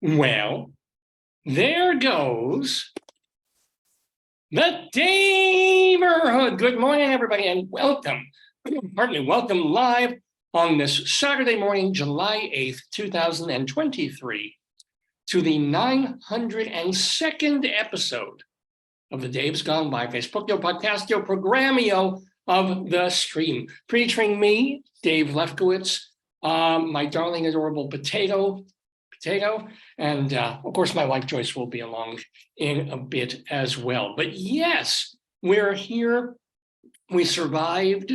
Well, there goes the Daverhood. Good morning, everybody, and welcome. Pardon me, welcome live on this Saturday morning, July 8th, 2023, to the 902nd episode of the Dave's Gone By Facebookio, Podcastio, Programmio of the Stream, featuring me, Dave Lefkowitz, my darling, adorable potato, and of course, my wife Joyce will be along in a bit as well. But yes, we're here. We survived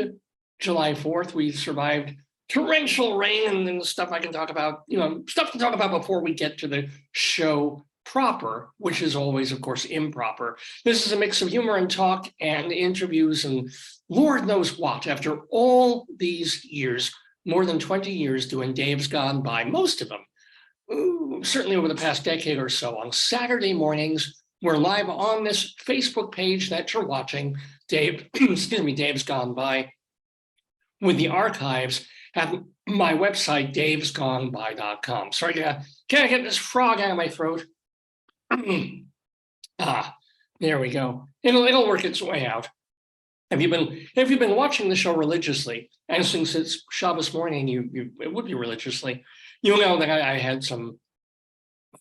July 4th. We survived torrential rain and stuff I can talk about, stuff to talk about before we get to the show proper, which is always, of course, improper. This is a mix of humor and talk and interviews and Lord knows what. After all these years, more than 20 years doing Dave's Gone By, most of them, certainly over the past decade or so, on Saturday mornings, we're live on this Facebook page that you're watching, Dave's Gone By, with the archives at my website, davesgoneby.com. Sorry, can I get this frog out of my throat? There we go. It'll work its way out. If you've been watching the show religiously, and since it's Shabbos morning, it would be religiously, you'll know that I had some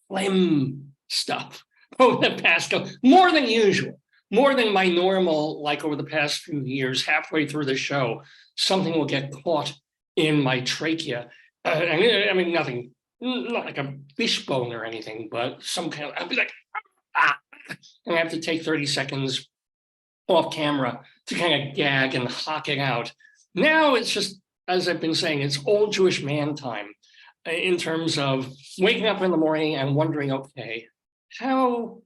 phlegm stuff over the past, more than usual, more than my normal, like over the past few years, halfway through the show, something will get caught in my trachea. I mean, nothing, not like a fish bone or anything, but some kind of, I'll be like, and I have to take 30 seconds off camera to kind of gag and hock it out. Now it's just, as I've been saying, it's old Jewish man time in terms of waking up in the morning and wondering, okay, how,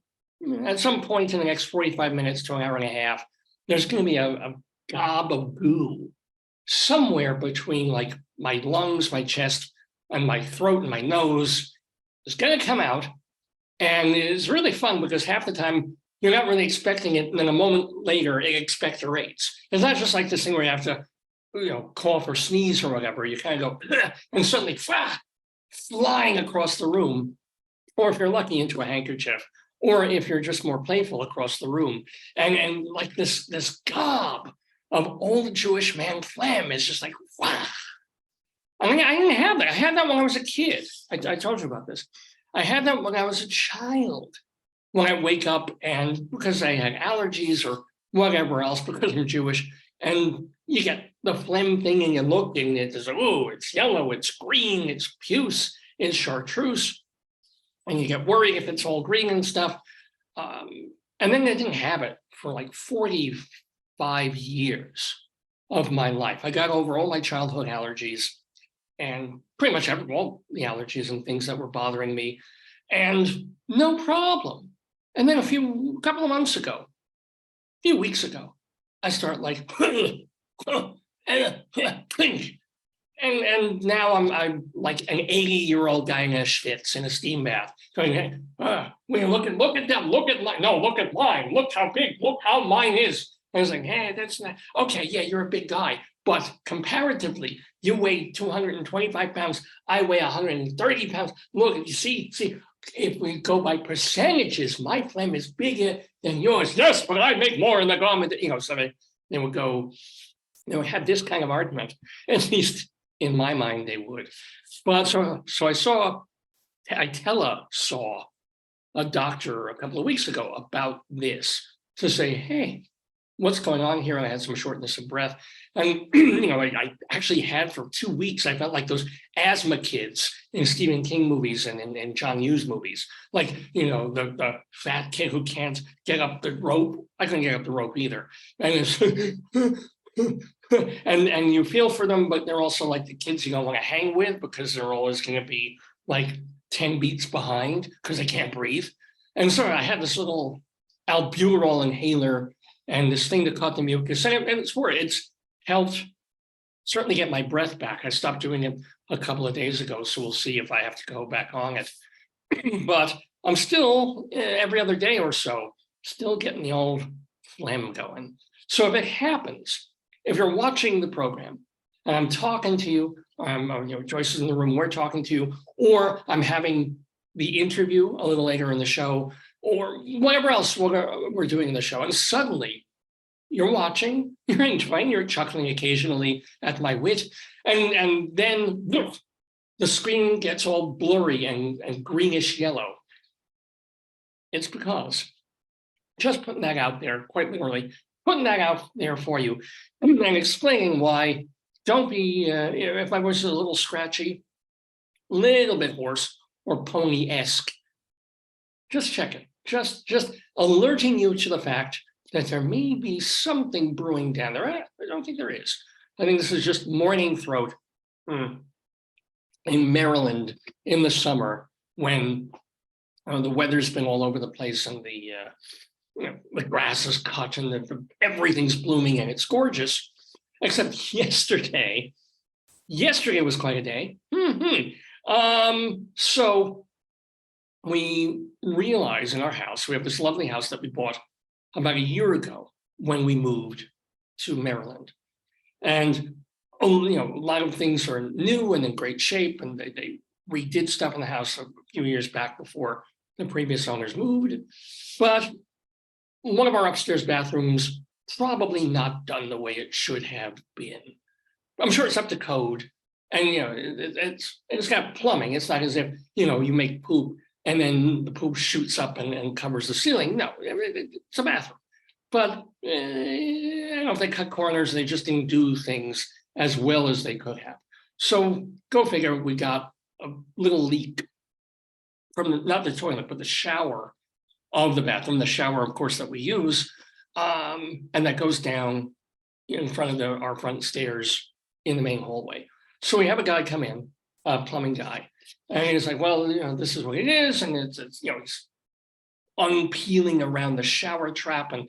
at some point in the next 45 minutes to an hour and a half, there's going to be a gob of goo somewhere between like my lungs, my chest, and my throat and my nose. It's going to come out. And it's really fun because half the time you're not really expecting it. And then a moment later, it expectorates. It's not just like this thing where you have to, cough or sneeze or whatever. You kind of go, and suddenly flying across the room, or if you're lucky, into a handkerchief, or if you're just more playful, across the room. And like this gob of old Jewish man phlegm is just like, wow. I mean, I didn't have that. I had that when I was a kid. I told you about this. I had that when I was a child. When I wake up and because I had allergies or whatever else, because I'm Jewish, and you get the phlegm thing and you look and it's like, oh, it's yellow, it's green, it's puce, it's chartreuse. And you get worried if it's all green and stuff. And then I didn't have it for like 45 years of my life. I got over all my childhood allergies and pretty much all the allergies and things that were bothering me, and no problem. And then a couple of months ago, a few weeks ago, I start like, and now I'm like an 80-year-old guy in a schwitz in a steam bath, going, look at them, look at mine, look how big, look how mine is. And I was like, hey, that's not, okay, yeah, you're a big guy, but comparatively, you weigh 225 pounds, I weigh 130 pounds. Look, you see, if we go by percentages, my phlegm is bigger than yours. Yes, but I make more in the garment. So they would go, they would have this kind of argument. At least in my mind, they would. But so I saw a doctor a couple of weeks ago about this to say, hey, what's going on here? And I had some shortness of breath. And, I actually had for 2 weeks, I felt like those asthma kids in Stephen King movies and in John Hughes movies. Like, the fat kid who can't get up the rope. I couldn't get up the rope either. And it's and you feel for them, but they're also like the kids you don't want to hang with because they're always going to be like 10 beats behind because they can't breathe. And so I had this little albuterol inhaler and this thing to cut the mucus, and it's helped certainly get my breath back. I stopped doing it a couple of days ago, so we'll see if I have to go back on it. But I'm still, every other day or so, still getting the old phlegm going. So if it happens, if you're watching the program and I'm talking to you, Joyce is in the room, we're talking to you, or I'm having the interview a little later in the show, or whatever else we're doing in the show. And suddenly you're watching, you're enjoying, you're chuckling occasionally at my wit. And then the screen gets all blurry and greenish yellow. It's because, just putting that out there, quite literally, putting that out there for you and explaining why, don't be, if my voice is a little scratchy, little bit hoarse or pony-esque, just check it. Just alerting you to the fact that there may be something brewing down there. I don't think there is. I think this is just morning throat in Maryland in the summer when the weather's been all over the place and the grass is cut and everything's blooming and it's gorgeous. Except yesterday was quite a day. So we realize in our house, we have this lovely house that we bought about a year ago when we moved to Maryland. And a lot of things are new and in great shape, and they redid stuff in the house a few years back before the previous owners moved. But one of our upstairs bathrooms probably not done the way it should have been. I'm sure it's up to code, and it's got plumbing. It's not as if you make poop and then the poop shoots up and covers the ceiling. No, it's a bathroom. But I don't know if they cut corners, they just didn't do things as well as they could have. So go figure, we got a little leak from not the toilet, but the shower of the bathroom, the shower, of course, that we use, and that goes down in front of our front stairs in the main hallway. So we have a guy come in, a plumbing guy, and he's like, well, this is what it is, and it's he's unpeeling around the shower trap and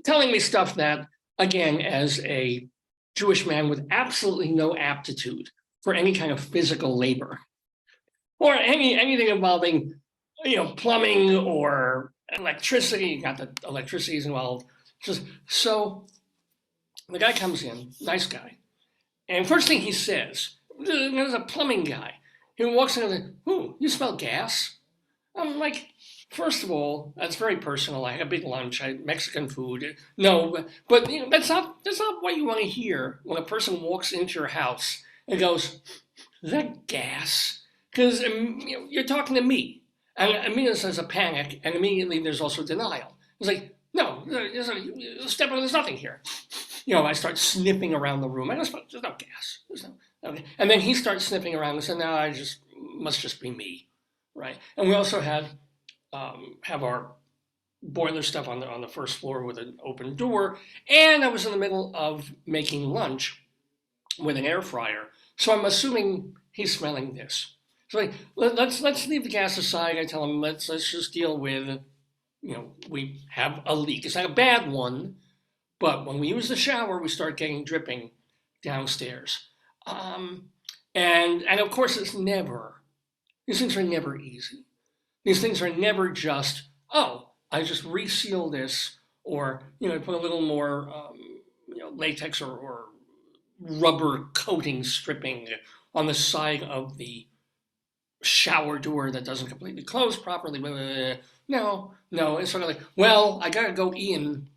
telling me stuff that, again, as a Jewish man with absolutely no aptitude for any kind of physical labor or anything involving plumbing or electricity. Got the electricity's involved. So the guy comes in, nice guy, and first thing he says, there's a plumbing guy. He walks in and like, "Ooh, you smell gas?" I'm like, first of all, that's very personal. I had a big lunch. I had Mexican food. No, but that's not what you want to hear when a person walks into your house and goes, "Is that gas?" Because you're talking to me, and immediately there's a panic, and immediately there's also denial. It's like, no, there's nothing here. I start sniffing around the room. There's no gas. Okay. And then he starts sniffing around and said, "No, must just be me." Right. And we also have our boiler stuff on the first floor with an open door. And I was in the middle of making lunch with an air fryer. So I'm assuming he's smelling this. So let's leave the gas aside. I tell him, let's just deal with, we have a leak. It's not a bad one, but when we use the shower, we start getting dripping downstairs. And of course, these things are never easy. These things are never just, I just reseal this, or I put a little more latex or rubber coating stripping on the side of the shower door that doesn't completely close properly. No, it's sort of like, well, I gotta go in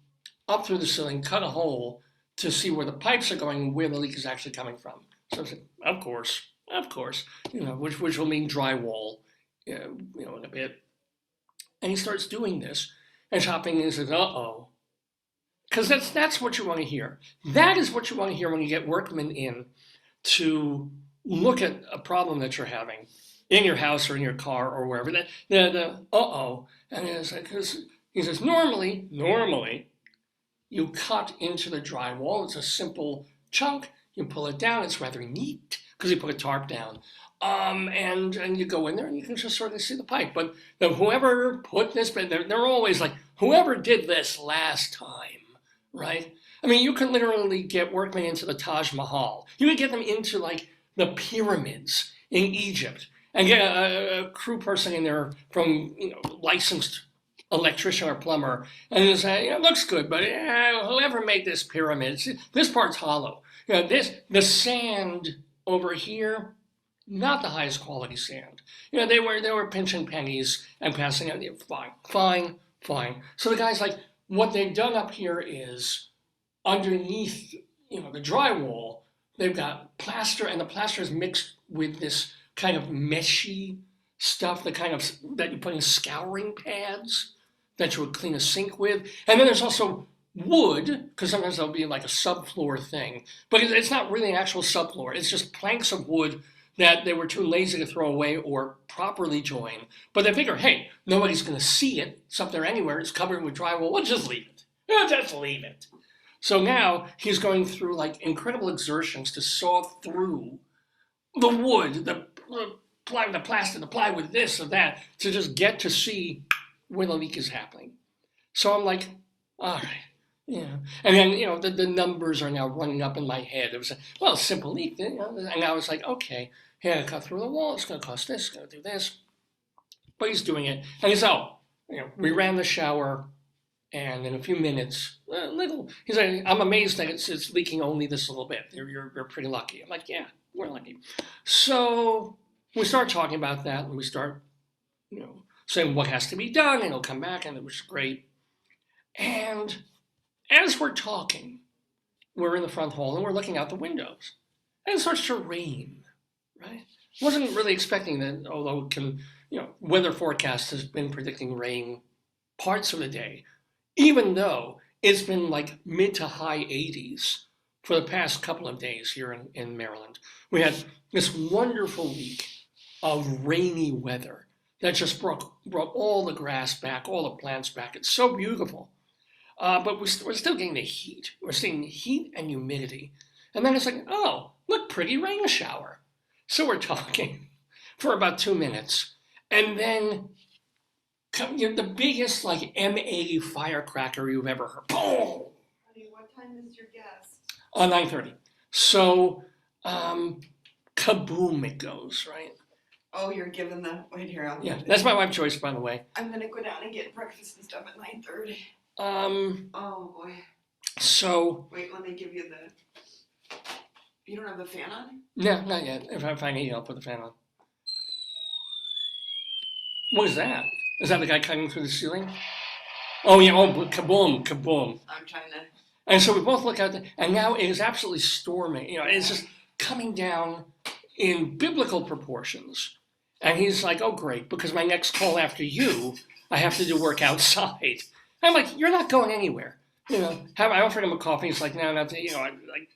up through the ceiling, cut a hole to see where the pipes are going, where the leak is actually coming from. So I said, of course, which will mean drywall, in a bit. And he starts doing this and chopping, and he says, because that's what you want to hear. That is what you want to hear when you get workmen in to look at a problem that you're having in your house or in your car or wherever. And it's like, he says, normally you cut into the drywall. It's a simple chunk. You pull it down. It's rather neat because you put a tarp down. And you go in there and you can just sort of see the pipe. But whoever put this, they're always like, whoever did this last time, right? I mean, you could literally get workmen into the Taj Mahal. You could get them into like the pyramids in Egypt and get a crew person in there from, licensed electrician or plumber, and you say, it looks good, but whoever made this pyramid, this part's hollow. The sand over here, not the highest quality sand. They were pinching pennies and passing it. Fine. So the guy's like, what they've done up here is underneath, the drywall, they've got plaster, and the plaster is mixed with this kind of meshy stuff, that you put in scouring pads that you would clean a sink with. And then there's also wood, because sometimes there'll be like a subfloor thing, but it's not really an actual subfloor. It's just planks of wood that they were too lazy to throw away or properly join. But they figure, hey, nobody's going to see it. It's up there anywhere. It's covered with drywall. We'll just leave it. Just leave it. So now he's going through like incredible exertions to saw through the wood, the plaster, the plywood, this or that, to just get to see where the leak is happening. So I'm like, all right. Yeah, and then the numbers are now running up in my head. It was a simple leak, and I was like, okay, here, cut through the wall. It's going to cost this. It's going to do this. But he's doing it, and he's we ran the shower, and in a few minutes, he's like, I'm amazed that it's leaking only this little bit. You're pretty lucky. I'm like, yeah, we're lucky. So we start talking about that, and we start, saying what has to be done, and he'll come back, and it was great, and as we're talking, we're in the front hall and we're looking out the windows. And it starts to rain, right? Wasn't really expecting that, although weather forecast has been predicting rain parts of the day, even though it's been like mid to high 80s for the past couple of days here in Maryland. We had this wonderful week of rainy weather that just brought all the grass back, all the plants back. It's so beautiful. But we're still getting the heat. We're seeing heat and humidity. And then it's like, oh, look, pretty rain shower. So we're talking for about 2 minutes. And then the biggest like M80 firecracker you've ever heard. Boom! Honey, what time is your guest? 9:30. So kaboom it goes, right? Oh, you're giving the... Wait here. That's my wife Joyce, by the way. I'm going to go down and get breakfast and stuff at 9:30. Oh boy. So wait, let me give you the. You don't have the fan on? No, not yet. If I need, I'll put the fan on. What is that? Is that the guy cutting through the ceiling? Oh yeah! Oh, kaboom! I'm trying to. And so we both look out there, and now it is absolutely storming. It's just coming down in biblical proportions. And he's like, "Oh, great! Because my next call after you, I have to do work outside." I'm like, you're not going anywhere. I offered him a coffee. He's like, no, I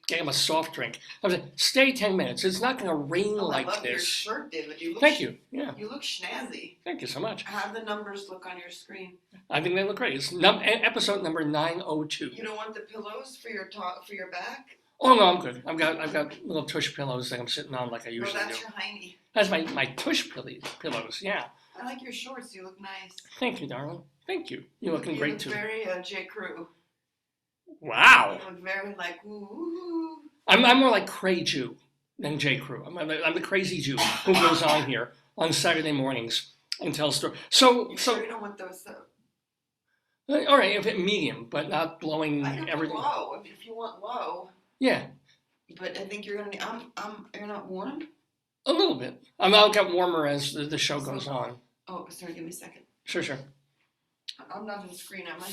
gave him a soft drink. I was like, stay 10 minutes. It's not going to rain like this. I love your shirt, David. Thank you. Yeah. You look snazzy. Thank you so much. How do the numbers look on your screen? I think they look great. It's episode number 902. You don't want the pillows for your back? Oh no, I'm good. I've got little tush pillows that I'm sitting on like I usually do. That's your hiney. That's my tush pillows. Yeah. I like your shorts. You look nice. Thank you, darling. Thank you. You're looking great too. You look very J. Crew. Wow. You look very like ooh. I'm more like Cray Jew than J. Crew. I'm the crazy Jew who goes on here on Saturday mornings and tells stories. So sure you don't want those all right, if it medium, but not blowing I everything. Low. If you want low. Yeah. But I think you're gonna. You're not warm. A little bit. I'll get warmer as the show goes on. Oh, sorry. Give me a second. Sure. I'm not on the screen, am I?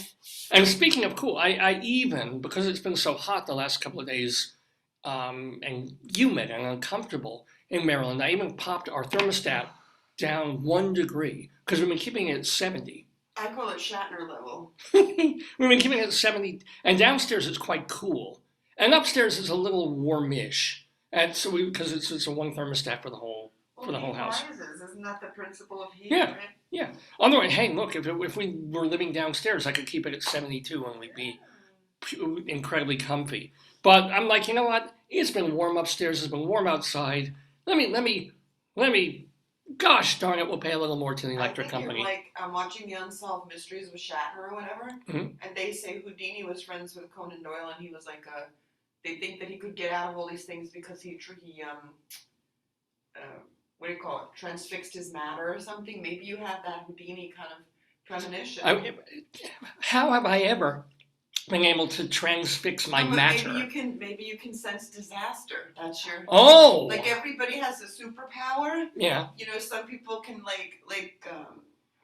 And speaking of cool, I even, because it's been so hot the last couple of days, and humid and uncomfortable in Maryland, I even popped our thermostat down 1 degree because we've been keeping it at 70. I call it Shatner level. We've been keeping it at 70, and downstairs it's quite cool, and upstairs it's a little warmish. And so because it's a one thermostat for the whole house. Isn't that the principle of heat? Yeah. Right? Yeah. Otherwise, hey, look, if we were living downstairs, I could keep it at 72 and we'd be incredibly comfy. But I'm like, you know what? It's been warm upstairs. It's been warm outside. Let me. Gosh darn it, we'll pay a little more to the electric company. You're like, I'm watching the Unsolved Mysteries with Shatner or whatever, mm-hmm. and they say Houdini was friends with Conan Doyle, and he was like they think that he could get out of all these things because he what do you call it? Transfixed his matter or something. Maybe you have that Houdini kind of premonition. How have I ever being able to transfix my No, but matter. maybe you can sense disaster. That's your Oh, like everybody has a superpower. yeah. You know, some people can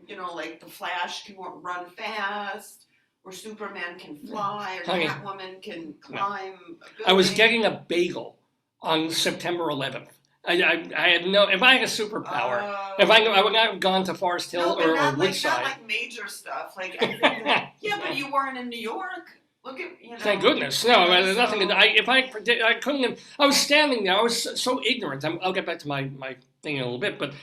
you know, like the Flash can run fast, or Superman can fly, or Honey, Catwoman can climb a building. I was getting a bagel on September 11th. I had no. If I had a superpower, if I knew, I would not have gone to Forest Hill no, but or not Woodside. like major stuff. Like I think that, yeah, but you weren't in New York. Look at you know. Thank goodness. No, there's nothing. I couldn't have. I was standing there. I was so ignorant. I'll get back to my thing in a little bit, but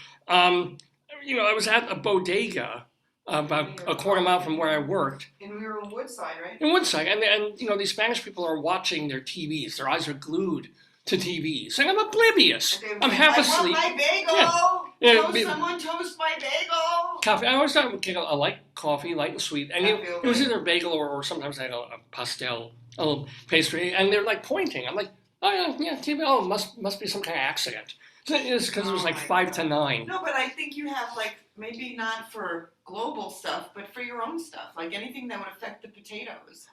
you know, I was at a bodega about a quarter mile from where I worked. And we were in Woodside, right? In Woodside, and you know, these Spanish people are watching their TVs. Their eyes are glued to TVs, and I'm oblivious. I'm half asleep. I want my bagel. Yeah, Someone toast my bagel. Coffee. I always thought I like coffee, light and sweet, and it was either a bagel or sometimes I had a pastel, a little pastry, and they're like pointing. I'm like, oh yeah, TV. Oh, must be some kind of accident. It's because it was like 5 to 9. No, but I think you have like maybe not for global stuff, but for your own stuff, like anything that would affect the potatoes.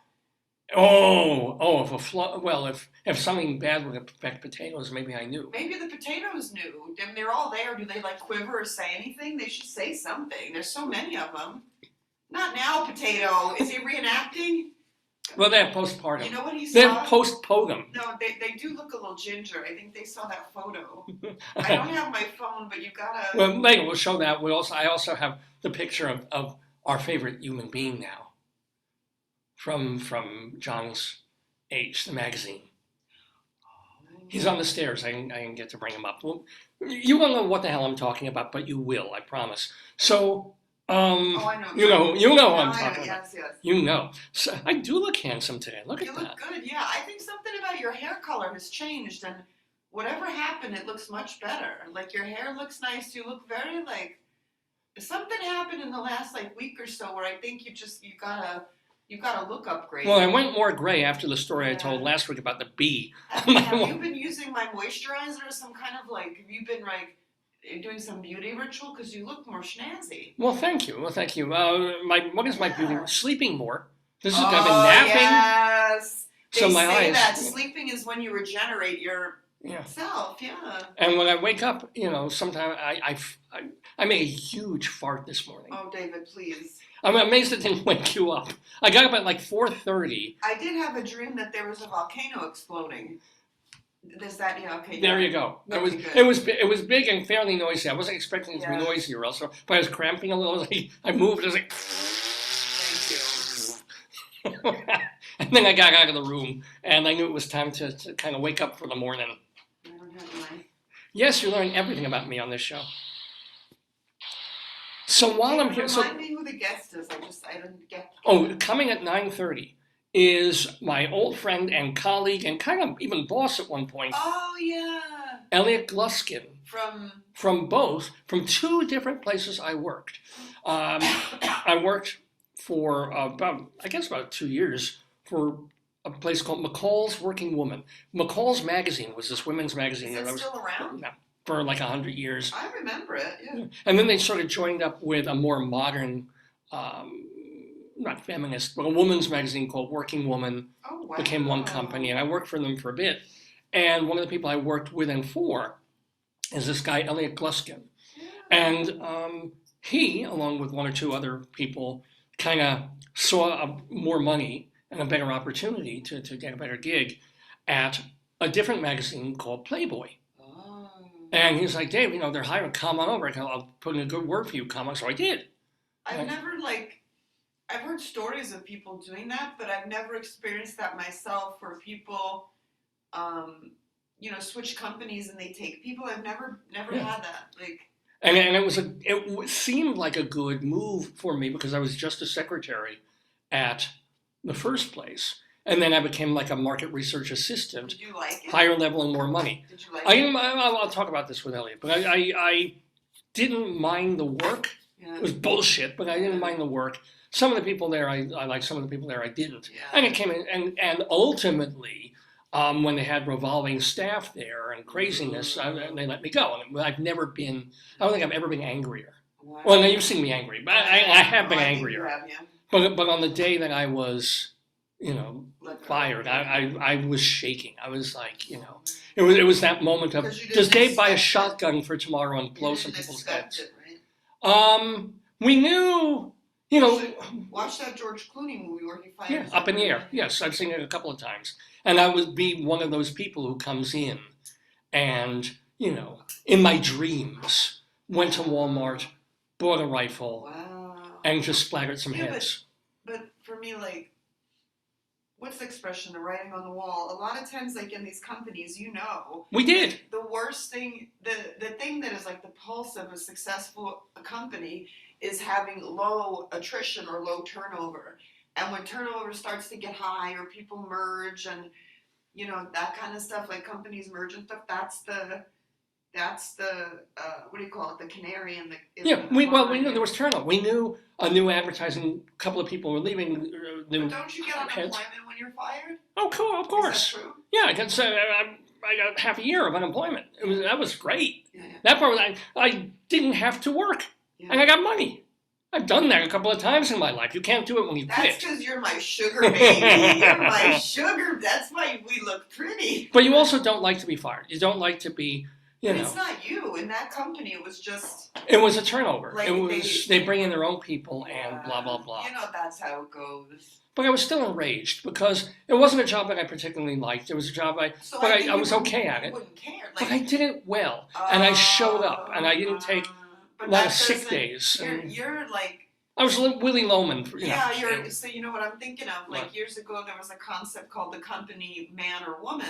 If something bad would affect potatoes, maybe I knew. Maybe the potatoes knew. And they're all there. Do they like quiver or say anything? They should say something. There's so many of them. Not now, potato. Is he reenacting? Well, they have postpartum. You know what he saw? They have postpogum. No, they do look a little ginger. I think they saw that photo. I don't have my phone, but you gotta. Well, later we'll show that. I also have the picture of our favorite human being now. From John's Age, the magazine. He's on the stairs. I didn't get to bring him up. Well, you won't know what the hell I'm talking about, but you will, I promise. So, I know. you know what I'm talking about. Yes. You know. So I do look handsome today. Look at that. You look good, yeah. I think something about your hair color has changed, and whatever happened, it looks much better. Like your hair looks nice. You look very like something happened in the last like week or so where I think you gotta look upgrade. Well, I went more gray after the story I told last week about the bee. Have you been using my moisturizer or some kind of like? Have you been like doing some beauty ritual? Because you look more snazzy. Well, thank you. What is my beauty? Sleeping more. This is I've been napping. Yes. So they my say eyes. that sleeping is when you regenerate yourself. Yeah. And when I wake up, you know, sometimes I made a huge fart this morning. Oh, David, please. I'm amazed it didn't wake you up. I got up at like 4:30. I did have a dream that there was a volcano exploding. There's that, okay. There you go. It was big and fairly noisy. I wasn't expecting it to be noisy or else, but I was cramping a little. I moved. I was like, thank you. And then I got out of the room, and I knew it was time to kind of wake up for the morning. I don't have my. Yes, you're learning everything about me on this show. So while I'm here, remind me who the guest is. I didn't get. Oh, coming at 9:30 is my old friend and colleague and kind of even boss at one point. Oh yeah. Elliot Gluskin. From 2 different places I worked. I worked for about 2 years for a place called McCall's Working Woman. McCall's magazine was this women's magazine. Is it still around? For like 100 years. I remember it, yeah. And then they sort of joined up with a more modern, not feminist, but a woman's magazine called Working Woman. Oh, wow. Became one company, and I worked for them for a bit. And one of the people I worked with and for is this guy, Elliot Gluskin. Yeah. And he, along with 1 or 2 other people, kind of saw more money and a better opportunity to get a better gig at a different magazine called Playboy. And he's like, Dave, you know, they're hiring, come on over. I'll put in a good word for you, come on. So I did. I've heard stories of people doing that, but I've never experienced that myself where people, switch companies and they take people. I've never had that. And it seemed like a good move for me because I was just a secretary at the first place. And then I became like a market research assistant. Did you like it? Higher level and more money. Did you like it? I'll talk about this with Elliot, but I didn't mind the work. Yeah. It was bullshit, but I didn't mind the work. Some of the people there I liked, some of the people there I didn't. Yeah. And it came in, and ultimately, when they had revolving staff there and craziness, they let me go. And I don't think I've ever been angrier. Wow. Well, now you've seen me angry, but I have been angrier. Have, yeah. But on the day that I was fired. I was shaking. I was like, it was that moment of, does Dave buy a shotgun for tomorrow and blow some people's heads? We knew, Watch that George Clooney movie where he finds. Yeah, Up in the Air. Yes, I've seen it a couple of times. And I would be one of those people who comes in and, in my dreams, went to Walmart, bought a rifle, and just splattered some heads. But for me, what's the expression, the writing on the wall? A lot of times, in these companies, we did. The worst thing, the thing that is the pulse of a successful company is having low attrition or low turnover. And when turnover starts to get high or people merge and, that kind of stuff, companies merge and stuff, that's the what do you call it? The canary in the. We knew there was turnover. We knew a new advertising, a couple of people were leaving. But don't you get unemployment when you're fired? Oh, cool, of course. Is that true? Yeah, I got half a year of unemployment. That was great. Yeah. That part, I didn't have to work, and I got money. I've done that a couple of times in my life. You can't do it when you quit. That's because you're my sugar baby. You're my sugar. That's why we look pretty. But you also don't like to be fired. You don't like to be, It's not you. In that company, it was just. It was a turnover. They bring in their own people and blah, blah, blah. That's how it goes. But I was still enraged because it wasn't a job that I particularly liked. It was a job I was okay at it. You wouldn't care. But I did it well. And I showed up. And I didn't take a lot of sick days. You're I was Willie Loman. So you know what I'm thinking of? Years ago, there was a concept called the company man or woman,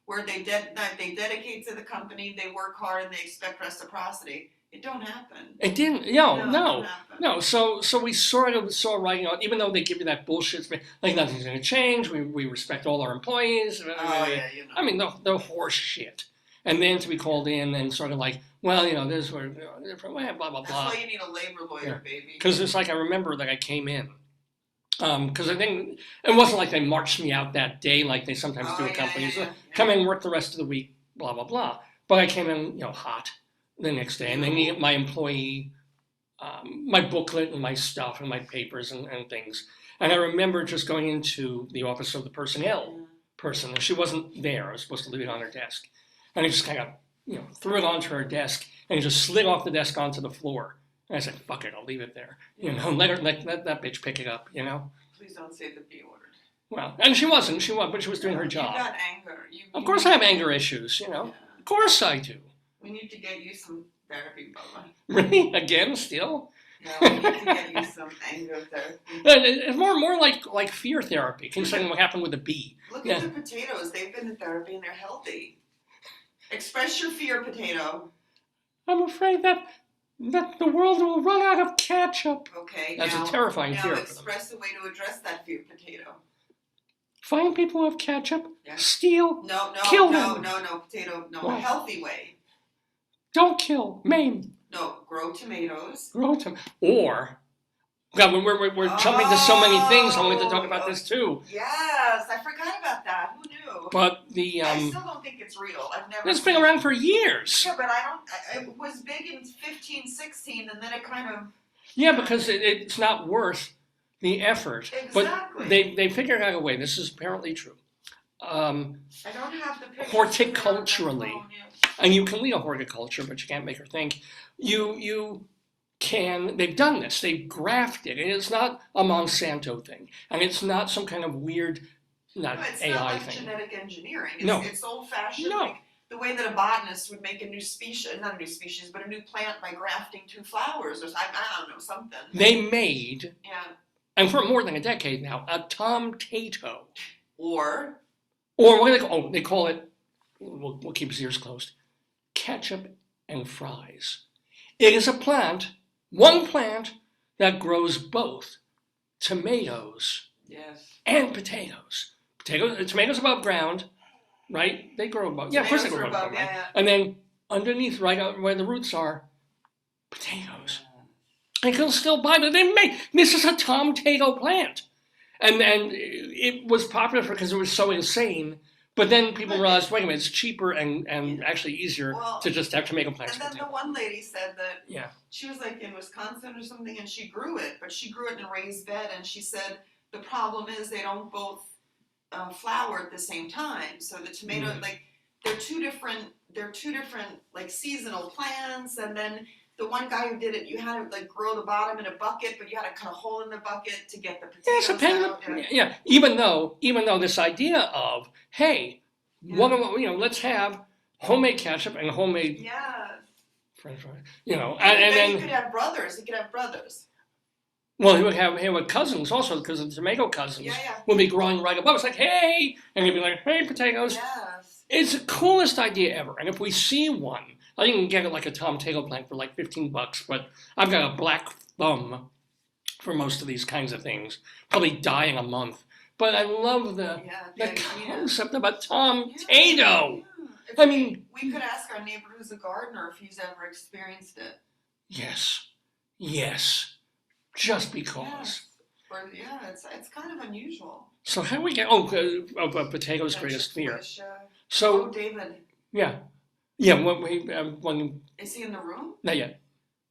where they dedicate to the company, they work hard, and they expect reciprocity. It don't happen. It didn't. No. So we sort of saw writing out, even though they give you that bullshit, nothing's going to change. We respect all our employees. I mean, the horse shit. And then to be called in and sort of this or different, blah, blah, blah. That's why you need a labor lawyer, baby. Because it's I remember that I came in. Because I think it wasn't like they marched me out that day like they sometimes do at companies. Come in, work the rest of the week, blah, blah, blah. But I came in, hot the next day. And then you get my employee, my booklet and my stuff and my papers and things. And I remember just going into the office of the personnel person. And she wasn't there. I was supposed to leave it on her desk. And I just kind of, threw it onto her desk. And it just slid off the desk onto the floor. And I said, fuck it, I'll leave it there. Let that bitch pick it up, Please don't say the B word. Well, and she wasn't, but she was doing her job. You got anger. Of course I have anger issues, Yeah. Of course I do. We need to get you some therapy, Bubba. Really? Again, still? Yeah, we need to get you some anger therapy. It's more like fear therapy, considering what happened with the bee. Look at the potatoes. They've been in therapy and they're healthy. Express your fear, potato. I'm afraid that the world will run out of ketchup. Okay, that's a terrifying fear. Now express a way to address that fear, potato. Find people who have ketchup, steal, kill them. No, potato, no, a healthy way. Don't kill, maim. No, grow tomatoes. Or, God, we're jumping to so many things. I wanted to talk about this too. Yes, I forgot about that. Who knew? But I still don't think it's real. I've never. It's been around for years. Yeah, but it was big in 15, 16, and then it kind of. Yeah, because it's not worth the effort. Exactly. But they figured out a way. This is apparently true. I don't have the picture. Horticulturally, and you can lead a horticulture, but you can't make her think. They've done this. They've grafted, and it's not a Monsanto thing, and it's not some kind of weird, it's AI not like thing. Genetic engineering. It's old-fashioned. No. Like the way that a botanist would make a new species, not a new species, but a new plant by grafting two flowers, or I don't know, something. They made, yeah, and for more than a decade now, a tomtato. Or what do they call? Oh, they call it. We'll keep his ears closed. Ketchup and fries. It is a plant. One plant that grows both tomatoes and potatoes. Tomatoes above ground, right? They grow above. Yeah, of course they grow above ground. Right? And then underneath, right out where the roots are, potatoes. And you can still buy them. This is a tomtato plant. And it was popular because it was so insane. But then people realized, wait a minute, it's cheaper and actually easier to just have tomato plants. And then the one lady said that she was in Wisconsin or something, and she grew it, but she grew it in a raised bed, and she said the problem is they don't both flower at the same time. So the tomato, like they're two different like seasonal plants. And then the one guy who did it, you had to like grow the bottom in a bucket, but you had to cut a hole in the bucket to get the potatoes out. Yeah. Even though this idea of, hey, let's have homemade ketchup and homemade French fries, and then you could have brothers. You could have brothers. Well, he would have cousins also, because the tomato cousins would be growing right above. It's like, hey, and he'd be like, hey, potatoes. Yes. It's the coolest idea ever. And if we see one, I can get it like a tomato plant for like $15, but I've got a black thumb for most of these kinds of things. Probably die in a month. But I love the concept of a tomato. Yeah. I mean, we could ask our neighbor who's a gardener if he's ever experienced it. Yes. Just because. Yes. It's kind of unusual. So how do we get potatoes' greatest fear? So David. Yeah. When is he in the room? Not yet.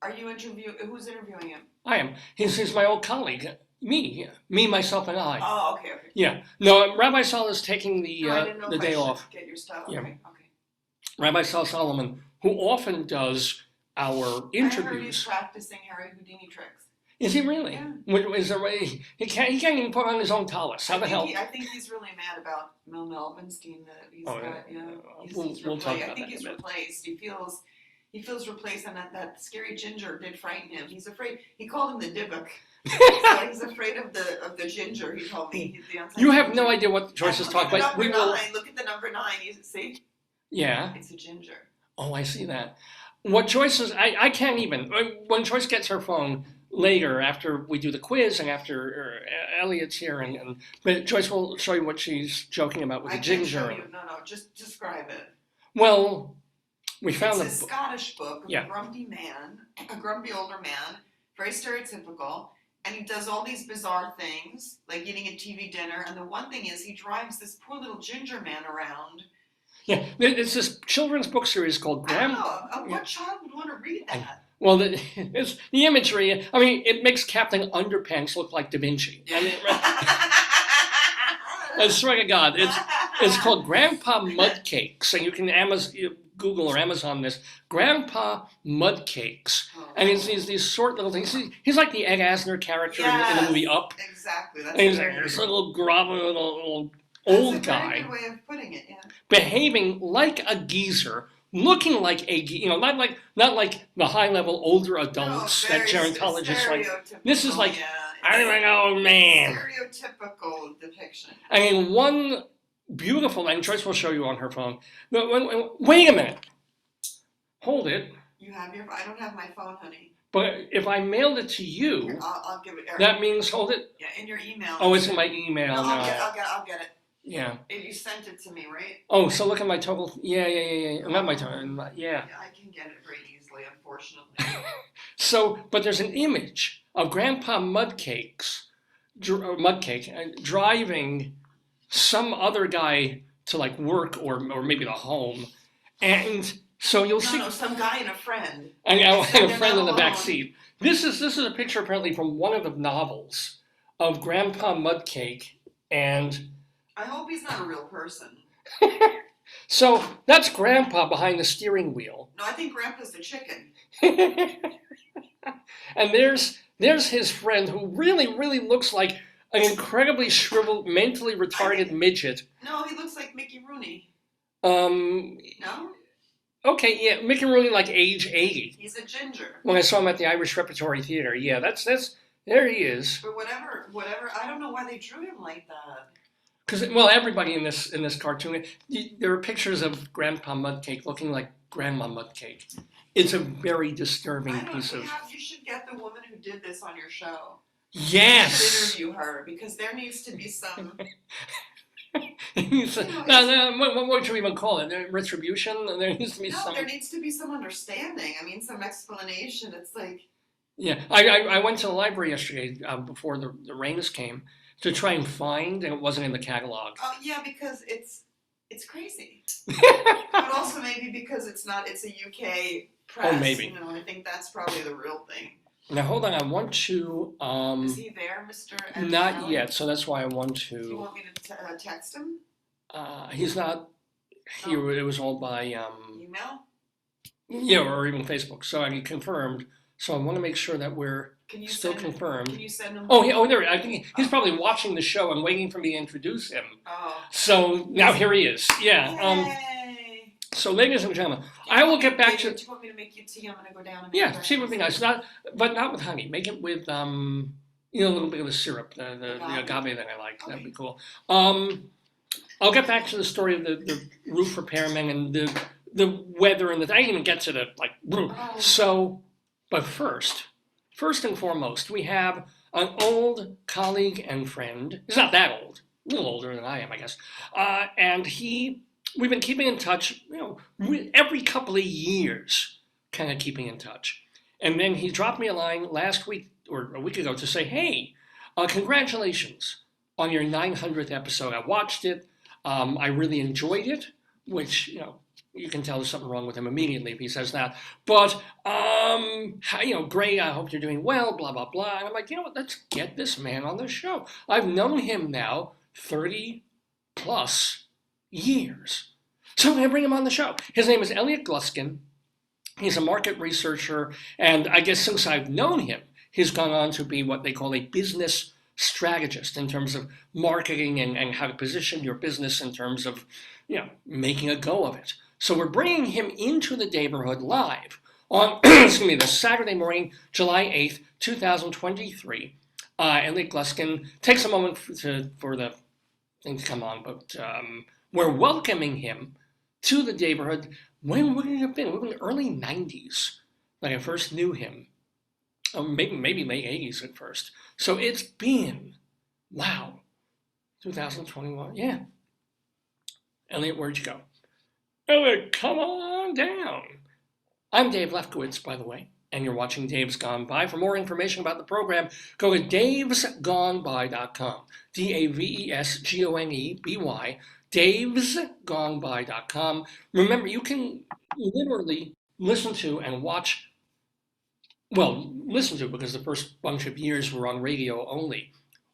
Are you who's interviewing him? I am. He's my old colleague. Me, myself, and I. Oh, okay. Yeah. No, Rabbi Sol is taking the day off. Get your stuff. Yeah. Okay. Rabbi Sol Solomon, who often does our interviews. I heard he's practicing Harry Houdini tricks. Is he really? Yeah. Is there he can't even put on his own tallis. How the hell? I think he's really mad about Mel Melvinstein that he's got. We'll talk about that. I think he's replaced. He feels replaced, and that scary ginger did frighten him. He's afraid. He called him the Dybbuk. So he's afraid of the ginger. He told me. You have no idea what Joyce is talking about. Look at the number 9. You see? Yeah. It's a ginger. Oh, I see that. What Joyce is, I can't even. When Joyce gets her phone later, after we do the quiz and after Elliot's here, but Joyce will show you what she's joking about with the ginger. I can't show you. No, just describe it. Well, we found it's a Scottish book of a grumpy older man, very stereotypical, and he does all these bizarre things, like eating a TV dinner, and the one thing is he drives this poor little ginger man around. Yeah, it's this children's book series called Grandpa. I don't know. What child would want to read that? Well, it's the imagery. I mean, it makes Captain Underpants look like Da Vinci. I mean, I swear to God, it's called Grandpa Mud Cakes, and you can Google or Amazon this Grandpa Mud Cakes, and it's these short little things. He's like the Ed Asner character in the movie Up. Exactly. That's and he's like this little grovelly little old guy. That's a very good way of putting it. Yeah. Behaving like a geezer. Looking like not like the high level older adults that gerontologists like. This is like, I'm an old man. Stereotypical depiction. I mean, one beautiful, and Joyce will show you on her phone. Wait a minute. Hold it. I don't have my phone, honey. But if I mailed it to you, here, I'll give it. That means hold it. Yeah, in your email. Oh, it's in my email no, now. I'll get it. Yeah. You sent it to me, right? Oh, so look at my total. Yeah. Not my total. Yeah. I can get it very easily, unfortunately. So, but there's an image of Grandpa Mudcake driving some other guy to like work or maybe the home, and so you'll see. No, some guy and a friend. And a friend in the back seat. This is a picture apparently from one of the novels of Grandpa Mudcake and. I hope he's not a real person. So that's Grandpa behind the steering wheel. No, I think Grandpa's the chicken. And there's his friend who really looks like an incredibly shriveled, mentally retarded midget. No, he looks like Mickey Rooney. No? Okay, yeah, Mickey Rooney like age 80. He's a ginger. When I saw him at the Irish Repertory Theater, yeah, that's there he is. But whatever, I don't know why they drew him like that. Because, well, everybody in this cartoon, there are pictures of Grandpa Mudcake looking like Grandma Mudcake. It's a very disturbing piece of... You should get the woman who did this on your show. Yes! You should interview her, because there needs to be some... What should we even call it? Retribution? There needs to be some... there needs to be some understanding. I mean, some explanation. It's like... Yeah, I went to the library yesterday before the rains came, to try and find, and it wasn't in the catalog. Oh yeah, because it's crazy. But also maybe because it's a UK press. Oh, maybe. I think that's probably the real thing. Now hold on, I want to Is he there, Mr. Ed not Kelly? yet, so that's why I want Do you to. want me to text him? He's not here. Oh. It was all by Email? yeah, or even Facebook. So I confirmed. So I want to make sure that we're Can you still send confirmed. Can you send him? Oh, yeah, oh, there. I think he's probably watching the show and waiting for me to introduce him. Oh. So now here he is. Yeah. Yay. So, ladies and gentlemen, I will get back to. Do you want me to make you tea? I'm gonna go down and make Yeah, breakfast. tea would be nice. But not with honey. Make it with a little bit of the syrup, the agave that I like. Okay. That'd be cool. I'll get back to the story of the roof repairman and the weather and I didn't even get to the roof. Oh. So, but first and foremost, we have an old colleague and friend. He's not that old, a little older than I am, I guess. And we've been keeping in touch, every couple of years, kind of keeping in touch. And then he dropped me a line last week or a week ago to say, hey, congratulations on your 900th episode. I watched it. I really enjoyed it, which, you can tell there's something wrong with him immediately if he says that. But, great, I hope you're doing well, blah, blah, blah. And I'm like, let's get this man on the show. I've known him now 30 plus years. So I'm going to bring him on the show. His name is Elliot Gluskin. He's a market researcher. And I guess since I've known him, he's gone on to be what they call a business strategist in terms of marketing and how to position your business in terms of, making a go of it. So we're bringing him into the Daverhood live on, this Saturday morning, July 8th, 2023. Elliot Gluskin takes a moment for the thing to come on, but we're welcoming him to the Daverhood. When would it have been? It would have been early 90s when I first knew him. Maybe late 80s at first. So it's been, wow, 2021. Yeah. Elliot, where'd you go? Elliot, come on down. I'm Dave Lefkowitz, by the way, and you're watching Dave's Gone By. For more information about the program, go to davesgoneby.com. DAVESGONEBY. davesgoneby.com. Remember, you can literally listen to and watch. Well, listen to because the first bunch of years were on radio only.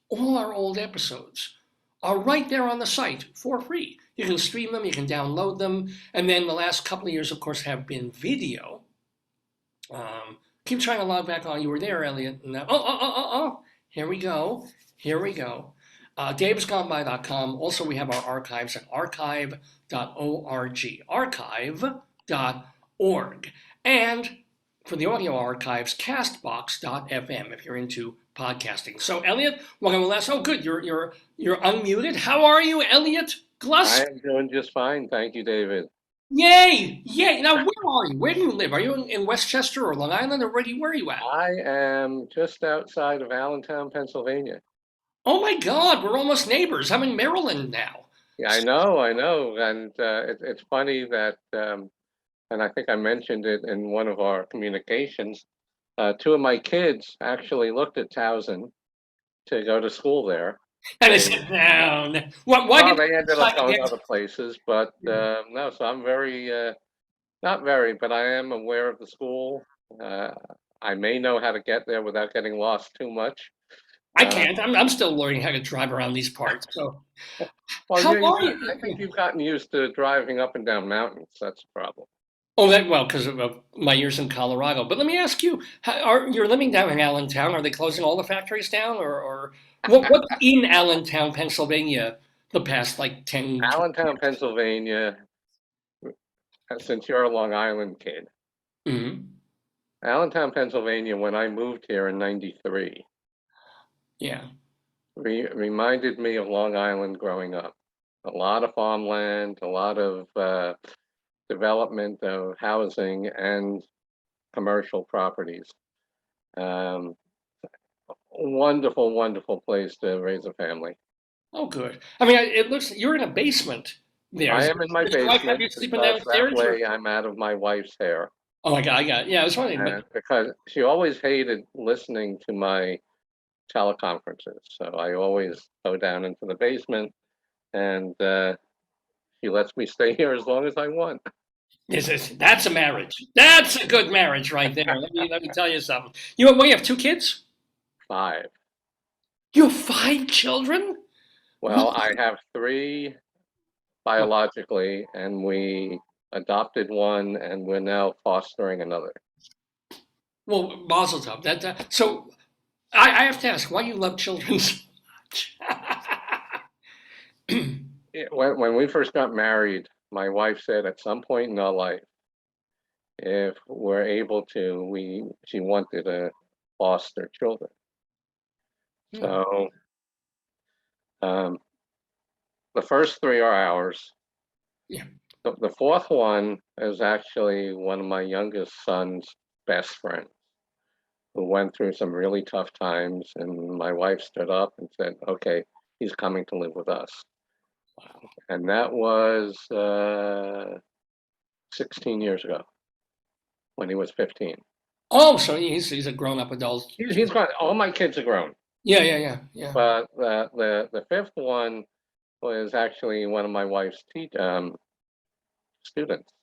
All our old episodes are right there on the site for free. You can stream them, you can download them, and then the last couple of years, of course, have been video. Keep trying to log back on. You were there, Elliot. Here we go. davesgoneby.com. Also, we have our archives at archive.org. Archive.org. And for the audio archives, castbox.fm if you're into podcasting. So, Elliot, welcome to last. Oh, good. You're unmuted. How are you, Elliot Gluskin? I am doing just fine, thank you, David. Yay! Now, where are you? Where do you live? Are you in Westchester or Long Island, or where are you at? I am just outside of Allentown, Pennsylvania. Oh my God, we're almost neighbors. I'm in Maryland now. Yeah, I know, and it's funny that, and I think I mentioned it in one of our communications. Two of my kids actually looked at Towson to go to school there. And I said, no. Why Well, did they ended up going get... other places, but no. So I'm not very, but I am aware of the school. I may know how to get there without getting lost too much. I can't. I'm still learning how to drive around these parts. So, well, how are you? I think you've gotten used to driving up and down mountains. That's the problem. Oh, because of my years in Colorado. But let me ask you: you're living down in Allentown? Are they closing all the factories down, or what's in Allentown, Pennsylvania? The past 10. Allentown, Pennsylvania. Since you're a Long Island kid, Allentown, Pennsylvania. When I moved here in '93. Yeah. Reminded me of Long Island growing up. A lot of farmland, a lot of development of housing and commercial properties. Wonderful, wonderful place to raise a family. Oh, good. I mean, it looks you're in a basement there. I am in my basement. Have you sleeping downstairs? That way I'm out of my wife's hair. Oh my God, I got it. Yeah, I was wondering. Because she always hated listening to my teleconferences. So I always go down into the basement and she lets me stay here as long as I want. That's a marriage. That's a good marriage right there. Let me tell you something. You have 2 kids? 5. You have 5 children? Well, I have 3 biologically, and we adopted one, and we're now fostering another. Well, Mazel tov. So I have to ask, why you love children so much? When we first got married, my wife said at some point in our life, if we're able to, she wanted to foster children. So the first 3 are ours. Yeah. The fourth one is actually one of my youngest son's best friends, who went through some really tough times, and my wife stood up and said, okay, he's coming to live with us. Wow. And that was 16 years ago, when he was 15. Oh, so he's a grown-up adult. He's grown. All my kids are grown. Yeah. But the fifth one was actually one of my wife's students,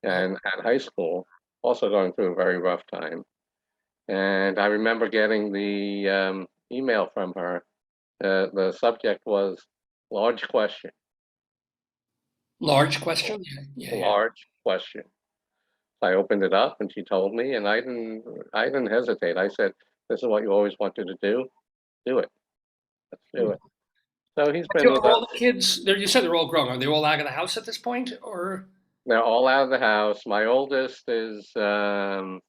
and at high school, also going through a very rough time. And I remember getting the email from her. The subject was large question. Large question? Yeah. Large question. I opened it up and she told me, and I didn't hesitate. I said, "This is what you always wanted to do. Do it. Let's do it." So he's been with All us. the kids, you said they're all grown. Are they all out of the house at this point, or? They're all out of the house. My oldest is going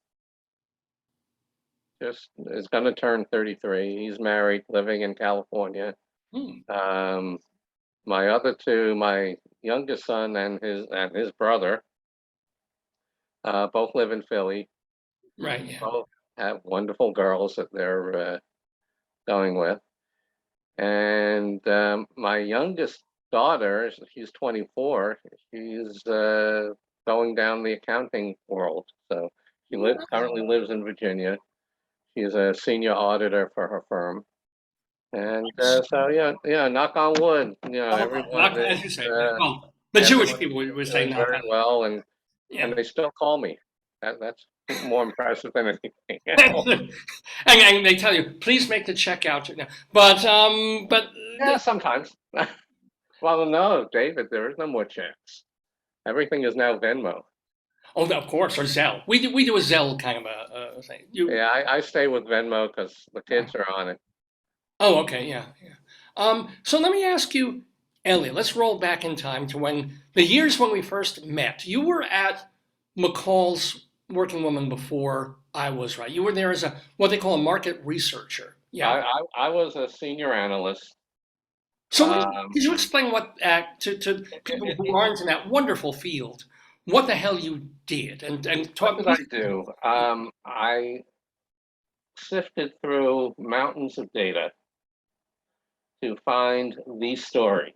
to turn 33. He's married, living in California. My other 2, my youngest son and his brother, both live in Philly. Right. Yeah. Both have wonderful girls that they're going with. And my youngest daughter, she's 24. She's going down the accounting world. So she currently lives in Virginia. She's a senior auditor for her firm. And so yeah, knock on wood. Everyone As is you say, well, the Jewish people would say doing not very well, and they still call me. That's more impressive than anything else. and they tell you, please make the check out. But Yeah, sometimes. Well, no, David, there is no more checks. Everything is now Venmo. Oh, of course, or Zelle. We do a Zelle kind of a thing. Yeah, I stay with Venmo because the kids are on it. Oh, okay, yeah. So let me ask you, Elliot, let's roll back in time to the years when we first met. You were at McCall's Working Woman before I was, right? You were there as what they call a market researcher. Yeah. I was a senior analyst. So could you explain what to people who aren't in that wonderful field, what the hell you did, and talk? What did I do? I sifted through mountains of data to find the story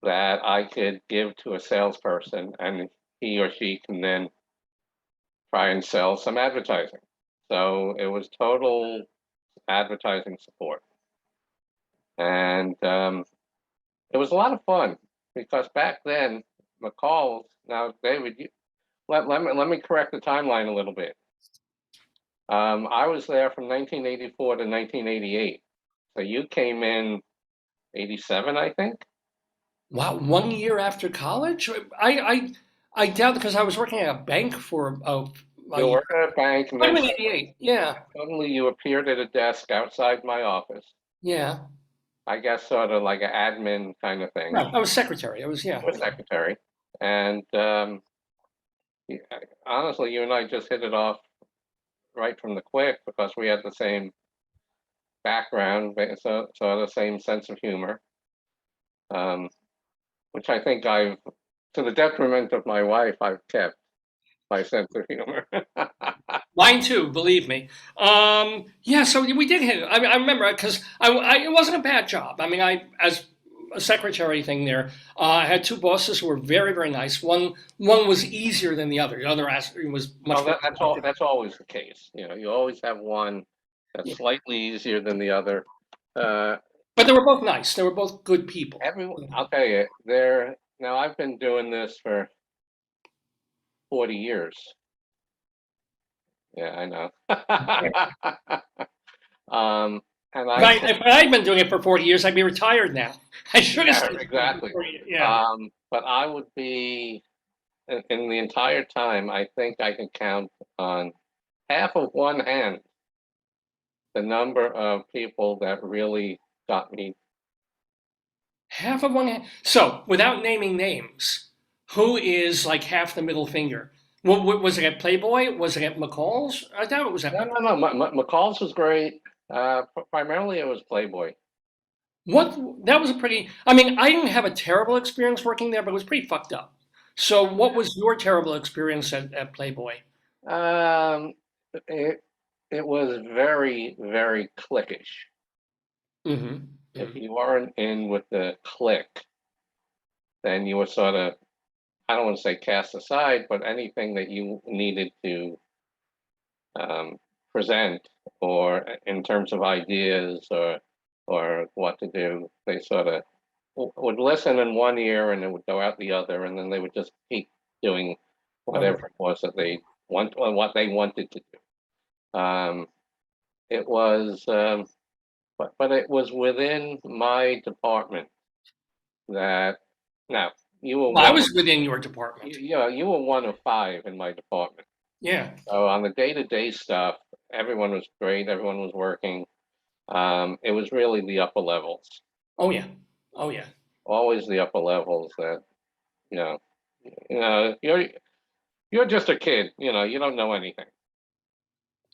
that I could give to a salesperson, and he or she can then try and sell some advertising. So it was total advertising support. And it was a lot of fun because back then, McCall's, now David, let me correct the timeline a little bit. I was there from 1984 to 1988. So you came in 87, I think. Wow, 1 year after college? I doubt, because I was working at a bank for You were working at a bank, and I'm then in 88. Yeah, suddenly you appeared at a desk outside my office. yeah. I guess sort of like an admin kind of thing. Right, I was secretary. I was, yeah. Or secretary. And honestly, you and I just hit it off right from the quick because we had the same background, so the same sense of humor, which I think to the detriment of my wife, I've kept my sense of humor. Mine too, believe me. Yeah, so we did hit it. I remember because it wasn't a bad job. I mean, as a secretary thing there, I had 2 bosses who were very, very nice. One was easier than the other. The other was much. Well, that's always the case. You always have one that's slightly easier than the other. But they were both nice. They were both good people. I'll tell you, now I've been doing this for 40 years. Yeah, I know. And If I'd been doing it for 40 years, I'd be retired now. I should have yeah, stayed exactly. for 40 years. Yeah. But I would be in the entire time, I think I can count on half of one hand the number of people that really got me. Half of one hand. So, without naming names, who is like half the middle finger? Was it at Playboy? Was it at McCall's? I doubt it was at No, no, no. McCall's was great. Primarily, it was Playboy. What? That was a pretty. I mean, I didn't have a terrible experience working there, but it was pretty fucked up. So, what was your terrible experience at Playboy? Um, it it was very, very cliquish. Mm-hmm. If you weren't in with the clique, then you were sort of, I don't want to say cast aside, but anything that you needed to present or in terms of ideas or what to do, they sort of would listen in one ear and it would go out the other, and then they would just keep doing whatever it was that they want or what they wanted to do. It was, but it was within my department that now you were Well, I one. was within your department. Yeah, you were one of five in my department. Yeah. So on the day-to-day stuff, everyone was great. Everyone was working. It was really the upper levels, Oh yeah. Oh yeah. always the upper levels that, you know, you're just a kid, you don't know anything.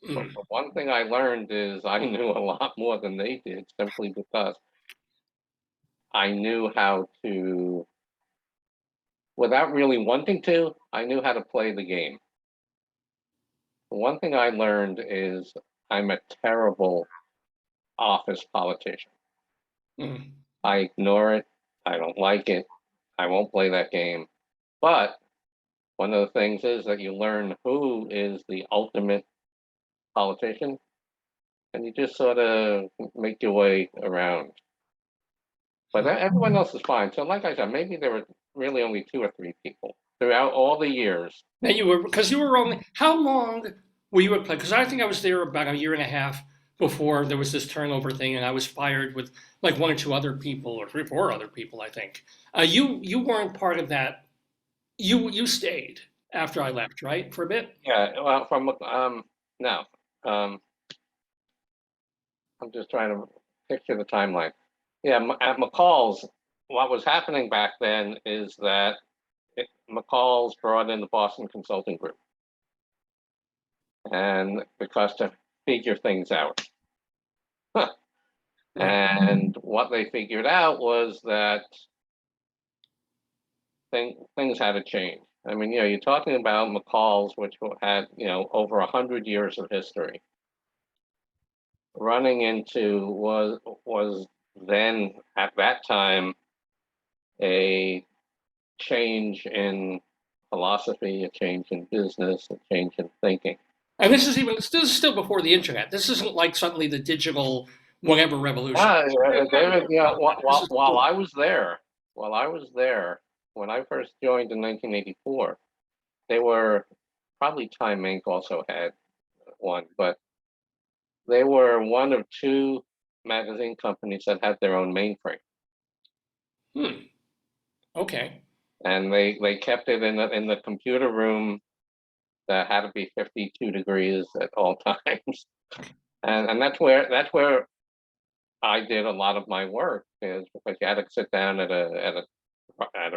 But Mm. the one thing I learned is I knew a lot more than they did simply because I knew how to, without really wanting to, I knew how to play the game. The one thing I learned is I'm a terrible office politician. Mm. I ignore it. I don't like it. I won't play that game. But one of the things is that you learn who is the ultimate politician, and you just sort of make your way around. But everyone else is fine. So, like I said, maybe there were really only 2 or 3 people throughout all the years. Now because you were only, how long were you at Play? Because I think I was there about a year and a half before there was this turnover thing, and I was fired with like one or two other people, or three, four other people, I think. You weren't part of that. You stayed after I left, right, for a bit. Yeah, well, from now, I'm just trying to picture the timeline. Yeah, at McCall's, what was happening back then is that McCall's brought in the Boston Consulting Group, and because to figure things out. And what they figured out was that things had to change. I mean, you're talking about McCall's, which had, over 100 years of history. Running into was then at that time a change in philosophy, a change in business, a change in thinking. And this is still before the internet. This isn't like suddenly the digital whatever revolution. David, while I was there, when I first joined in 1984, they were probably Time Inc. also had one, but they were one of two magazine companies that had their own mainframe. Okay. And they kept it in the computer room that had to be 52 degrees at all times. And that's where I did a lot of my work, is because you had to sit down at a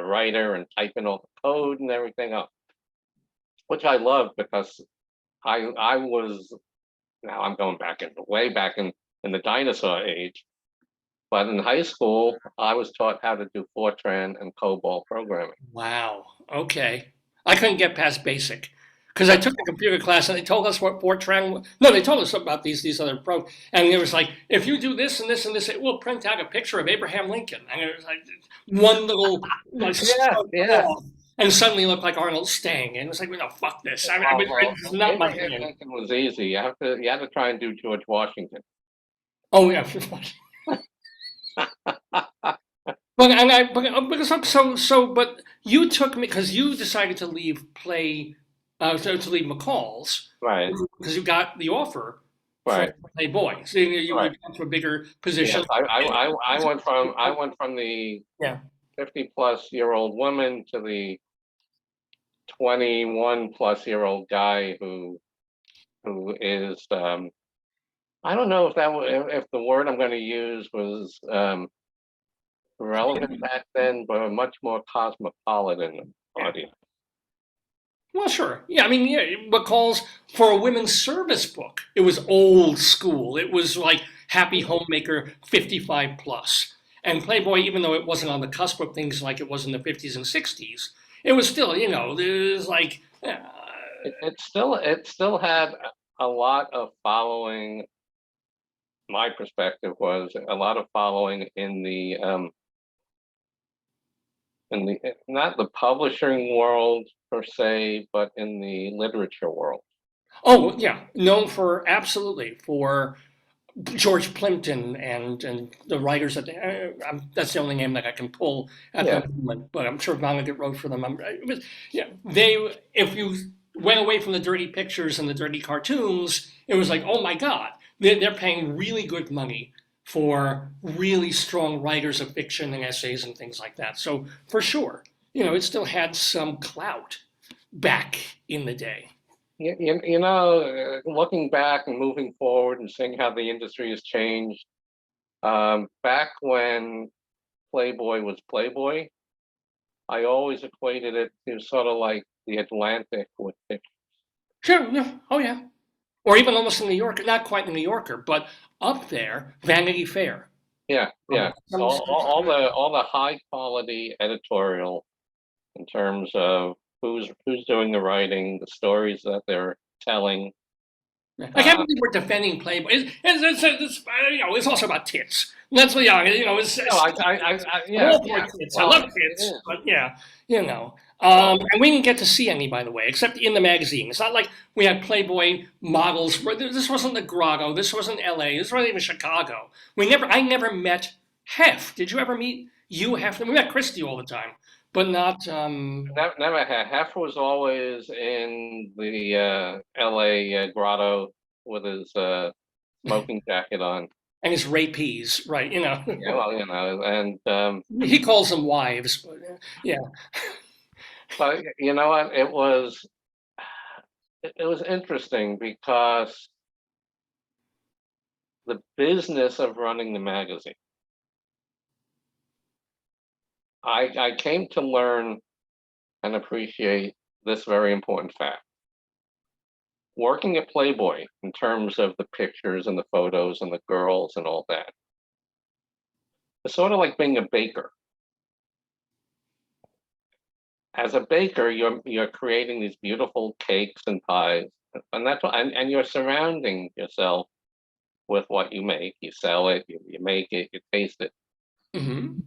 writer and type in all the code and everything else, which I loved because I was, now I'm going way back in the dinosaur age. But in high school, I was taught how to do Fortran and COBOL programming. Wow. Okay. I couldn't get past basic because I took a computer class and they told us what Fortran was. No, they told us about these other programs. And it was like, if you do this and this and this, it will print out a picture of Abraham Lincoln. And it was like one little Yeah. and suddenly looked like Arnold Stang. And it was like, no, fuck this. It's not my Abraham thing. Lincoln was easy. You had to try and do George Washington. Oh yeah. But you took me because you decided to leave Playboy to leave McCall's, Right, because you got the offer right. from Playboy. So you Right. went to a bigger position. Yes, I went from the Yeah. 50-plus-year-old woman to the 21-plus-year-old guy who is I don't know if if the word I'm going to use was relevant back then, but a much more cosmopolitan audience. Well, sure. Yeah, I mean, yeah, McCall's for a women's service book. It was old school. It was like Happy Homemaker 55 plus. And Playboy, even though it wasn't on the cusp of things like it was in the 50s and 60s, it was still, there's like, It still had a lot of following. My perspective was a lot of following in the not the publishing world per se, but in the literature world. oh, yeah, known for absolutely for George Plimpton and the writers that's the only name that I can pull at Yeah. the moment, but I'm sure Vonnegut wrote for them. If you went away from the dirty pictures and the dirty cartoons, it was like, oh my God, they're paying really good money for really strong writers of fiction and essays and things like that. So for sure, it still had some clout back in the day. Looking back and moving forward and seeing how the industry has changed, back when Playboy was Playboy, I always equated it to sort of like the Atlantic with fiction. Sure, yeah, oh yeah. Or even almost in New York, not quite the New Yorker, but up there, Vanity Fair. Yeah, yeah. Some- All the high quality editorial in terms of who's doing the writing, the stories that they're telling. I can't believe we're defending Playboy. It's also about tits. That's what, it's No, yeah, all about tits. I love tits, but yeah, and we didn't get to see any, by the way, except in the magazine. It's not like we had Playboy models. This wasn't the Grotto. This wasn't L.A. This wasn't even Chicago. I never met Hef. Did you ever meet Hef? We met Christie all the time, but not. Never had. Hef was always in the L.A. Grotto with his smoking jacket on. And his rapees, right? Yeah, well, and he calls them wives, but yeah. But you know what? It was interesting because the business of running the magazine. I came to learn and appreciate this very important fact. Working at Playboy in terms of the pictures and the photos and the girls and all that, it's sort of like being a baker. As a baker, you're creating these beautiful cakes and pies, and that's what, and you're surrounding yourself with what you make. You sell it, you make it, you taste it. Mm-hmm.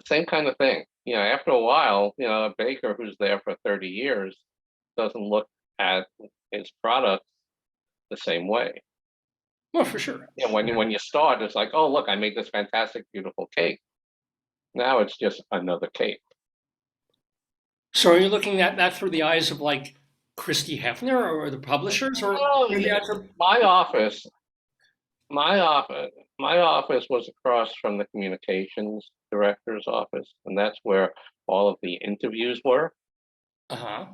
Same kind of thing. After a while, a baker who's there for 30 years doesn't look at his products the same way. Well, for sure. When you start, it's like, oh, look, I made this fantastic, beautiful cake. Now it's just another cake. So are you looking at that through the eyes of like Christie Hefner or the publishers, or my office was across from the communications director's office, and that's where all of the interviews were. Uh-huh.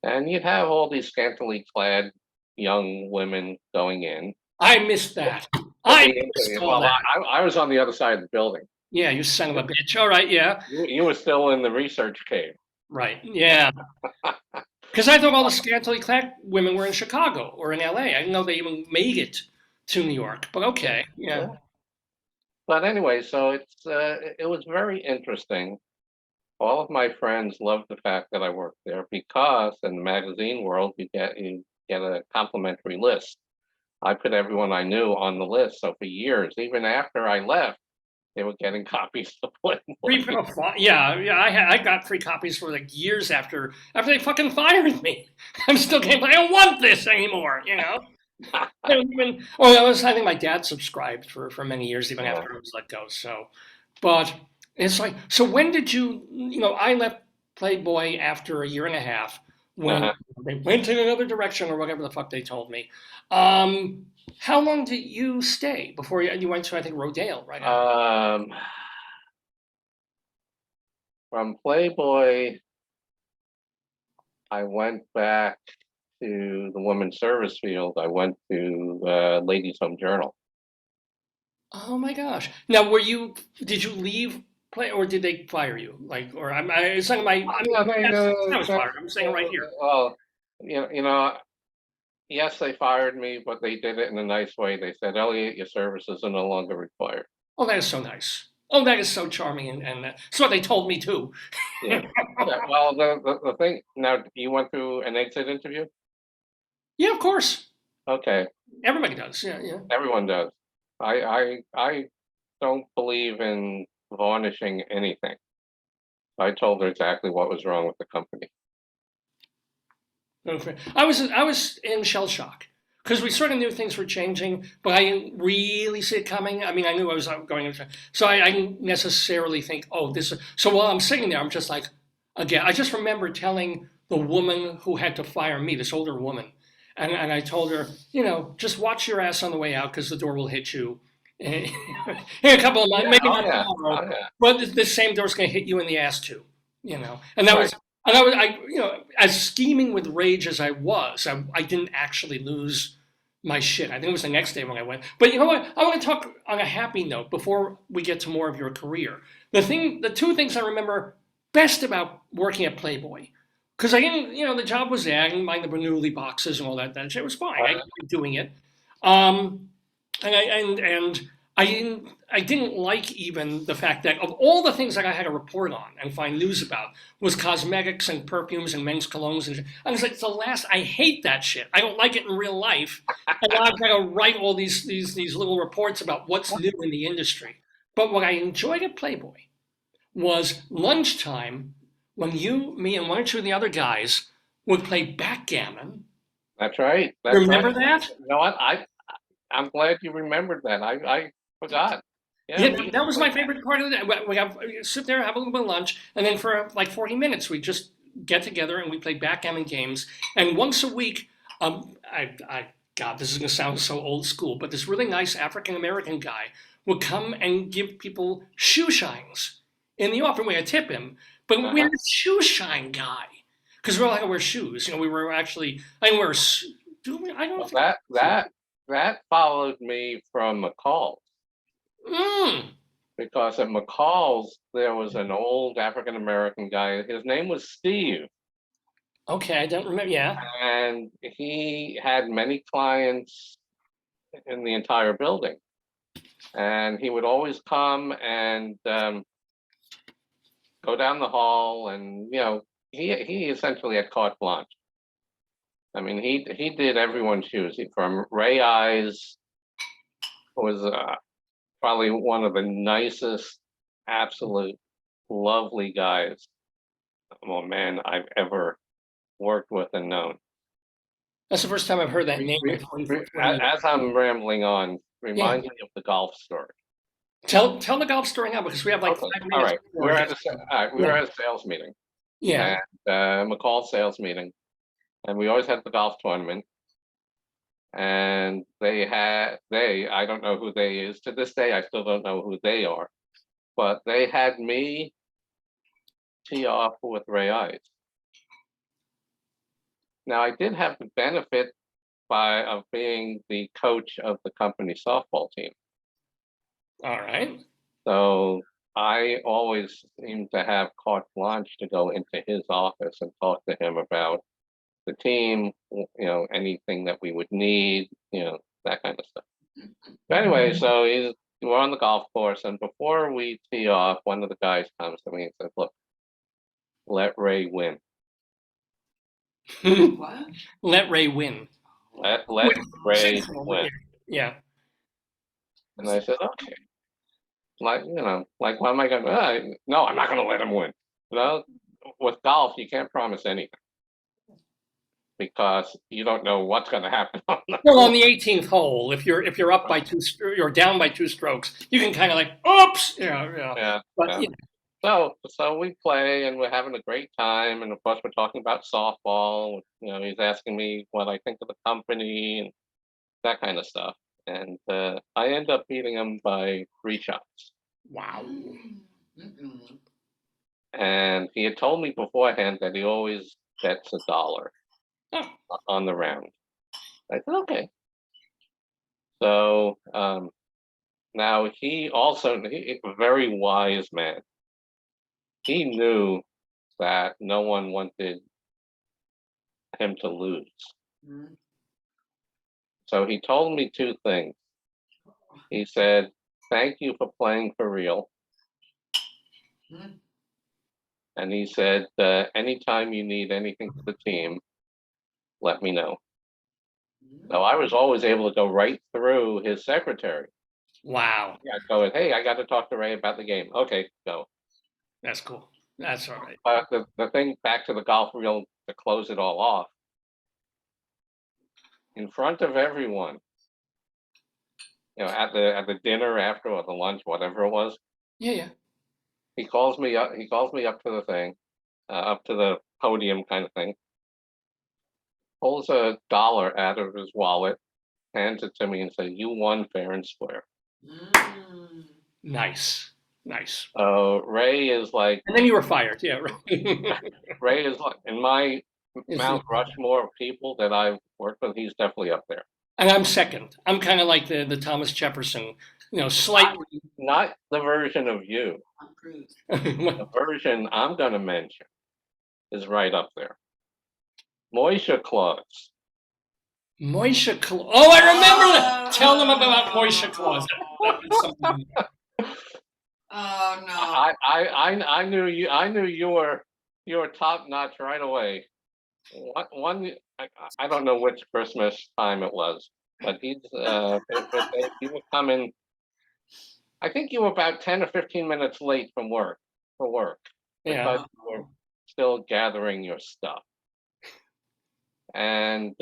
And you'd have all these scantily clad young women going in. I missed that. I was on the other side of the building. Yeah, you son of a bitch. All right, yeah. You were still in the research cave. Right, yeah. Because I thought all the scantily clad women were in Chicago or in LA. I didn't know they even made it to New York, but okay, yeah. But anyway, so it was very interesting. All of my friends loved the fact that I worked there because in the magazine world, you get a complimentary list. I put everyone I knew on the list. So for years, even after I left, they were getting copies of Playboy. I got free copies for like years after they fucking fired me. I'm still getting. I don't want this anymore. I think my dad subscribed for many years, even after I was let go. So, but it's like, so when did you? I left Playboy after a year and a half when Uh-huh. they went in another direction or whatever the fuck they told me. How long did you stay before you went to, I think, Rodale, right? From Playboy, I went back to the women's service field. I went to Ladies Home Journal. Oh my gosh. Now, did you leave play or did they fire you? Like, or it's not Yeah, I was fired. I'm saying it right here. well, yes, they fired me, but they did it in a nice way. They said, Elliot, your services are no longer required. Oh, that is so nice. Oh, that is so charming. And that's what they told me too. Yeah. Yeah, well, the thing, now, you went through an exit interview? Yeah, of course. Okay, Everybody does. Yeah, yeah. everyone does. I don't believe in varnishing anything. I told her exactly what was wrong with the company. Okay. I was in shell shock because we sort of knew things were changing, but I didn't really see it coming. I mean, I knew I was going into, so I didn't necessarily think, oh, this is. So while I'm sitting there, I'm just like, again, I just remember telling the woman who had to fire me, this older woman, and I told her, just watch your ass on the way out because the door will hit you. In a couple of months, Yeah, maybe oh not yeah, tomorrow, oh yeah. but the same door's going to hit you in the ass too. And that was. And as scheming with rage as I was, I didn't actually lose my shit. I think it was the next day when I went. But you know what? I want to talk on a happy note before we get to more of your career. The two things I remember best about working at Playboy, because I didn't, the job was there. I didn't mind the Bernoulli boxes and all that shit. It was fine. I kept doing it. And I didn't like even the fact that of all the things that I had to report on and find news about was cosmetics and perfumes and men's colognes and I was like, it's the last. I hate that shit. I don't like it in real life, and now I've got to write all these little reports about what's new in the industry. But what I enjoyed at Playboy was lunchtime when you, me, and one or two of the other guys would play backgammon. That's right. Remember that? You know what? I'm glad you remembered that. I forgot. Yeah, that was my favorite part of the day. We sit there, have a little bit of lunch, and then for like 40 minutes, we just get together and we play backgammon games. And once a week, God, this is going to sound so old school, but this really nice African American guy would come and give people shoe shines in the office. We had to tip him, but we had a shoe shine guy because we all had to wear shoes. We were actually, I didn't wear. I don't know. That followed me from McCall. Because at McCall's, there was an old African American guy. His name was Steve. Okay, I don't remember. Yeah. And he had many clients in the entire building. And he would always come and go down the hall, and he essentially had carte blanche. I mean, he did everyone's shoes. From Ray Eyes, was probably one of the nicest, absolute lovely guys, well, man, I've ever worked with and known. That's the first time I've heard that name. As I'm rambling on, remind me of the golf story. Tell the golf story now because we have like 5 minutes. All right, we were at a sales meeting. Yeah. And McCall sales meeting, and we always had the golf tournament. And I don't know who they is to this day. I still don't know who they are, but they had me tee off with Ray Eyes. Now I did have the benefit of being the coach of the company softball team. All right. So I always seemed to have carte blanche to go into his office and talk to him about the team, anything that we would need, that kind of stuff. But anyway, so we're on the golf course, and before we tee off, one of the guys comes to me and says, "Look, let Ray win." What? Let Ray win. Let Ray win. Yeah. And I said, okay. Like, what am I gonna? No, I'm not gonna let him win. With golf, you can't promise anything, because you don't know what's going to happen on the Well, on the 18th hole, if you're up by you're down by 2 strokes, you can kind of like, oops, Yeah. But So we play and we're having a great time. And of course, we're talking about softball. He's asking me what I think of the company and that kind of stuff. And I end up beating him by 3 shots. Wow. Mm-mm. And he had told me beforehand that he always bets $1 Oh, on the round. I said, okay. So now he's a very wise man. He knew that no one wanted him to lose. Mm. So he told me 2 things. He said, thank you for playing for real. Mm. And he said, anytime you need anything for the team, let me know. So I was always able to go right through his secretary. wow. Yeah, go, hey, I got to talk to Ray about the game. Okay, go. That's cool. That's all right. But the thing, back to the golf reel to close it all off, in front of everyone, at the dinner after or the lunch, whatever it was, Yeah, yeah. he calls me up. He calls me up to the thing, up to the podium kind of thing. Pulls $1 out of his wallet, hands it to me, and says, "You won fair and square." Mm. Nice. Nice. Ray is like, And then you were fired. Yeah, right. Ray is like in my Is Mount he- Rushmore of people that I've worked with. He's definitely up there. And I'm second. I'm kind of like the Thomas Jefferson, slightly. Not the version of you. On cruise. The version I'm going to mention is right up there. Moisha Claus. Moisha Claus. Oh, I remember that. Tell them about Moisha Claus. That was something. Oh no. I knew you. I knew you were top notch right away. I don't know which Christmas time it was, but you were coming. I think you were about 10 or 15 minutes late from work because Yeah. you were still gathering your stuff. And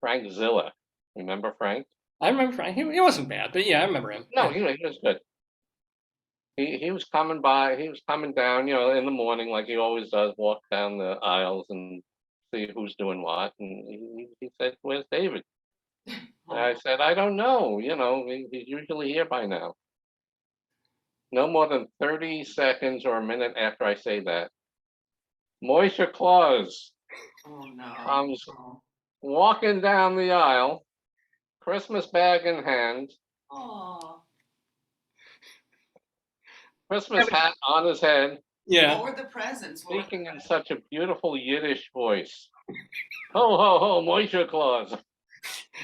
Frank Zilla, remember Frank? I remember Frank. He wasn't bad, but yeah, I remember him. No, he was good. He was coming by. He was coming down, in the morning like he always does. Walk down the aisles and see who's doing what. And he said, "Where's David?" And I said, "I don't know. He's usually here by now." No more than 30 seconds or a minute after I say that, Moisha Claus Oh no. comes Oh. walking down the aisle, Christmas bag in hand, Oh. Christmas hat on his head, Yeah. What were the presents? What were speaking in such a beautiful Yiddish voice. Ho, ho, ho, Moisha Claus.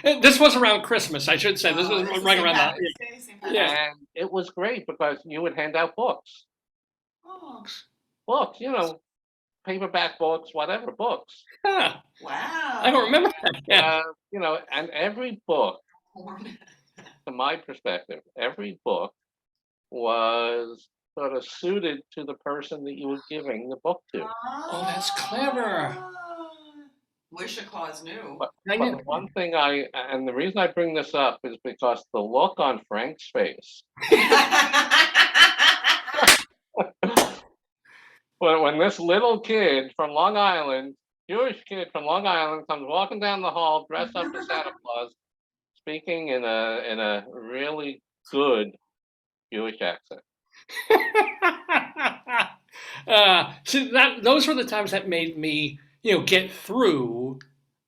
This was around Christmas, I should say. This was this is right St. around that. Patrick's Day, St. Patrick's Yeah. Day. And it was great because you would hand out books. Oh, Books, paperback books, whatever books. Huh. wow. I don't remember that. Yeah. And every book, from my perspective, every book was sort of suited to the person that you were giving the book to. Oh, that's clever. Wish a Claus knew. But I the knew. one thing and the reason I bring this up is because the look on Frank's face when this little kid from Long Island, Jewish kid from Long Island, comes walking down the hall dressed up as Santa Claus, speaking in a really good Jewish accent. See, those were the times that made me, get through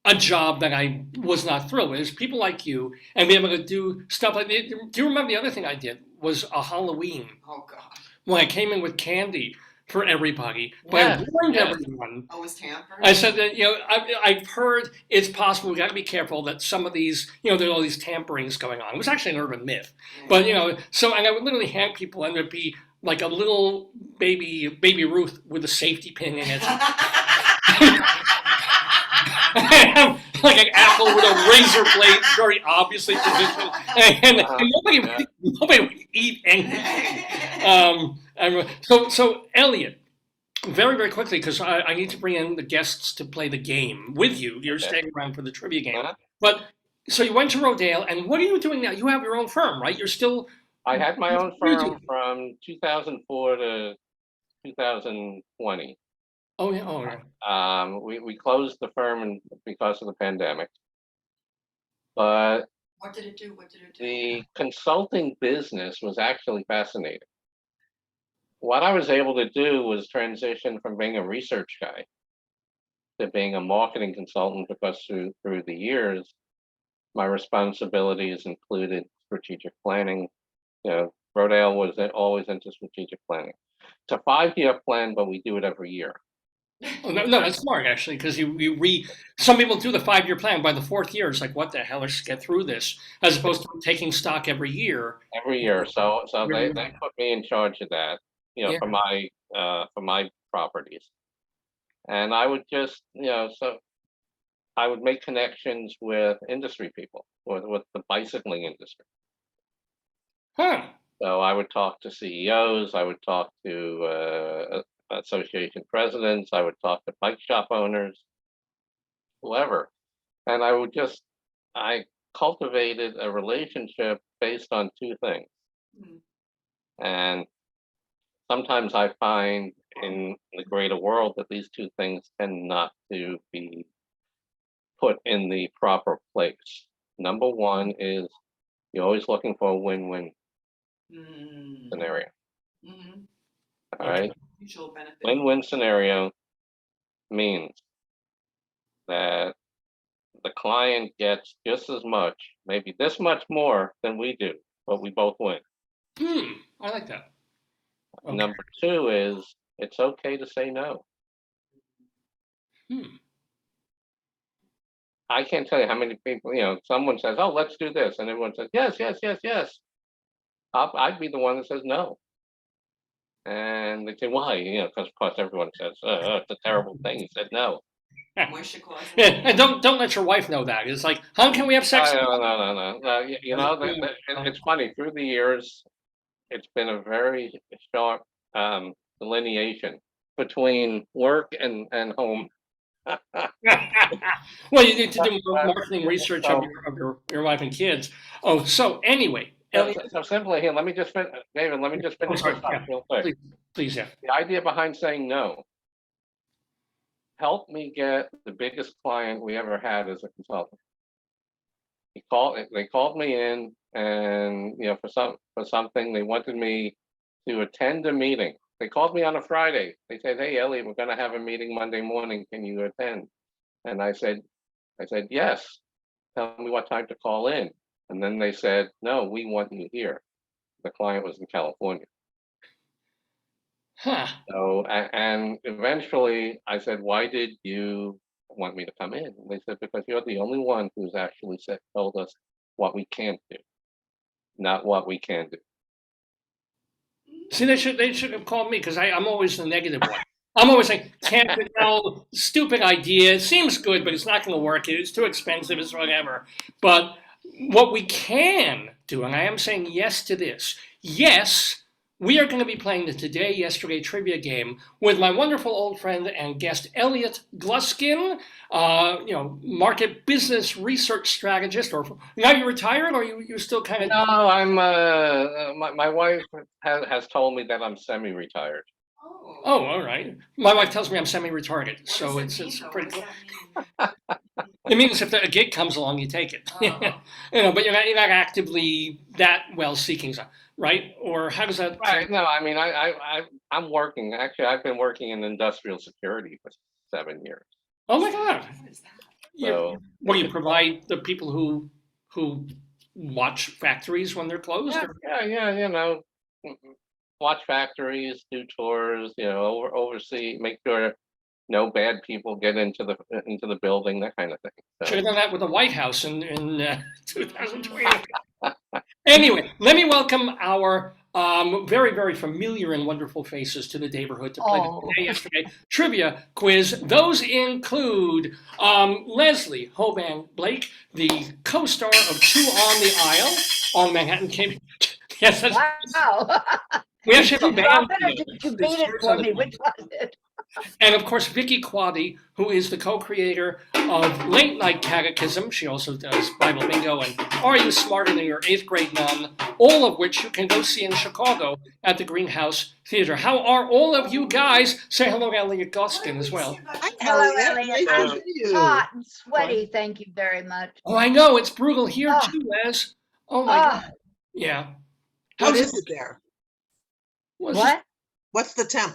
a job that I was not thrilled with. There's people like you and be able to do stuff like that. Do you remember the other thing I did was a Halloween Oh God. when I came in with candy for everybody, but Yes, I warned yes. everyone. Oh, it was tampered. I said that, I've heard it's possible, we got to be careful that some of these, there are all these tamperings going on. It was actually an urban myth. But, and I would literally hand people, and there'd be like a little baby Ruth with a safety pin in it. Like an apple with a razor blade, very obviously positioned, and nobody would eat anything. So Elliot, very, very quickly, because I need to bring in the guests to play the game with you. You're Okay. staying around for the trivia game. Uh-huh. But so you went to Rodale, and what are you doing now? You have your own firm, right? You're still I had my own You do. firm from 2004 to 2020. Oh, yeah, oh, yeah. We closed the firm because of the pandemic, but What did it do? What did it do? the consulting business was actually fascinating. What I was able to do was transition from being a research guy to being a marketing consultant, because through the years, my responsibilities included strategic planning. Rodale was always into strategic planning. It's a 5-year plan, but we do it every year. Oh, no, that's smart actually, because some people do the 5-year plan. By the 4th year, it's like, what the hell? Let's get through this, as opposed to taking stock every year. Every year. So Really? they put me in charge of that, Yeah. for my properties. And I would just, so I would make connections with industry people, with the bicycling industry. Huh. So I would talk to CEOs, I would talk to association presidents, I would talk to bike shop owners, whoever. And I cultivated a relationship based on 2 things. Mm. And sometimes I find in the greater world that these 2 things tend not to be put in the proper place. Number 1 is you're always looking for a win-win scenario. Mm-hmm. All right. Mutual benefit. Win-win scenario means that the client gets just as much, maybe this much more than we do, but we both win. I like that. Okay. Number 2 is it's okay to say no. I can't tell you how many people, someone says, oh, let's do this. And everyone says, yes, yes, yes, yes. I'd be the one that says no. And they say, why? Because of course everyone says, it's a terrible thing. He said no. And don't let your wife know that. It's like, how can we have sex? No. It's funny. Through the years, it's been a very sharp delineation between work and home. Well, you need to do marketing research of your wife and kids. Oh, so anyway, Elliot, So simply here, let me just finish, David. Let me just finish sorry, this up yeah. real quick. please, yeah. The idea behind saying no helped me get the biggest client we ever had as a consultant. They called me in, and for something they wanted me to attend a meeting. They called me on a Friday. They said, "Hey, Elliot, we're going to have a meeting Monday morning. Can you attend?" And I said, "Yes. Tell me what time to call in." And then they said, "No, we want you here." The client was in California. Huh. So, and eventually I said, "Why did you want me to come in?" And they said, "Because you're the only one who's actually told us what we can't do, not what we can do." See, they should have called me, because I'm always the negative one. I'm always saying, can't do, no, stupid idea. It seems good, but it's not going to work. It's too expensive. It's whatever. But what we can do, and I am saying yes to this. Yes, we are going to be playing the Today, Yesterday trivia game with my wonderful old friend and guest, Elliot Gluskin, market business research strategist. Or now you're retired, or you're still kind of? No, I'm. My wife has told me that I'm semi-retired. Oh, all right. My wife tells me I'm semi-retarded, so it's pretty cool. It means if a gig comes along, you take it. But you're not actively that well seeking, right? Or how does that? Right. No, I mean, I'm working. Actually, I've been working in industrial security for 7 years. Oh my God! So, what do you provide the people who watch factories when they're closed? Yeah. Watch factories, do tours. Oversee, make sure no bad people get into the building, that kind of thing. So. Should have done that with the White House in 2020. Anyway, let me welcome our very, very familiar and wonderful faces to the Daverhood to play the Today, Yesterday trivia quiz. Those include Leslie Hoban Blake, the co-star of Two on the Aisle on Manhattan Cable. Yes, that's Wow. we actually have a band. You beat it for me. Which was it? And of course, Vicki Quade, who is the co-creator of Late Night Catechism. She also does Bible Bingo and Are You Smarter Than Your 8th Grade Nun? All of which you can go see in Chicago at the Greenhouse Theater. How are all of you guys? Say hello to Elliot Gluskin as well. Hi, Hello, Elliot. Elliot. Nice to I'm see you. hot and sweaty. Thank you very much. Oh, I know, it's brutal here Oh. too, Les. Oh my Oh, God. Yeah. What How's is it there? was what? What's the temp?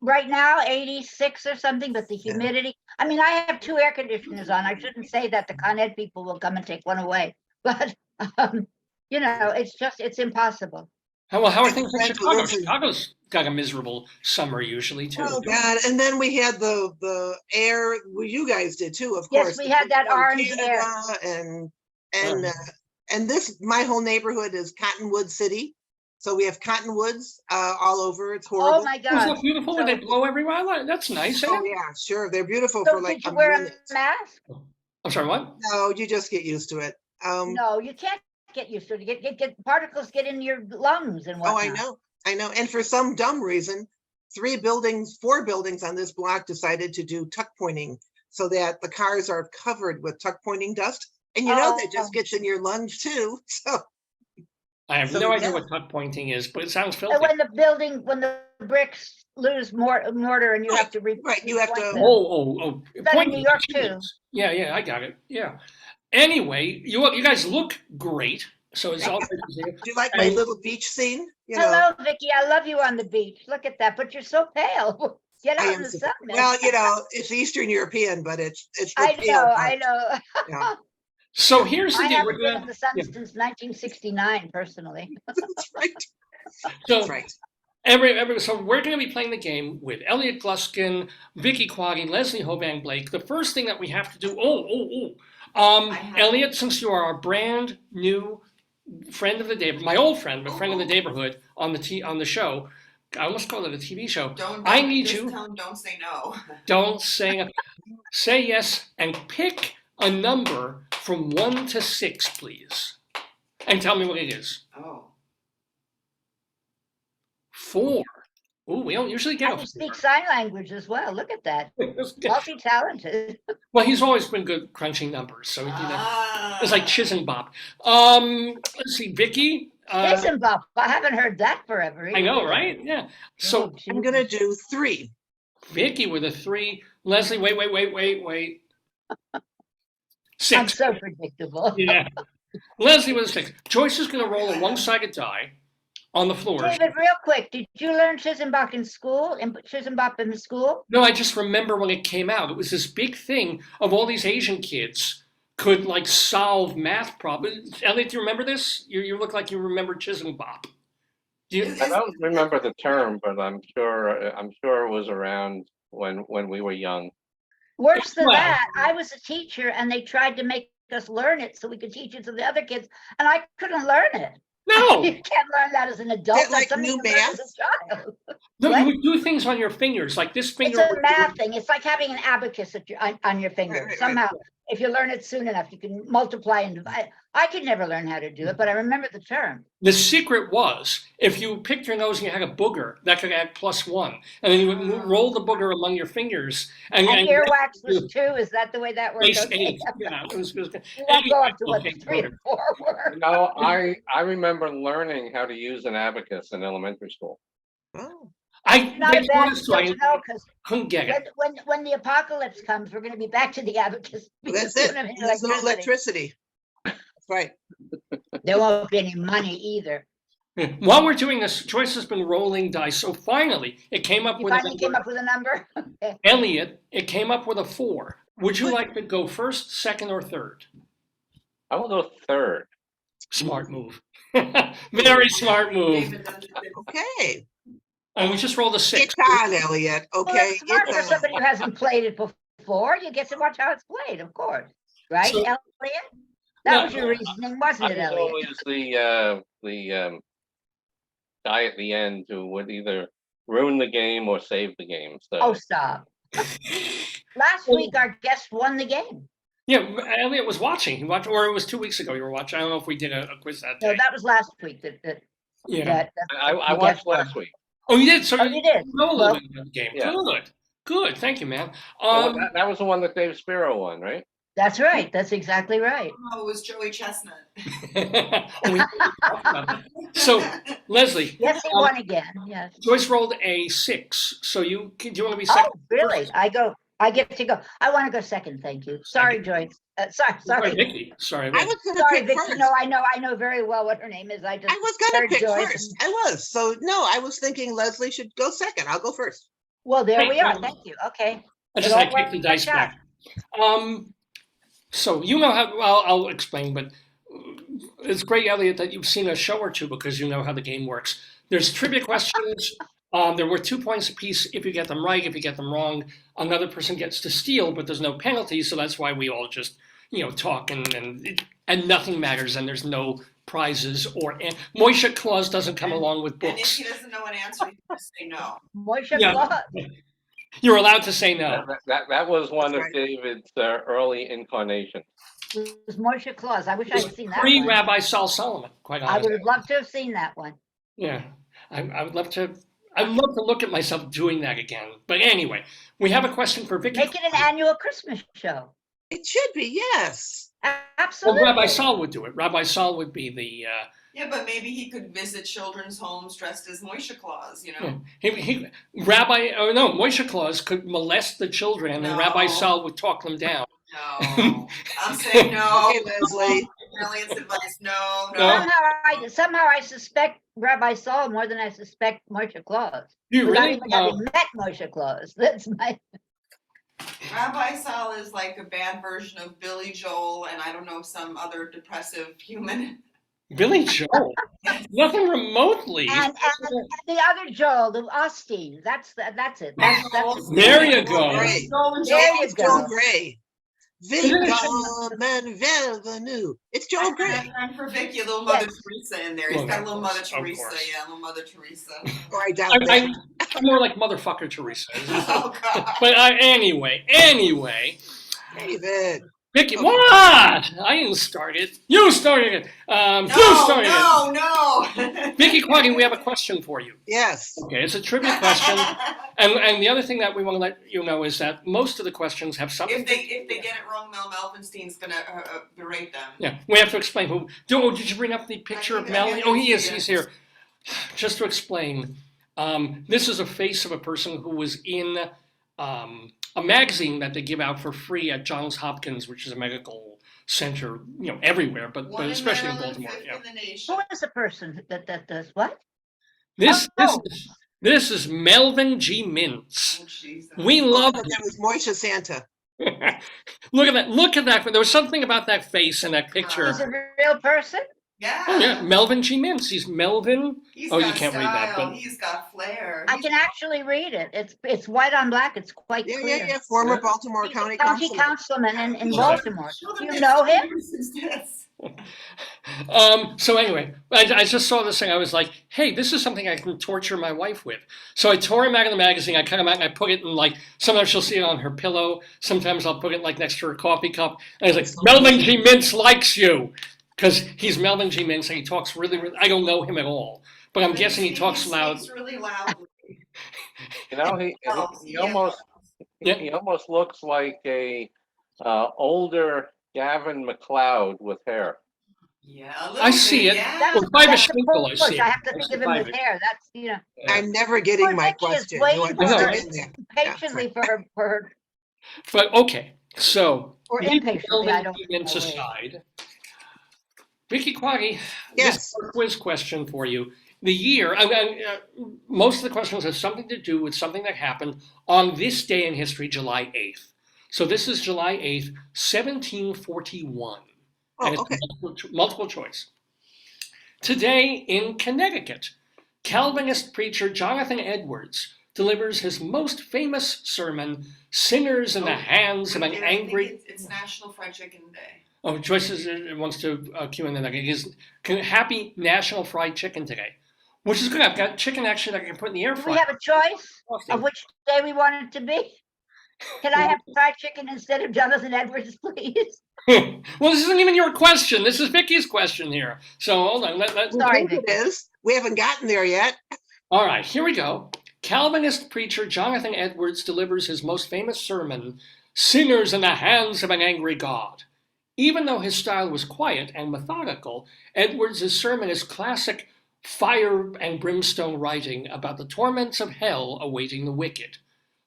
Right now, 86 or something, but the humidity. I mean, I have 2 air conditioners on. I shouldn't say that. The Con Ed people will come and take one away. But, you know, it's impossible. how are I things in think Chicago? listen- Chicago's got a miserable summer usually too. Oh God! And then we had the air. Well, you guys did too, of Yes, course. we had that from orange air. Canada and this my whole neighborhood is Cottonwood City, so we have cottonwoods all over. It's horrible. Oh my Is God. that beautiful when they blow everywhere? That's nice. Oh Isn't it? yeah, sure. They're beautiful So for like did you a wear a minute. mask? I'm sorry, what? No, you just get used to it. No, you can't get used to it. Get particles get in your lungs and Oh, whatnot. I know. And for some dumb reason, 4 buildings on this block decided to do tuck pointing so that the cars are covered with tuck pointing dust. And you know, that Oh. just gets in your lungs too. So I have So, no idea yeah. what tuck pointing is, but it sounds And filthy. when the bricks lose mortar and you have to right, you have to- repoint them. Oh. Is that in Pointing New York to too? chickens. Yeah, I got it. Yeah. Anyway, you guys look great. So it's all great to see you. do you like my And- little beach scene? You know, Hello, Vicki. I love you on the beach. Look at that. But you're so pale. Get I out am in the so- sun. man. well, you know, it's Eastern European, but it's the I pale know. part. I know. Yeah, So here's the I deal. haven't We're been in gonna, the sun yeah. since 1969, personally. that's right. so That's right. so we're going to be playing the game with Elliot Gluskin, Vicki Quade, Leslie Hoban Blake. The first thing that we have to do. I have- Elliot, since you are our brand new friend of the day, my old friend, but friend of the neighborhood on the show. I almost called it a TV show. I need just you. Tell him don't say no. Don't say yes and pick a number from 1 to 6, please, and tell me what it is. Oh. 4. Ooh, we don't usually I get can a speak 4. sign language as well. Look at that. Multi-talented. Well, he's always been good crunching numbers, so he did that. It's like Ah. Chiz and Bob. Let's see, Vicki. Jason Bob. I haven't heard that forever. I know, either. right? Yeah. So Oh, I'm gonna do 3. Vicki with a 3. Leslie, wait. I'm 6. so predictable. Yeah. Leslie with a 6. Joyce is going to roll a one-sided die on the floor. David, real quick, did you learn Chisenbach in school? Chisenbach in the school? No, I just remember when it came out. It was this big thing of all these Asian kids could like solve math problems. Elliot, do you remember this? You look like you remember Chisenbop. Do you? Is- I don't remember the term, but I'm sure it was around when we were young. Worse than Well- that, I was a teacher and they tried to make us learn it so we could teach it to the other kids, and I couldn't learn it. No, You can't learn that as an adult. Is that That's like something new you learn as a child. no, What? you would do things on your fingers, like this finger. It's a would- math thing. It's like having an abacus on your finger. right. Somehow, if you learn it soon enough, you can multiply and divide. I could never learn how to do it, but I remember the term. The secret was if you picked your nose and you had a booger, that could add +1, and then you would roll the booger among your fingers, And and earwax was 2. Is that the way that works? base Okay. 8. Yeah, it was good. You won't go up to what Okay, 3 or 4 were. No, I remember learning how to use an abacus in elementary school. Oh, Not they a taught bad us, skill so I to know, because couldn't get it. when the apocalypse comes, we're going to be back to the abacus. because that's we it. don't have any There's no electricity. electricity. That's right. There won't be any money either. While we're doing this, Joyce has been rolling dice. So finally, it came up You with a finally came number. up with a number? Okay. Elliot, it came up with a 4. Would you like to go first, second, or third? I will go 3rd. Smart move. Very smart move. David does it. Okay. And we just rolled a 6. It's on, Elliot. Well, Okay. it's smart it's for on. somebody who hasn't played it before. You get to watch how it's played, of course. Right, So- Elliot? No, That was your reasoning, wasn't I it, was Elliot? always the guy at the end who would either ruin the game or save the game. So Oh, stop. Last week, our guest won the game. Yeah, Elliot was watching. He watched, or it was 2 weeks ago you were watching. I don't know if we did a quiz that No, day. that was last week. Yeah. I watched last week. Oh, you did? So Oh, you did? know a little Well- bit about the game. Yeah. Good. Good, thank you, man. Well, that was the one that Dave Spiro won, right? That's right. That's exactly right. Oh, it was Joey Chestnut. Oh, we talked about that. So, Leslie, Yes, he won again. Yes. Joyce rolled a 6. So do you want to be Oh, second? really? I get to go. I want to go second. Thank you. Sorry, Joyce. Sorry. Vicky. Sorry. I was gonna Sorry, pick Vicki. first. No, I know very well what her name is. I was gonna heard pick Joyce. first. I was. So no, I was thinking Leslie should go second. I'll go first. Well, there Hey, we are. well, Thank you. Okay. I just Don't I kicked the work dice out. back. So you know how, well, I'll explain, but it's great, Elliot, that you've seen a show or two because you know how the game works. There's trivia questions. There were 2 points apiece if you get them right. If you get them wrong, another person gets to steal, but there's no penalty. So that's why we all just, talk and nothing matters and there's no prizes or Moishe Claus doesn't come along with And if books. he doesn't know an answer, he can just say no. Moishe Yeah. Claus. You're allowed to say no. That was one That's of right. David's early incarnations. It was Moishe Claus. I wish I'd seen that one. Pre-Rabbi Saul Solomon, quite I honestly. would have loved to have seen that one. Yeah, I would love to. I'd love to look at myself doing that again. But anyway, we have a question for Vicki. Make it an annual Christmas show. It should be, yes. Well, Absolutely. Rabbi Saul would do it. Rabbi Saul would be the. Yeah, but maybe he could visit children's homes dressed as Moishe Claus, you know? Moishe Claus could molest the children, and then No. Rabbi Saul would talk them down. No. I'm saying no. Okay, Leslie. Elliot's advice, no. No. Somehow I suspect Rabbi Saul more than I suspect Moishe Claus. You Without really? even having met Moishe Claus. That's my. Rabbi Saul is like a bad version of Billy Joel and I don't know, some other depressive human. Billy Joel? Nothing remotely. And the other Joel, the Osteen. That's it. That's it. There you go. Gray. There you It's Joel go. Gray. Isn't it Vicom and Velvenu. It's Joel Gray. And for Vicky, a little Mother Yes. Teresa in there. He's Well, got a of little course, Mother of Teresa. course. Yeah, little Mother Teresa. Or I doubt that. I'm more like motherfucker Teresa. Oh, God. But anyway, David. Vicky, what? I didn't start it. You started it. You started it. No. Vicki Quade, we have a question for you. Yes. Okay, it's a trivia question, and the other thing that we want to let you know is that most of the questions have something. If they get it wrong, Mel Melvinstein's gonna berate them. Yeah, we have to explain who. Did you bring up the picture of Mel? Oh, he is. He's here. Just to explain, this is a face of a person who was in a magazine that they give out for free at Johns Hopkins, which is a medical center, everywhere, but One in especially in Maryland, Baltimore. fifth Yeah. in the nation. Who is the person that does what? This is Melvin G. Mintz. Oh, Jesus. We love Oh, that was Moishe Santa. Look at that! Look at that! There was something about that face and that picture. He's a real person? Yeah. Oh yeah, Melvin G. Mintz. He's Melvin. He's Oh, got you can't read that, style. but- He's got flair. I can actually read it. It's white on black. It's quite Yeah, clear. yeah. Former Yeah. Baltimore He's a County county Councilman. councilman in Yeah. Baltimore. Do you know him? So anyway, I just saw this thing. I was like, hey, this is something I can torture my wife with. So I tore him out of the magazine. I cut him out and I put it in sometimes she'll see it on her pillow. Sometimes I'll put it next to her coffee cup. And I was like, Melvin G. Mintz likes you. Because he's Melvin G. Mintz and he talks really, I don't know him at all. But I'm guessing he talks loud. Speaks really loudly. He almost looks like a older Gavin McLeod with hair. Yeah, a little I see bit, it. Yeah. Well, Five That's is the Schminkel, I push. see it. I have to think of him with Five. hair. That's I'm never getting my Poor Vicky is question. waiting You for understand it. that? patiently for her But okay, so or leave impatiently. I Melvin don't G. Mintz know. aside. Vicki Quade, Yes. this is a quiz question for you. The year, most of the questions have something to do with something that happened on this day in history, July 8th. So this is July 8th, 1741. And Oh, it's okay. multiple choice. Today in Connecticut, Calvinist preacher Jonathan Edwards delivers his most famous sermon, Sinners in the Hands of an I think Angry... It's National Fried Chicken Day. Oh, Joyce wants to cue in that. It is Happy National Fried Chicken today, which is good. I've got chicken actually that I can put in the air Do fryer. we have a choice of which day we want it to be? Can I have fried chicken instead of Jonathan Edwards, please? Well, this isn't even your question. This is Vicky's question here. So hold on. Sorry, It Vicky. is. We haven't gotten there yet. All right, here we go. Calvinist preacher Jonathan Edwards delivers his most famous sermon, Sinners in the Hands of an Angry God. Even though his style was quiet and methodical, Edwards' sermon is classic fire and brimstone writing about the torments of hell awaiting the wicked.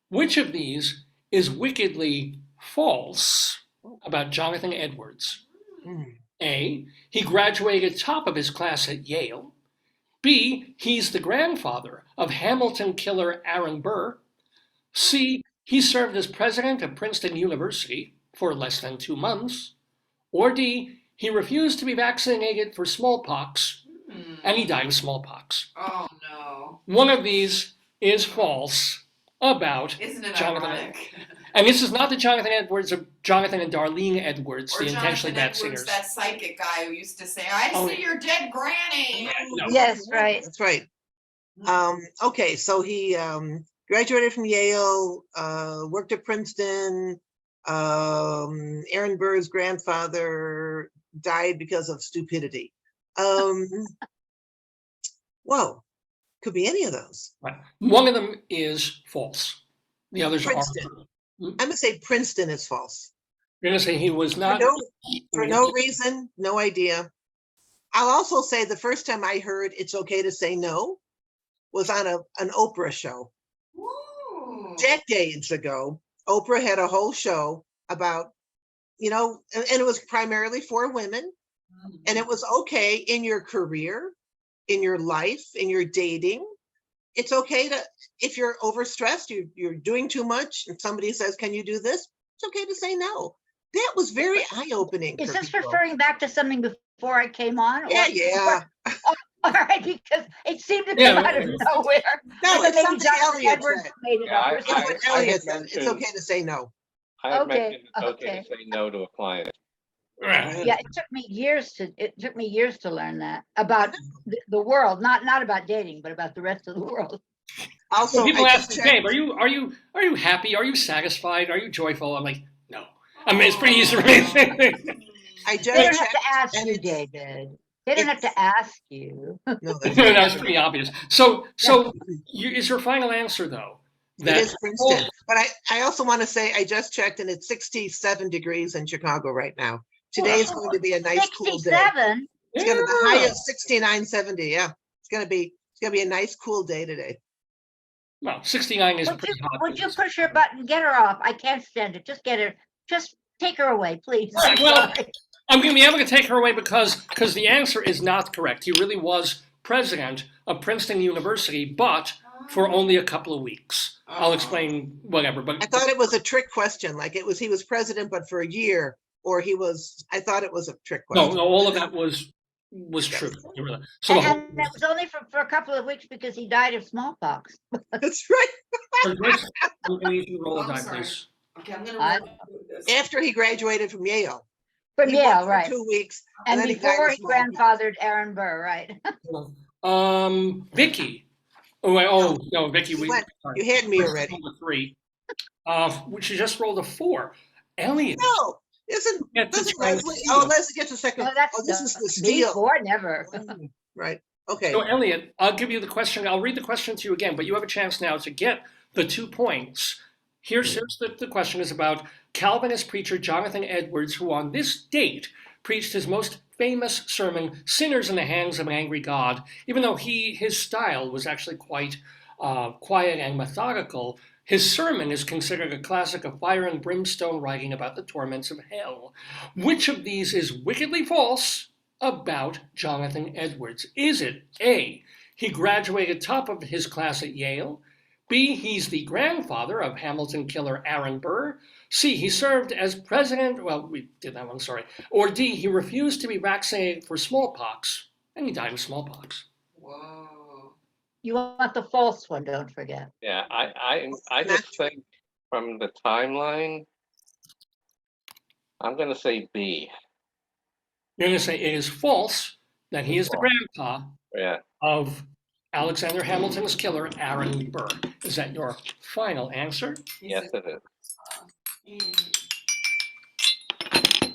Which of these is wickedly false about Jonathan Edwards? Hmm. A, he graduated top of his class at Yale. B, he's the grandfather of Hamilton killer Aaron Burr. C, he served as president of Princeton University for less than 2 months. Or D, he refused to be vaccinated for smallpox and he died of smallpox. Oh, no. One of these is false about Isn't it Jonathan ironic? And this is not the Jonathan Edwards of Jonathan and Darlene Edwards, Or the intentionally Jonathan bad Edwards, singers. that psychic guy who used to say, I Oh, see your dead granny. No. Yes, right. That's right. Okay, so he graduated from Yale, worked at Princeton. Aaron Burr's grandfather died because of stupidity. Whoa, could be any of those. Right. One of them is false. The others Princeton. are. I'm gonna say Princeton is false. You're going to say he was not. For no reason, no idea. I'll also say the first time I heard it's okay to say no was on an Oprah show. Ooh. Decades ago. Oprah had a whole show about, and it was primarily for women. And it was okay in your career, in your life, in your dating. It's okay to, if you're overstressed, you're doing too much, and somebody says, can you do this? It's okay to say no. That was very eye-opening. Is for this people. referring back to something before I came on? Yeah. All right, because it seemed to Yeah, come out of nowhere. No, I thought it's maybe something Jonathan Elliot Edwards said. made it Yeah, up or It's something. what I Elliot had said. It's mentioned- okay to say no. I had Okay, mentioned it's okay okay. to say no to a client. Right. Yeah, it took me years to learn that about the world, not about dating, but about the rest of the world. Also, So people I ask just me, checked. Gabe, are you happy? Are you satisfied? Are you joyful? I'm like, no. I mean, it's pretty easy for me to say. I They just don't have checked. to ask and you, it's- David. They don't have to ask you. No, that's That's pretty obvious. So is your final answer though? It is Princeton. But I also want to say, I just checked and it's 67 degrees in Chicago right now. Today is going to be a nice cool day. 67. It's gonna, the high is 69, 70. Yeah, it's gonna be a nice cool day today. Well, 69 is Would pretty you, hot. would you push her button? Get her off. I can't stand it. Just get her. Just take her away, please. Right, I'm well, sorry. I'm going to be able to take her away because the answer is not correct. He really was president of Princeton University, but for only a couple of weeks. I'll explain whatever. But I thought it was a trick question, like he was president, but for a year, or I thought it was a trick question. no, all of that was true. So the And that was only for a couple of weeks because he died of smallpox. That's right. I'm going to need you to roll a I'm die, sorry. please. Okay, I'm I- gonna do this. After he graduated from Yale. From He Yale, worked for right. 2 weeks. And then he died before of he smallpox. grandfathered Aaron Burr, right? Vicky. No, Vicky. You had me already. Rolled a 3. She just rolled a 4. Elliot. No, isn't, Yeah, it's doesn't a tiny Leslie, steal. Leslie gets a second. Oh, that's This is the me steal. for never. Right, okay. So Elliot, I'll give you the question. I'll read the question to you again, but you have a chance now to get the 2 points. Here's the question is about Calvinist preacher Jonathan Edwards, who on this date preached his most famous sermon, Sinners in the Hands of an Angry God, even though his style was actually quite quiet and methodical. His sermon is considered a classic of fire and brimstone writing about the torments of hell. Which of these is wickedly false about Jonathan Edwards? Is it A, he graduated top of his class at Yale? B, he's the grandfather of Hamilton killer Aaron Burr? C, he served as president, well, we did that one, sorry. Or D, he refused to be vaccinated for smallpox, and he died of smallpox. Whoa. You want the false one, don't forget. Yeah, I just think from the timeline, I'm gonna say B. You're going to say it is false that he is the grandpa Yeah, of Alexander Hamilton's killer, Aaron Burr. Is that your final answer? yes it is.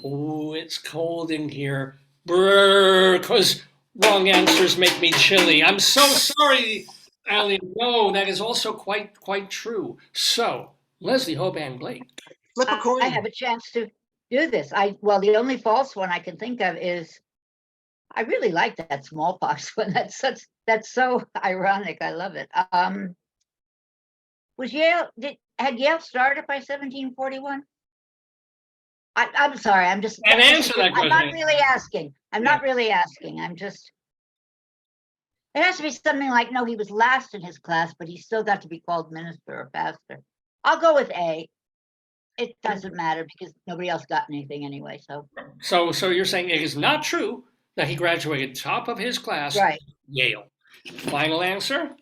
Oh, it's cold in here. Brrr, because wrong answers make me chilly. I'm so sorry, Elliot, no, that is also quite true. So, Leslie Hoban Blake. Flip a I coin. have a chance to do this. Well, the only false one I can think of is, I really like that smallpox one. That's so ironic. I love it. Had Yale started by 1741? I'm sorry, I'm just. And answer that I'm not question. really asking. I'm not really asking. I'm just. It has to be something like, no, he was last in his class, but he still got to be called minister or pastor. I'll go with A. It doesn't matter because nobody else got anything anyway, so. So you're saying it is not true that he graduated top of his class, Right, Yale. Final answer?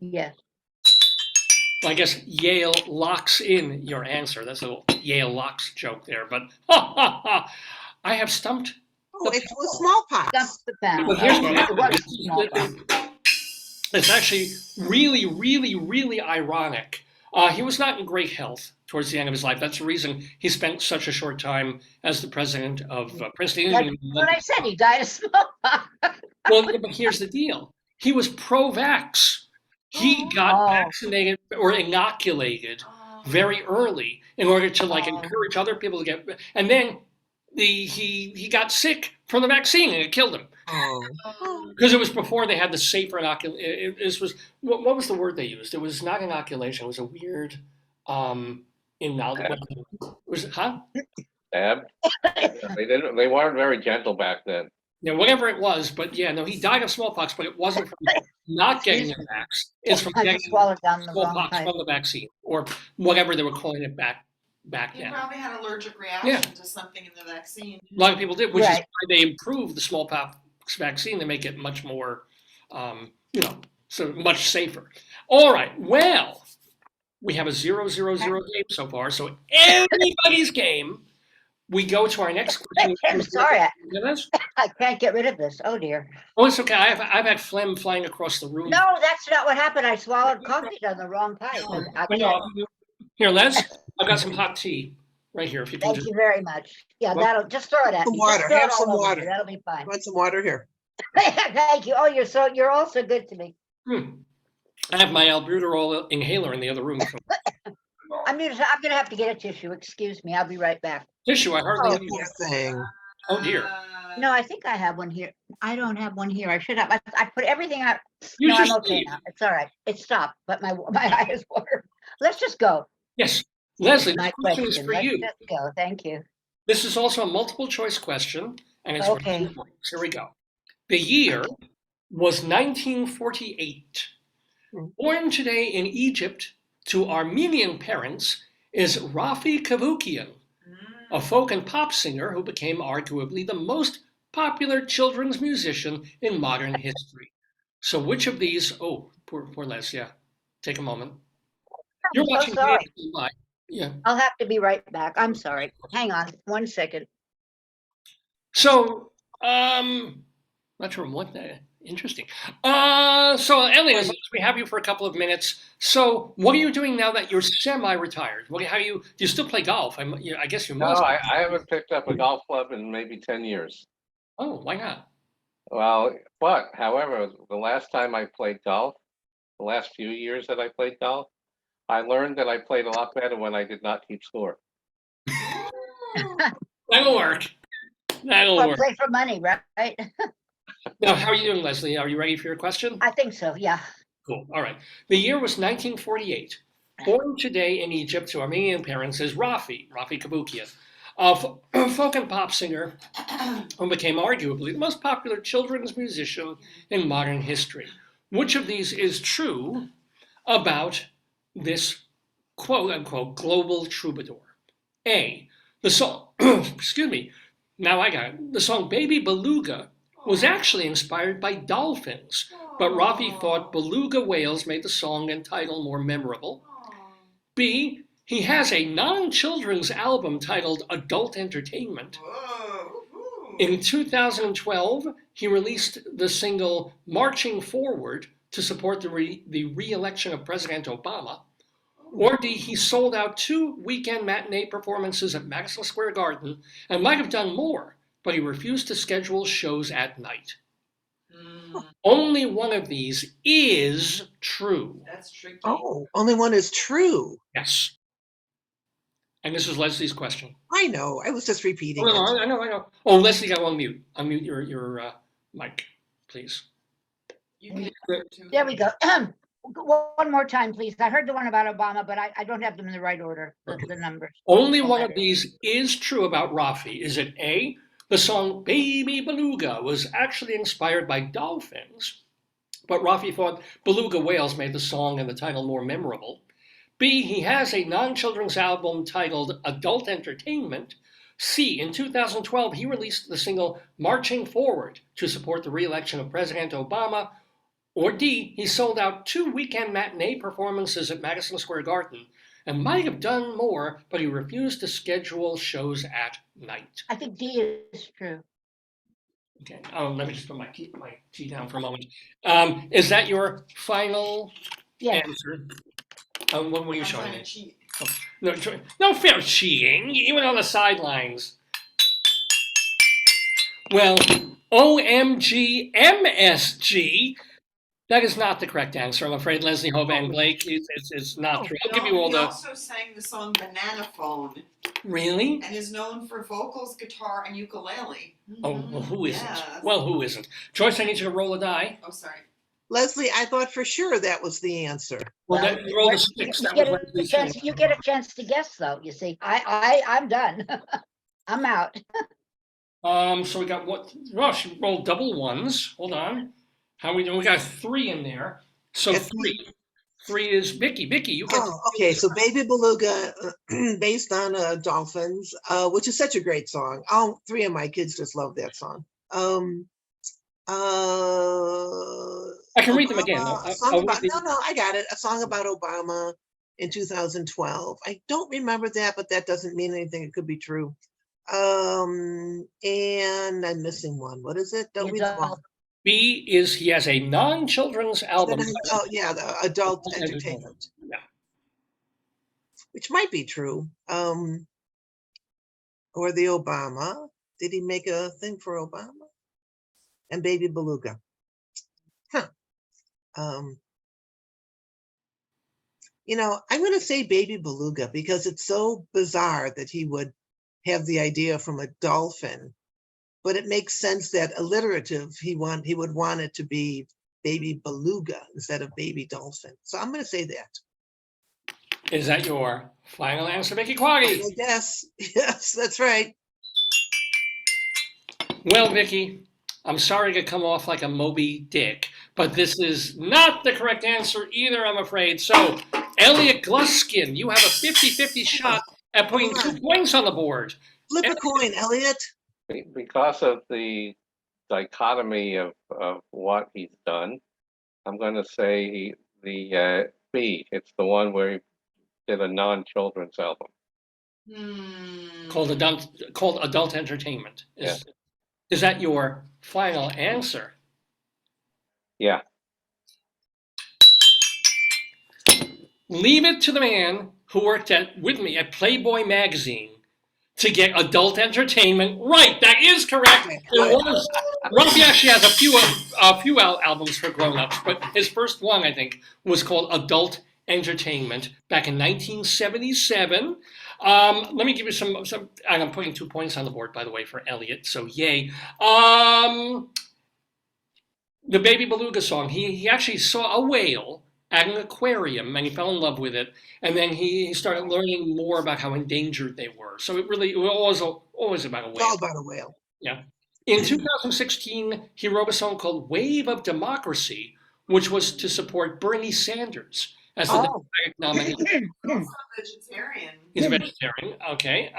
yes. Well, I guess Yale locks in your answer. That's a little Yale locks joke there, but I have stumped. Oh, it was smallpox. Dump the pound. But here's what Okay, it was happened. smallpox. It's actually really ironic. He was not in great health towards the end of his life. That's the reason he spent such a short time as the president of Princeton. That's what I said, he died of smallpox. Well, but here's the deal. He was pro-vax. He got Oh. vaccinated or inoculated very early in order to like Oh. encourage other people to get, and then he got sick from the vaccine and it killed him. Oh. Because it was before they had the safer inoculation. This was what was the word they used? It was not inoculation. It was a weird was it, huh? Tab. They weren't very gentle back then. Yeah, whatever it was, but yeah, no, he died of smallpox, but it wasn't from not getting the vax. It's from I getting just swallowed down the wrong smallpox pipe. from the vaccine or whatever they were calling it back He then. probably had allergic reaction to something in the vaccine. A lot of people did, which is Right. why they improved the smallpox vaccine to make it much more, so much safer. All right, well, we have a 0-0-0 game so far, so anybody's game. We go to our next question. I'm sorry, Yes? I can't get rid of this. Oh dear. Oh, it's okay. I've had phlegm flying across the room. No, that's not what happened. I swallowed coffee down the wrong pipe. I Wait, can't- no. Here, Les, I've got some hot tea right here. If you can Thank just you very much. Yeah, Well, that'll just throw it at Some me. water, Just throw have it all some over me. water. That'll be fine. Want some water here? Thank you. Oh, you're also good to me. I have my albuterol inhaler in the other room. So. I'm gonna have to get a tissue. Excuse me. I'll be right back. Tissue, I hardly Oh, need poor it. thing. Oh dear. No, I think I have one here. I don't have one here. I should have. I put everything out. Use No, your I'm okay sleeve. now. It's all right. It stopped, but my eyes were. Let's just go. Yes. Leslie, My this question is question. for Let's you. just go. Thank you. This is also a multiple choice question, and it's Okay. for here we go. The year was 1948. Born today in Egypt to Armenian parents is Rafi Kavukian, a folk and pop singer who became arguably the most popular children's musician in modern history. So which of these, oh, poor Les, yeah, take a moment. You're I'm so watching sorry. KXLY Live. Yeah. I'll have to be right back. I'm sorry. Hang on 1 second. So, not sure what that, interesting. So Elliot, we have you for a couple of minutes. So what are you doing now that you're semi-retired? Do you still play golf? I guess you No, must. I haven't picked up a golf club in maybe 10 years. Oh, why not? Well, however, the last time I played golf, the last few years that I played golf, I learned that I played a lot better when I did not keep score. That'll work. That'll Or work. play for money, right? Now, how are you doing, Leslie? Are you ready for your question? I think so. Yeah. Cool. All right. The year was 1948. Born today in Egypt to Armenian parents is Rafi Kabukian, a folk and pop singer who became arguably the most popular children's musician in modern history. Which of these is true about this quote unquote global troubadour? A, the song, excuse me, now I got it. The song Baby Beluga was actually inspired by dolphins, but Rafi thought beluga whales made the song and title more memorable. B, he has a non-children's album titled Adult Entertainment. In 2012, he released the single Marching Forward to support the re-election of President Obama. Or D, he sold out 2 weekend matinee performances at Madison Square Garden and might have done more, but he refused to schedule shows at night. Only one of these is true. That's tricky. Oh, only one is true. Yes. And this is Leslie's question. I know. I was just Oh, repeating no, it. I know. Oh, Leslie got on mute. Unmute your mic, please. You can There we go. One more time, please. I heard the one about Obama, but I don't have them in the right order, the numbers. Only one of these is true about Rafi. Is it A, the song Baby Beluga was actually inspired by dolphins, but Rafi thought beluga whales made the song and the title more memorable? B, he has a non-children's album titled Adult Entertainment. C, in 2012, he released the single Marching Forward to support the re-election of President Obama. Or D, he sold out 2 weekend matinee performances at Madison Square Garden and might have done more, but he refused to schedule shows at night. I think D is true. Okay, let me just put my tea down for a moment. Is that your final Yes. answer? What were you I'm showing trying to me? cheat. No fair cheating. You went on the sidelines. Well, OMG MSG. That is not the correct answer, I'm afraid, Leslie Hoban Blake. It's not true. I'll give you all He the. also sang the song Banana Phone Really? and is known for vocals, guitar, and ukulele. Oh, well, who isn't? Yes. Well, who isn't? Joyce, I need you to roll a die. Oh, sorry. Leslie, I thought for sure that was the answer. Well, Well, then roll a you 6. That get was a Leslie's chance. choice. You get a chance to guess, though. You see, I'm done. I'm out. So we got what? Oh, she rolled double ones. Hold on. How we doing? We got 3 in there. So Yes. 3. 3 is Vicki. Vicki, you get. Oh, okay. So Baby Beluga, based on Dolphins, which is such a great song. All 3 of my kids just love that song. I can read them again. Obama, a song about, no, I got it. A song about Obama in 2012. I don't remember that, but that doesn't mean anything. It could be true. And I'm missing one. What is it? Don't read them all. B is he has a non-children's album. Oh, yeah, the adult entertainment. Yeah. Which might be true. Or the Obama. Did he make a thing for Obama? And Baby Beluga. Huh. You know, I'm going to say Baby Beluga because it's so bizarre that he would have the idea from a dolphin, but it makes sense that alliterative, he would want it to be Baby Beluga instead of Baby Dolphin. So I'm going to say that. Is that your final answer, Vicki Quade? I guess. Yes, that's right. Well, Vicki, I'm sorry to come off like a Moby Dick, but this is not the correct answer either, I'm afraid. So, Elliot Gluskin, you have a 50-50 shot at putting 2 points on the board. Flip a coin, Elliot. Because of the dichotomy of what he's done, I'm going to say the B. It's the one where he did a non-children's album. Called Adult Entertainment. Is that your final answer? Yeah. Leave it to the man who worked with me at Playboy magazine to get Adult Entertainment right. That is correct. Rafi actually has a few albums for grown-ups, but his first one, I think, was called Adult Entertainment back in 1977. Let me give you some, and I'm putting 2 points on the board, by the way, for Elliot, so yay. The Baby Beluga song, he actually saw a whale at an aquarium and he fell in love with it. And then he started learning more about how endangered they were. So it was always about a whale. It's all about a whale. Yeah. In 2016, he wrote a song called Wave of Democracy, which was to support Bernie Sanders as the Democratic nominee. Also a vegetarian. He's a vegetarian, okay.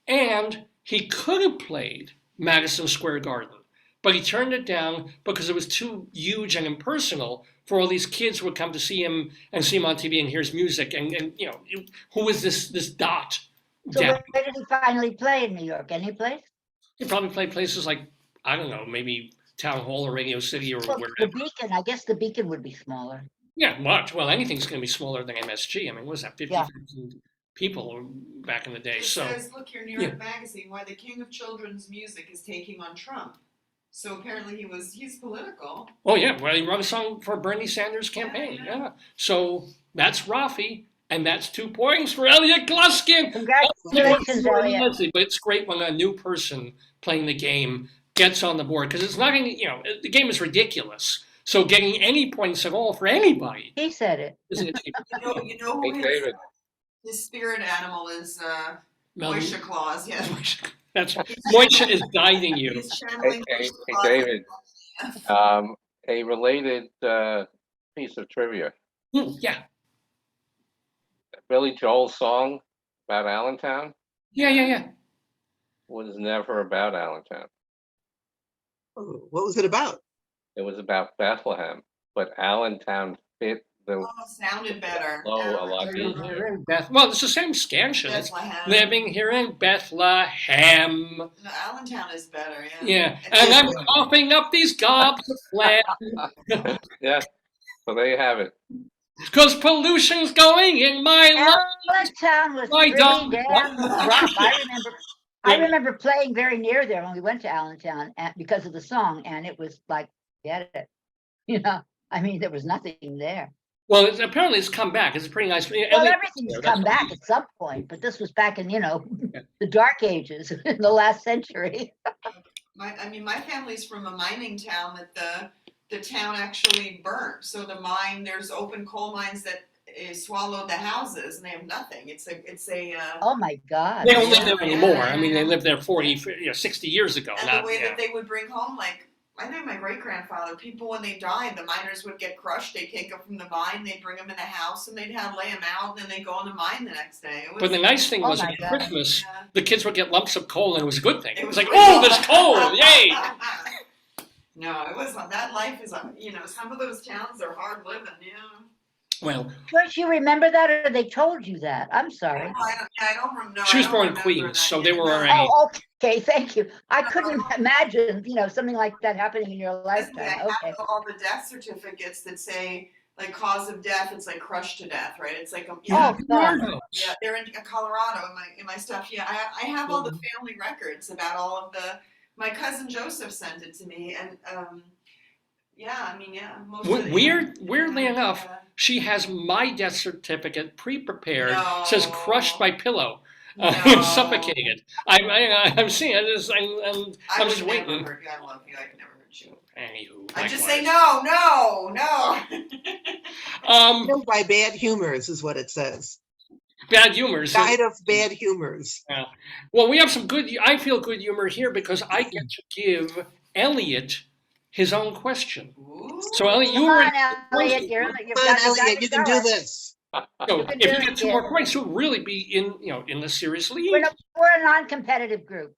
And he could have played Madison Square Garden, but he turned it down because it was too huge and impersonal for all these kids who would come to see him on TV and hear his music. And you know, who is this dot? So down? where did he finally play in New York? Any place? He probably played places like, I don't know, maybe Town Hall or Radio City or Well, wherever. the Beacon, I guess the Beacon would be smaller. Yeah, much. Well, anything's going to be smaller than MSG. I mean, what was that, 50,000 people back in the day? It so says, look, your New York Magazine, why the king of children's music is taking on Trump. So apparently he's political. Oh, yeah, well, he wrote a song for Bernie Sanders' campaign, Yeah. yeah. So that's Rafi, and that's 2 points for Elliot Gluskin. Congratulations, Elliot. But it's great when a new person playing the game gets on the board, because it's not any, the game is ridiculous. So getting any points at all for anybody He said it. is an achievement. You know Hey, who David. his spirit animal is Melvin- Moisha Claus, yeah. That's Moisha is guiding you. He's channeling Hey, Moisha Claus. David. A related piece of trivia. Yeah, Billy Joel's song about Allentown yeah. was never about Allentown. Oh, what was it about? It was about Bethlehem, but Allentown fit the Oh, sounded better. flow a lot Living easier. here in Well, it's the same scansion. It's Bethlehem. living here in Bethlehem. No, Allentown is better, yeah. Yeah, It's and just- I'm coughing up these gobs of phlegm Yeah, so there you have it. because pollution's going in my lungs. Allentown was My pretty dumb- damn rough. I remember playing very near there when we went to Allentown because of the song, and it was like, get it. I mean, there was nothing there. Well, apparently it's come back. It's pretty nice. Well, Elliot- everything's that's come what- back at some point, but this was back in, the dark ages in the last century. my family's from a mining town that the town actually burnt. So there's open coal mines that swallowed the houses, and they have nothing. It's a Oh my God. They don't live there Yeah. anymore. I mean, they lived there 40, 60 years ago. and Not, the way yeah. that they would bring home, like, I think my great-grandfather, people when they died, the miners would get crushed, they'd take them from the mine, they'd bring them in the house, and they'd lay them out, and then they'd go in the mine the next day. It was, But the nice thing Oh was my at God. Christmas, yeah. the kids would get lumps of coal, and it was a good thing. It was like, really oh, there's coal, yay! No, it was that life is some of those towns are hard living. Yeah. Well, Don't you remember that, or they told you that? I'm sorry. I don't remember. she was born in Queens, so they were already. Oh, okay, thank you. I couldn't imagine, something like that happening in your I lifetime. have Okay. all the death certificates that say like cause of death. It's like crushed to death, right? It's like Oh, God. yeah, they're in Colorado in my stuff. Yeah, I have all the family records about all of the. My cousin Joseph sent it to me, and most of the, Weirdly enough, yeah. she has my death certificate pre-prepared. No. Says crushed by pillow. No. Suffocated. I'm seeing it. I'm just would never waiting. hurt you. I love you. I could never hurt you. Anywho, I just likewise. say no. Killed by bad humors is what it says. Bad humor. So, Died of bad humors. well, we have some good. I feel good humor here because I get to give Elliot his own question. Ooh. So Elliot, you Come were. on, Elliot, you've Come on, got Elliot, you can do it. this. So You can if do you it, get 2 more points, you'll really be in the series league. We're a non-competitive group.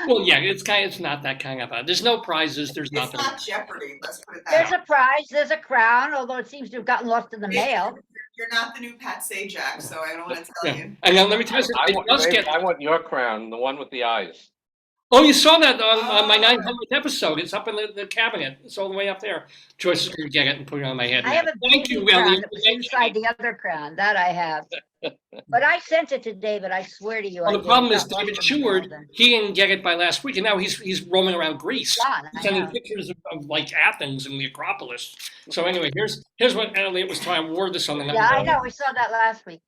Well, yeah, it's not that kind of a. There's no prizes. There's It's nothing. not Jeopardy. Let's put it that There's way. a prize, there's a crown, although it seems to have gotten lost in the mail. You're not the new Pat Sajak, so I don't want to tell Yeah. you. And now let me tell you, I it want, does David, get. I want your crown, the one with the eyes. Oh, you saw that on my Oh. 900th episode. It's up in the cabinet. It's all the way up there. Joyce is going to get it and put it on my head. I have a Thank baby you, crown Elliot. that was inside the other crown, that I have. But I sent it to David, I swear to you. I Well, the did. problem It's is not David lost in the mail Sheward, then. he didn't get it by last week, and now he's roaming around Greece. Gone, I Sending know. pictures of like Athens and the Acropolis. So anyway, here's what Elliot was trying to award this on the Yeah, I know, we saw that last week.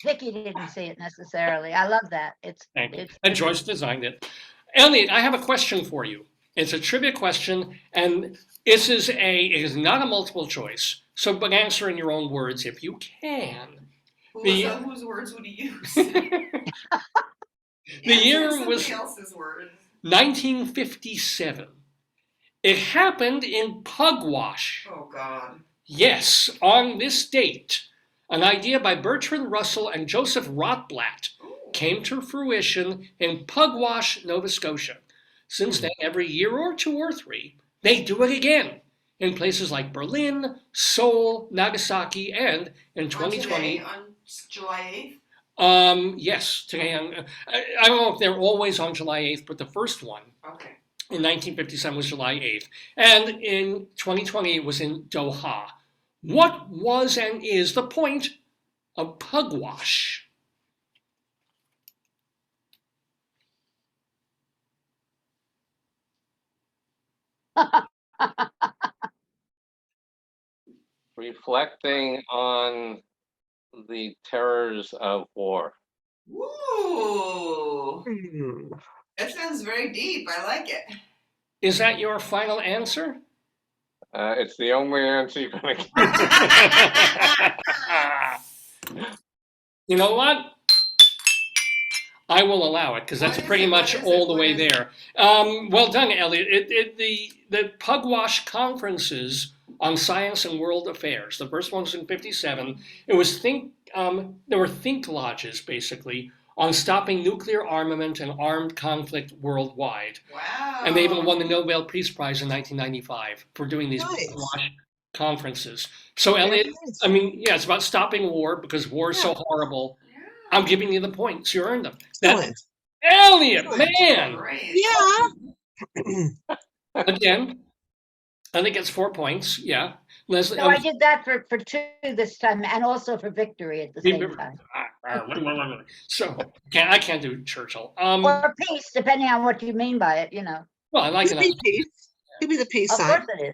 Vicki didn't see it necessarily. I love that. Thank you. It's And Joyce designed it. Elliot, I have a question for you. It's a trivia question, and it is not a multiple choice. So, but answer in your own words if you can. Whose words would he use? The year Somebody was else's words. 1957. It happened in Pugwash. Oh God. Yes, on this date, an idea by Bertrand Russell and Joseph Rotblat Ooh. came to fruition in Pugwash, Nova Scotia. Since then, every year or 2 or 3, they do it again in places like Berlin, Seoul, Nagasaki, and in 2020. On July 8th. Yes, today. I don't know if they're always on July 8th, but the first one Okay. in 1957 was July 8th. And in 2020, it was in Doha. What was and is the point of Pugwash? Reflecting on the terrors of war. Ooh, Hmm. that sounds very deep. I like it. Is that your final answer? It's the only answer you're gonna get. You know what? I will allow it because that's What is pretty it? much What is all it? the What way is it? there. Well done, Elliot. The Pugwash conferences on science and world affairs. The first one was in '57. It was there were think lodges basically on stopping nuclear armament and armed conflict worldwide. Wow. And they even won the Nobel Peace Prize in 1995 for doing these Nice. Pugwash conferences. So Very Elliot, nice. I mean, yeah, it's about stopping war because war is so horrible. Yeah. I'm giving you the points. You earned them. That, Excellent. Elliot, Excellent. man, Great. Yeah. again, I think it's 4 points. Yeah, Leslie. So I did that for 2 this time and also for victory at the same time. So I can't do Churchill. Or peace, depending on what you mean by it, you know. Well, I like Could it. be peace. Could be the peace Of sign. course it is.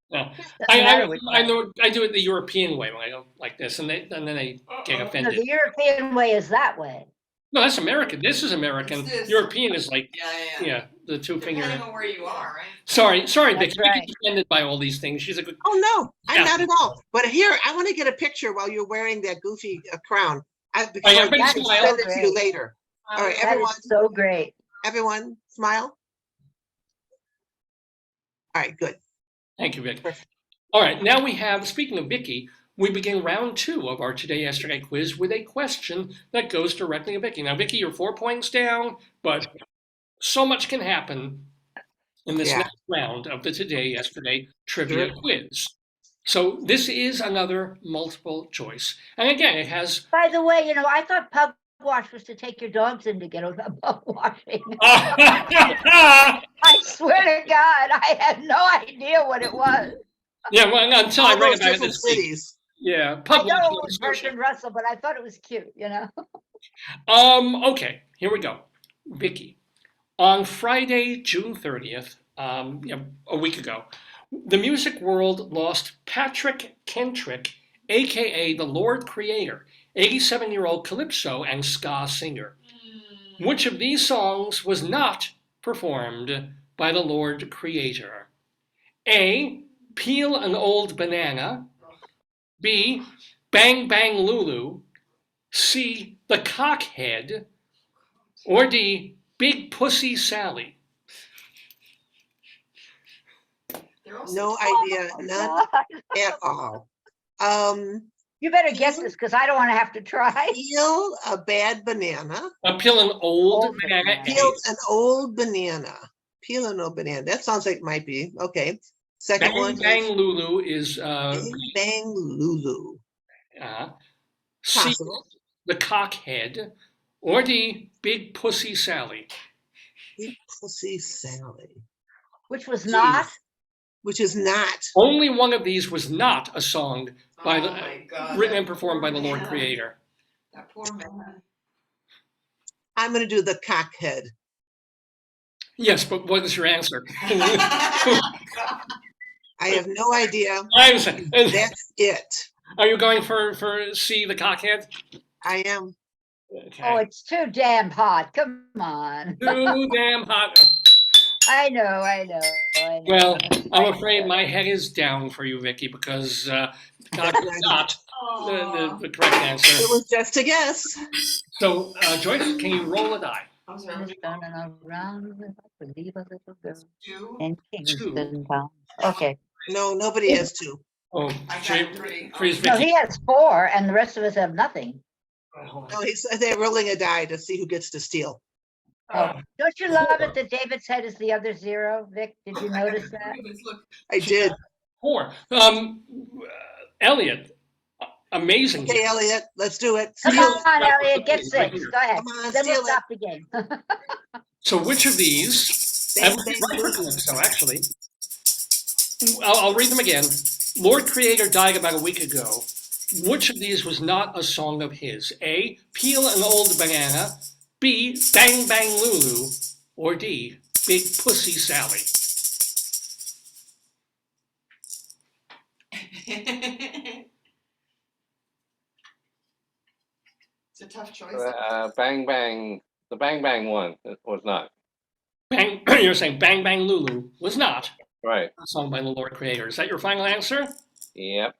Yeah. Doesn't matter which I way. know I do it the European way when I go like this, and then they get Uh-oh. No, offended. the European way is that way. No, that's American. This is American. It's this. European is like Yeah. the two finger. Depending on where you are, right? Sorry, That's Vicki. You right. get offended by all these things. She's a good. Oh, no, I'm Yeah. not at all. But here, I want to get a picture while you're wearing that goofy crown. Because Oh, yeah, I big can smile. send it to you later. All right, That everyone, is so great. everyone, smile. All right, good. Thank you, Vic. Perfect. All right, now we have, speaking of Vicky, we begin round 2 of our Today Yesterday quiz with a question that goes directly to Vicky. Now, Vicky, you're 4 points down, but so much can happen in this Yeah. next round of the Today Yesterday trivia quiz. So this is another multiple choice. And again, it has By the way, you know, I thought pug wash was to take your dogs in to get a pug washing. yeah, I swear to God, I had no idea what it was. well, until I All read those about it different this week. cities. Yeah, I pub know washing it in was Scotia. Bertrand Russell, but I thought it was cute, you know. Okay, here we go. Vicky, on Friday, June 30th, a week ago, the music world lost Patrick Kentrick, aka the Lord Creator, 87-year-old calypso and ska singer. Which of these songs was not performed by the Lord Creator? A. Peel an Old Banana. B. Bang Bang Lulu. C. The Cockhead. Or D. Big Pussy Sally. They're all No so- idea, none God. at all. You better guess this because I don't want to have to try. Peel a bad banana. Peel an old Old banana. banana. Peel an old banana. Peel an old banana. That sounds like it might be. Okay. Second Bang one Bang is Lulu is Bang Bang Lulu. C. Possible. The Cockhead. Or D. Big Pussy Sally. Big Pussy Sally. Which was Jeez. not. Which is not. Only one of these was not a song by Oh my God, written that and performed by poor the Lord man. Creator. That poor man. I'm going to do the cockhead. Yes, but what is your answer? I have no idea. That's it. Are you going for C, the Cockhead? I am. Okay. Oh, it's too damn hot. Come on. Too damn hot. I know. Well, I'm afraid my head is down for you, Vicky, because Cockhead is not the correct answer. It was just a guess. So, Joyce, can you roll a die? I'm sorry. Turning around, I believe a little girl Two. in Kingston Town. Okay. No, nobody has two. Oh, I three, got three. three's No, Vicky. he has 4, and the rest of us have nothing. Oh, No, they're rolling a die to see who gets to steal. Oh, don't you love it that David's head is the other 0, Vic? Did you notice that? Look, I did. 4. Elliot, amazing. Okay, Elliot, let's do it. Come Steal on, it. Elliot, get 6. Go ahead. Come on, Then we'll steal it. stop the game. So which of these, Bang, and bang, right boom. for Calypso, actually, I'll read them again. Lord Creator died about a week ago. Which of these was not a song of his? A, Peel an Old Banana. B, Bang Bang Lulu. Or D, Big Pussy Sally. It's a tough choice. Bang Bang, the Bang Bang one, it was not, Bang, you're saying Bang Bang Lulu was not right, a song by the Lord Creator. Is that your final answer? yep.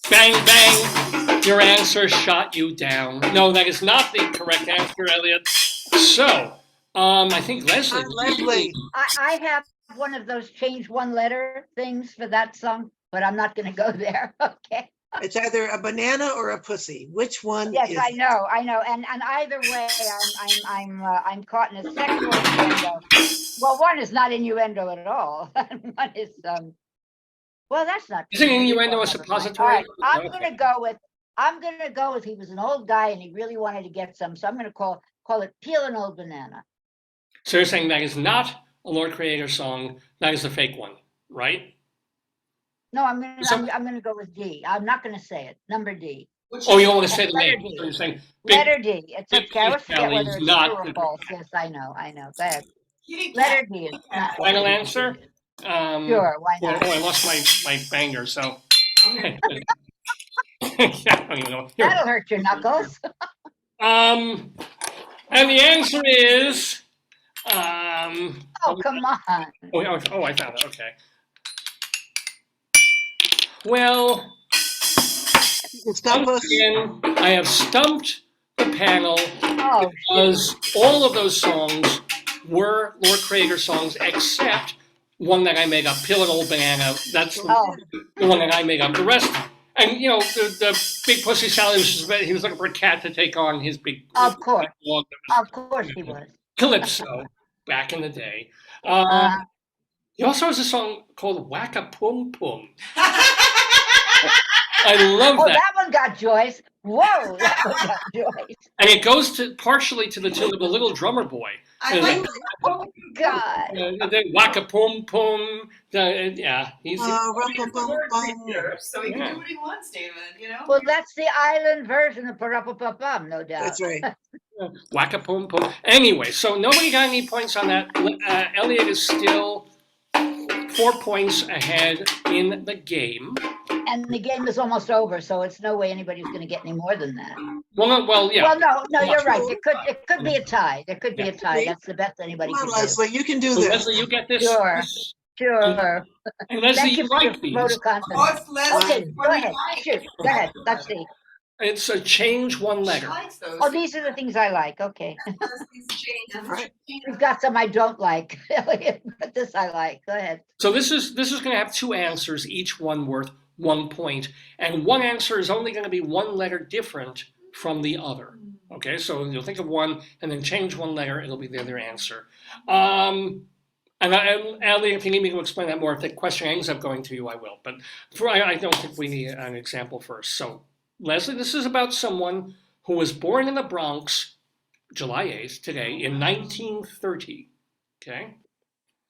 Bang Bang, your answer shot you down. No, that is not the correct answer, Elliot. So, I think Leslie. Leslie. I have one of those change one letter things for that song, but I'm not gonna go there. Okay. It's either a banana or a pussy. Which one Yes, is I know. And either way, I'm caught in a sexual innuendo. Well, one is not innuendo at all. One is well, that's not Isn't true. innuendo a Well, never mind. suppository? All right, I'm Okay. gonna go with he was an old guy and he really wanted to get some, so I'm gonna call it peel an old banana. So you're saying that is not a Lord Creator song, that is the fake one, right? No, So- I'm gonna go with D. I'm not gonna say it. Number D. Oh, you don't want to say the Letter name, D. so you're saying Big Letter D. It's Big okay. I always Peach forget Valley whether is it's not true or the false. Yes, I know. Go ahead. Kitty cat. Letter D is not. final answer. Sure, why Yeah, not? oh, I lost my banger, so. Okay. Yeah, I don't even know. Here. That'll hurt your knuckles. And the answer is, Oh, come on. I found it, okay. Well, Stop once us. again, I have stumped the panel Oh, because all of those songs were Lord Creator songs except one that I made up, Peel an Old Banana. That's oh, the one that I made up. The rest, and the Big Pussy Sally he was looking for a cat to take on his big of course. dog that was Of course he was. Calypso back in the day. Uh, He also has a song called Wacka Pum Pum. I love oh, that. that one got Joyce. Whoa, that one got Joyce. And it goes to partially to the tune of the Little Drummer Boy. I like Oh, God. The Wacka Pum Pum. Yeah, he's so he Yeah. can do what he wants, David, Well, that's the island version of Parapapapam, no doubt. That's right. Wacka Pum Pum. Anyway, so nobody got any points on that. Elliot is still 4 points ahead in the game. And the game is almost over, so it's no way anybody's going to get any more than that. Well, yeah. Well, no, you're right. true. It could be a tie. There could be a tie. That's the best anybody Come on, can do. Leslie, you can do So this. Leslie, you get this. Sure. Sure. And Leslie, Thank you you for your like these. vote of Oh, confidence. it's Leslie. Okay, go ahead. Shoot, go ahead. Let's see. It's a change one She letter. likes those. Oh, these are the things I like. Okay. Leslie's changes. Right. We've got some I don't like, Elliot, but this I like. Go ahead. So this is going to have two answers, each one worth 1 point, and one answer is only going to be one letter different from the other. Okay, so you'll think of one and then change one letter; it'll be the other answer. And Ellie, if you need me to explain that more, if the question ends up going to you, I will. But I don't think we need an example first. So Leslie, this is about someone who was born in the Bronx, July 8th, today, in 1930. Okay.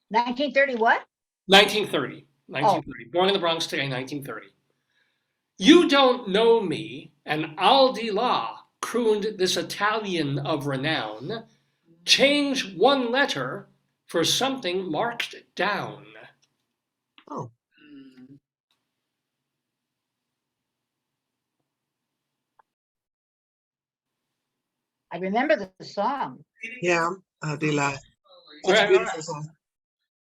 1930 what? 1930. 1930. Born in the Bronx today, 1930. You don't know me, and Al di la crooned this Italian of renown. Change one letter for something marked down. Oh, I remember the song. yeah, Delilah. All Such a right, beautiful song.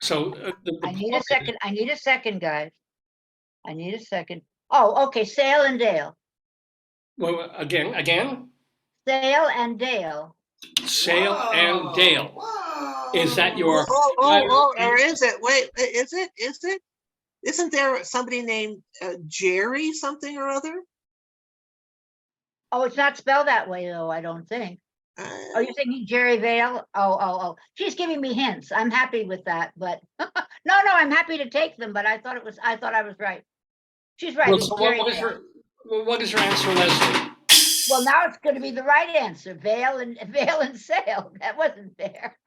So I need a second. I need a second, guys. I need a second. Oh, okay. Sale and Dale. Well, again, Sale and Dale. Sale and Dale. Whoa. Is that your? Or is it? Wait, is it? Is it? Isn't there somebody named Jerry something or other? Oh, it's not spelled that way though, I don't think. Are you thinking Jerry Vale? Oh. She's giving me hints. I'm happy with that, but no, I'm happy to take them, but I thought I was right. She's right. Well, It's so Jerry what Vale. is your answer, Leslie? Well, now it's going to be the right answer. Vale and Sale. That wasn't fair.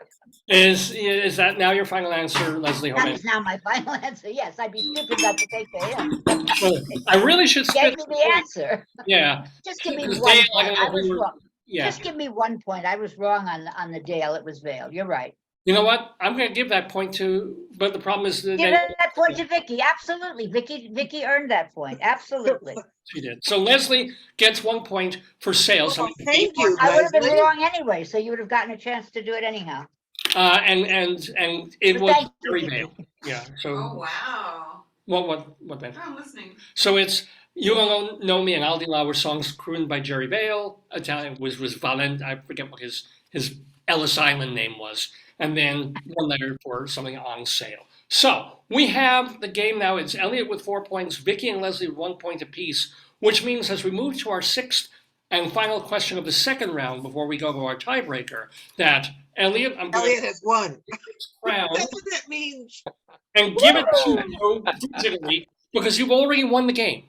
Is that now your final answer, Leslie That Hoban? is now my final answer. Yes, I'd be stupid not to take the hint. Well, I really should Gave spit. me the answer. Yeah, Just give me Because one Dale, I point. don't know I was who- wrong. yeah. Just give me 1 point. I was wrong on the Dale. It was Vale. You're right. You know what? I'm going to give that point to, but the problem is that Give that point to Vicki. Absolutely. Vicki earned that point. Absolutely. she did. So Leslie gets 1 point for sales. Oh, thank you, I would have been Leslie. wrong anyway, so you would have gotten a chance to do it anyhow. And it But was thank you, Jerry Vicki. Vale. Yeah. So Oh, wow. what then? I'm listening. So it's You Don't Know Me and I'll Di La were songs crooned by Jerry Vale. Italian was Valent. I forget what his Ellis Island name was. And then one letter for something on sale. So we have the game now. It's Elliot with 4 points, Vicki and Leslie with 1 point apiece, which means as we move to our sixth and final question of the second round before we go to our tiebreaker, that Elliot, I'm going Elliot to has won. crown That's what that means. and give it to you digitally because you've already won the game.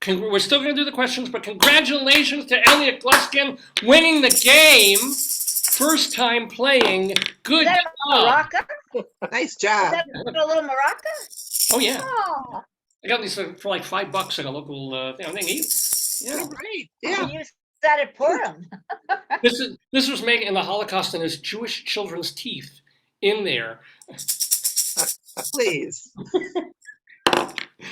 We're still going to do the questions, but congratulations to Elliot Gluskin winning the game. First time playing. Good Is that a job. maraca? Nice Is job. that a little maraca? Oh, yeah. Oh, I got these for like $5 at a local thing. Yeah. Great. you Yeah. used that at Purim. This was made in the Holocaust and there's Jewish children's teeth in there. Please.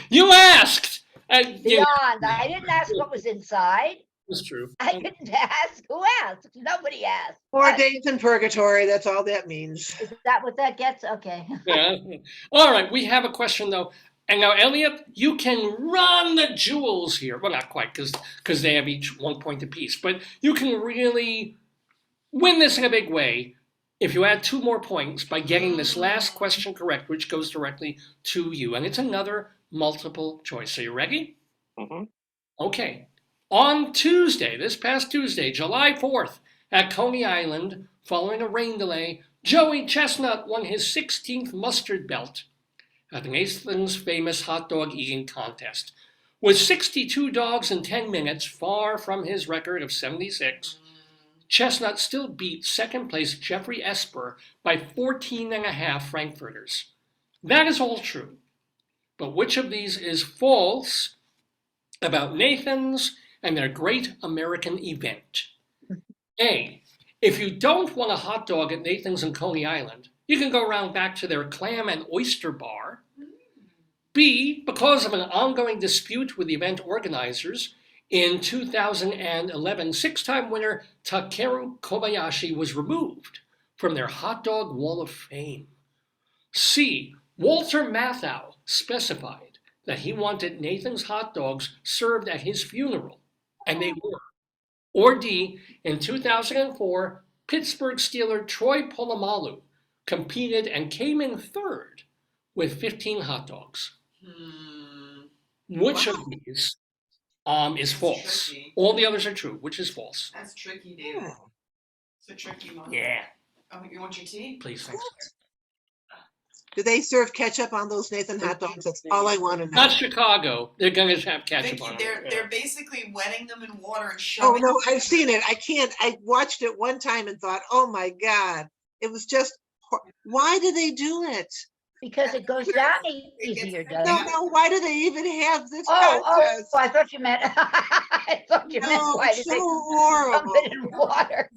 You asked! You know, Beyond. I didn't ask what was inside. it's true. I didn't ask. Who asked? Nobody asked. 4 days in purgatory. That's all that means. Is that what that gets? Okay. Yeah. All right, we have a question though. And now, Elliot, you can run the jewels here. Well, not quite, because they have each 1 point apiece. But you can really win this in a big way if you add 2 more points by getting this last question correct, which goes directly to you. And it's another multiple choice. So you ready? Mm-hmm. Okay. On Tuesday, this past Tuesday, July 4th, at Coney Island, following a rain delay, Joey Chestnut won his 16th mustard belt at the Nathan's famous hot dog eating contest. With 62 dogs in 10 minutes, far from his record of 76, Chestnut still beat second place Jeffrey Esper by 14 and a half Frankfurters. That is all true. But which of these is false about Nathan's and their great American event? A, if you don't want a hot dog at Nathan's in Coney Island, you can go around back to their clam and oyster bar. B, because of an ongoing dispute with the event organizers, in 2011, 6-time winner Takeru Kobayashi was removed from their hot dog wall of fame. C, Walter Matthau specified that he wanted Nathan's hot dogs served at his funeral, and they were. Or D, in 2004, Pittsburgh Steeler Troy Polamalu competed and came in third with 15 hot dogs. Which of these is false? tricky. All the others are true. Which is false? That's tricky, David. It's a tricky one. Yeah, Oh, you want your tea? please, thanks. Do they serve ketchup on those Nathan hot dogs? That's all I want to know. Not Chicago. They're going to have ketchup Vicki, on they're them. they're basically wetting them in water and Oh, shoving. no, I've seen it. I can't. I watched it one time and thought, oh my God, it was just, why do they do it? Because it goes down easier, doesn't No, it? no, why do they even have this Oh, contest? I thought you meant, I thought you meant No, why it's did so they dump horrible. it in water?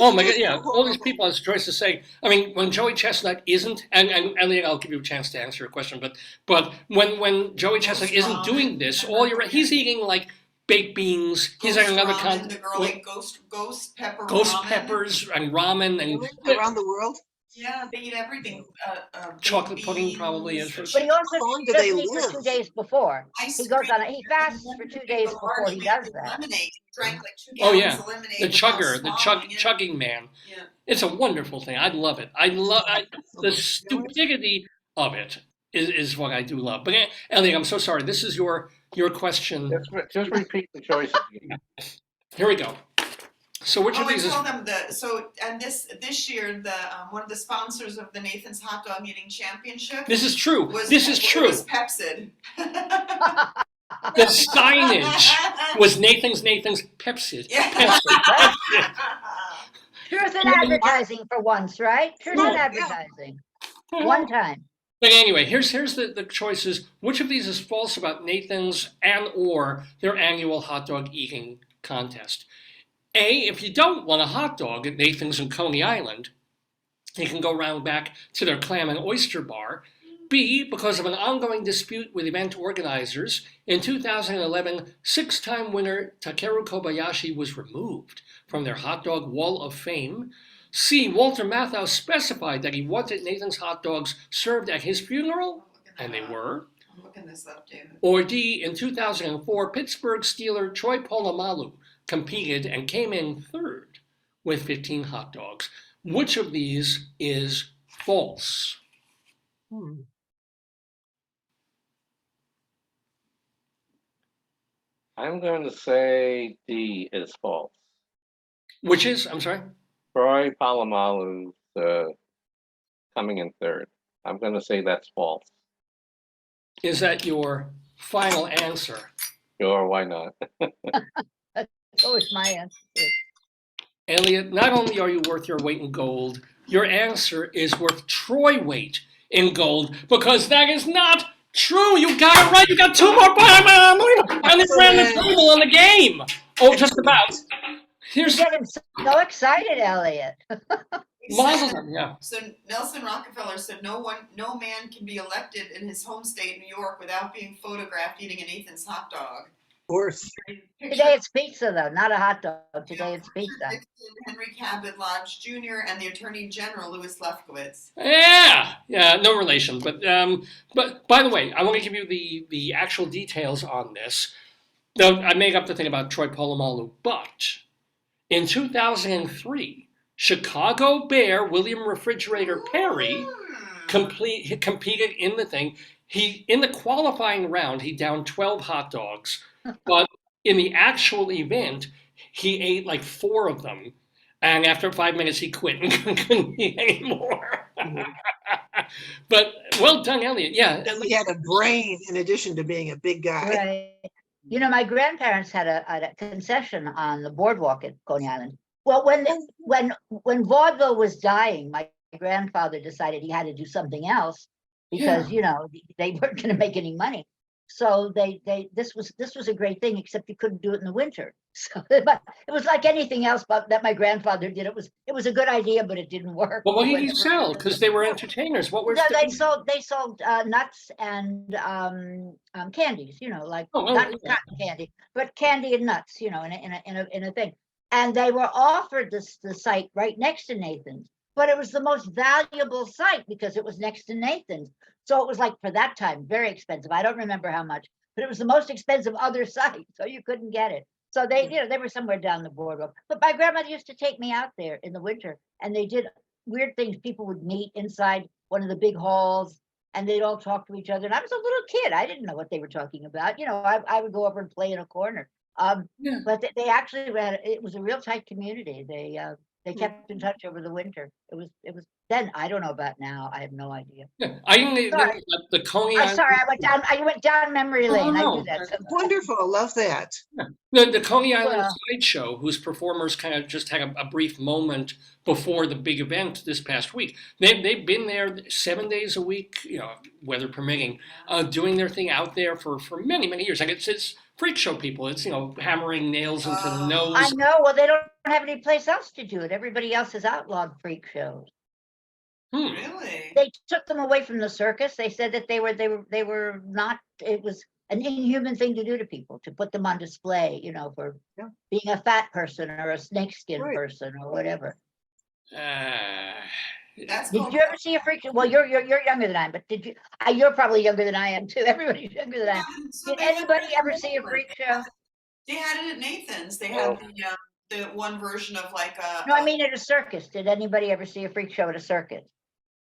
Oh my God, yeah, all these people, as Joyce is saying, I mean, when Joey Chestnut isn't, and Elliot, I'll give you a chance to answer your question, but when Joey Chestnut isn't doing this, he's eating like baked beans, he's Ghost having another ramen, the girl ate ghost pepper ghost ramen. peppers and ramen and Around the world? Yeah, they eat everything. Baked chocolate pudding probably beans, is. But he also How long do does they eat for live? 2 days before. ice He goes cream, on, he fasts for 2 days before he does that. Lemonade. He drank like 2 Oh, gallons yeah. of lemonade. The without chugger, the swallowing it. chugging man. Yeah. It's a wonderful thing. I love it. The stupidity of it is what I do love. But Elliot, I'm so sorry. This is your question. Just repeat the choices. Here we go. So which of I these is told them this year the one of the sponsors of the Nathan's Hot Dog Eating Championship this is true. was This is true. Was Pepsid. The signage was Nathan's Pepsi. Yeah. Pepsi. Truth in advertising for once, right? Truth in advertising. One time. But anyway, here's the choices. Which of these is false about Nathan's and or their annual hot dog eating contest? A, if you don't want a hot dog at Nathan's in Coney Island, They can go round back to their clam and oyster bar. B, because of an ongoing dispute with event organizers, in 2011, six-time winner Takeru Kobayashi was removed from their hot dog wall of fame. C, Walter Matthau specified that he wanted Nathan's hot dogs served at his funeral, and they were. I'm looking this up, David. Or D, in 2004, Pittsburgh Steeler Troy Polamalu competed and came in third with 15 hot dogs. Which of these is false? Hmm. I'm going to say D is false. Which is, I'm sorry? Troy Polamalu's coming in third. I'm going to say that's false. Is that your final answer? Sure, why not? That's always my answer. Elliot, not only are you worth your weight in gold, your answer is worth Troy weight in gold, because that is not true. You got it right. You got 2 more points. And they ran the table on the game. Oh, just about. Here's You get him so excited, Elliot. yeah. So Nelson Rockefeller said no man can be elected in his home state, New York, without being photographed eating an Nathan's hot dog. Of course. Today it's pizza, though, not a hot dog. Today it's pizza. Nixon, Henry Cabot Lodge Jr., and the Attorney General, Louis Lefkowitz. Yeah, no relation. But by the way, I want to give you the actual details on this. Now, I make up the thing about Troy Polamalu, but in 2003, Chicago Bear William Refrigerator Perry competed in the thing. In the qualifying round, he downed 12 hot dogs, but in the actual event, he ate like 4 of them. And after 5 minutes, he quit and couldn't eat anymore. But well done, Elliot. Yeah. He had a brain in addition to being a big guy. Right. You know, my grandparents had a concession on the boardwalk at Coney Island. Well, when vaudeville was dying, my grandfather decided he had to do something else because you know they weren't going to make any money. So this was a great thing, except you couldn't do it in the winter. So but it was like anything else, but that my grandfather did. It was a good idea, but it didn't work. Well, what did you sell? Because they were entertainers. What were they sold nuts and candies, you know, like not cotton candy, but candy and nuts, you know, in a thing. And they were offered the site right next to Nathan's, but it was the most valuable site because it was next to Nathan's. So it was like, for that time, very expensive. I don't remember how much, but it was the most expensive other site, so you couldn't get it. So they were somewhere down the boardwalk. But my grandmother used to take me out there in the winter, and they did weird things. People would meet inside one of the big halls, and they'd all talk to each other. And I was a little kid. I didn't know what they were talking about. You know, I would go over and play in a corner. But they actually it was a real tight community. They kept in touch over the winter. It was then. I don't know about now. I have no idea. Yeah, I didn't the Coney Island. I'm sorry, I went down memory lane. I do that sometimes. Wonderful. I love that. The Coney Island sideshow, whose performers kind of just had a brief moment before the big event this past week. They've been there 7 days a week, you know, weather permitting, doing their thing out there for many, many years. Like it's freak show people. It's, you know, hammering nails into the nose. I know. Well, they don't have any place else to do it. Everybody else has outlawed freak shows. Really? They took them away from the circus. They said that they were not. It was an inhuman thing to do to people, to put them on display, you know, for being a fat person or a snakeskin person or whatever. Did you ever see a freak show? Well, you're younger than I am, but did you? You're probably younger than I am too. Everybody's younger than I am. Did anybody ever see a freak show? They had it at Nathan's. They had the one version of like a. No, I mean at a circus. Did anybody ever see a freak show at a circus?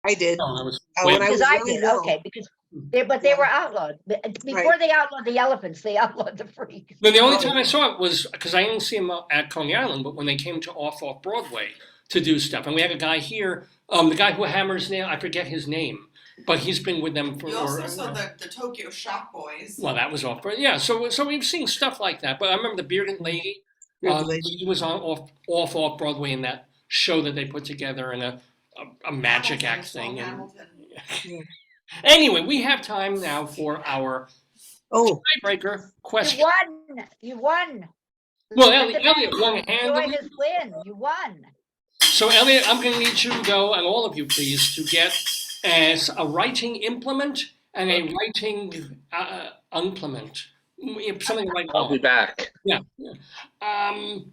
I did. When I was really did. little. Okay, because they were outlawed. Before they outlawed the elephants, they outlawed the freaks. Then the only time I saw it was because I didn't see them at Coney Island, but when they came to off Broadway to do stuff, and we had a guy here, the guy who hammers nail, I forget his name, but he's been with them for. You also saw the Tokyo Shock Boys. Well, that was off, yeah. So we've seen stuff like that. But I remember the Bearded Lady. He was on off Broadway in that show that they put together in a magic act thing. And anyway, we have time now for our tiebreaker question. You won. Well, Elliot won hand. Enjoy his win. You won. So Elliot, I'm going to need you to go, and all of you please, to get a writing implement and a writing implement. Something like that. I'll be back. Yeah.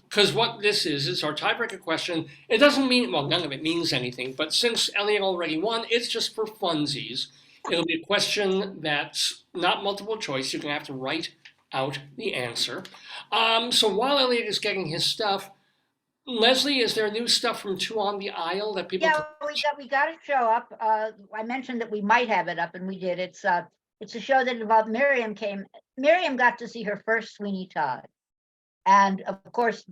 Because what this is our tiebreaker question. It doesn't mean, well, none of it means anything, but since Elliot already won, it's just for funsies. It'll be a question that's not multiple choice. You're going to have to write out the answer. So while Elliot is getting his stuff, Leslie, is there new stuff from Two on the Aisle that people Yeah, we got it show up. I mentioned that we might have it up, and we did. It's a show that involved Miriam came. Miriam got to see her first Sweeney Todd. And of course,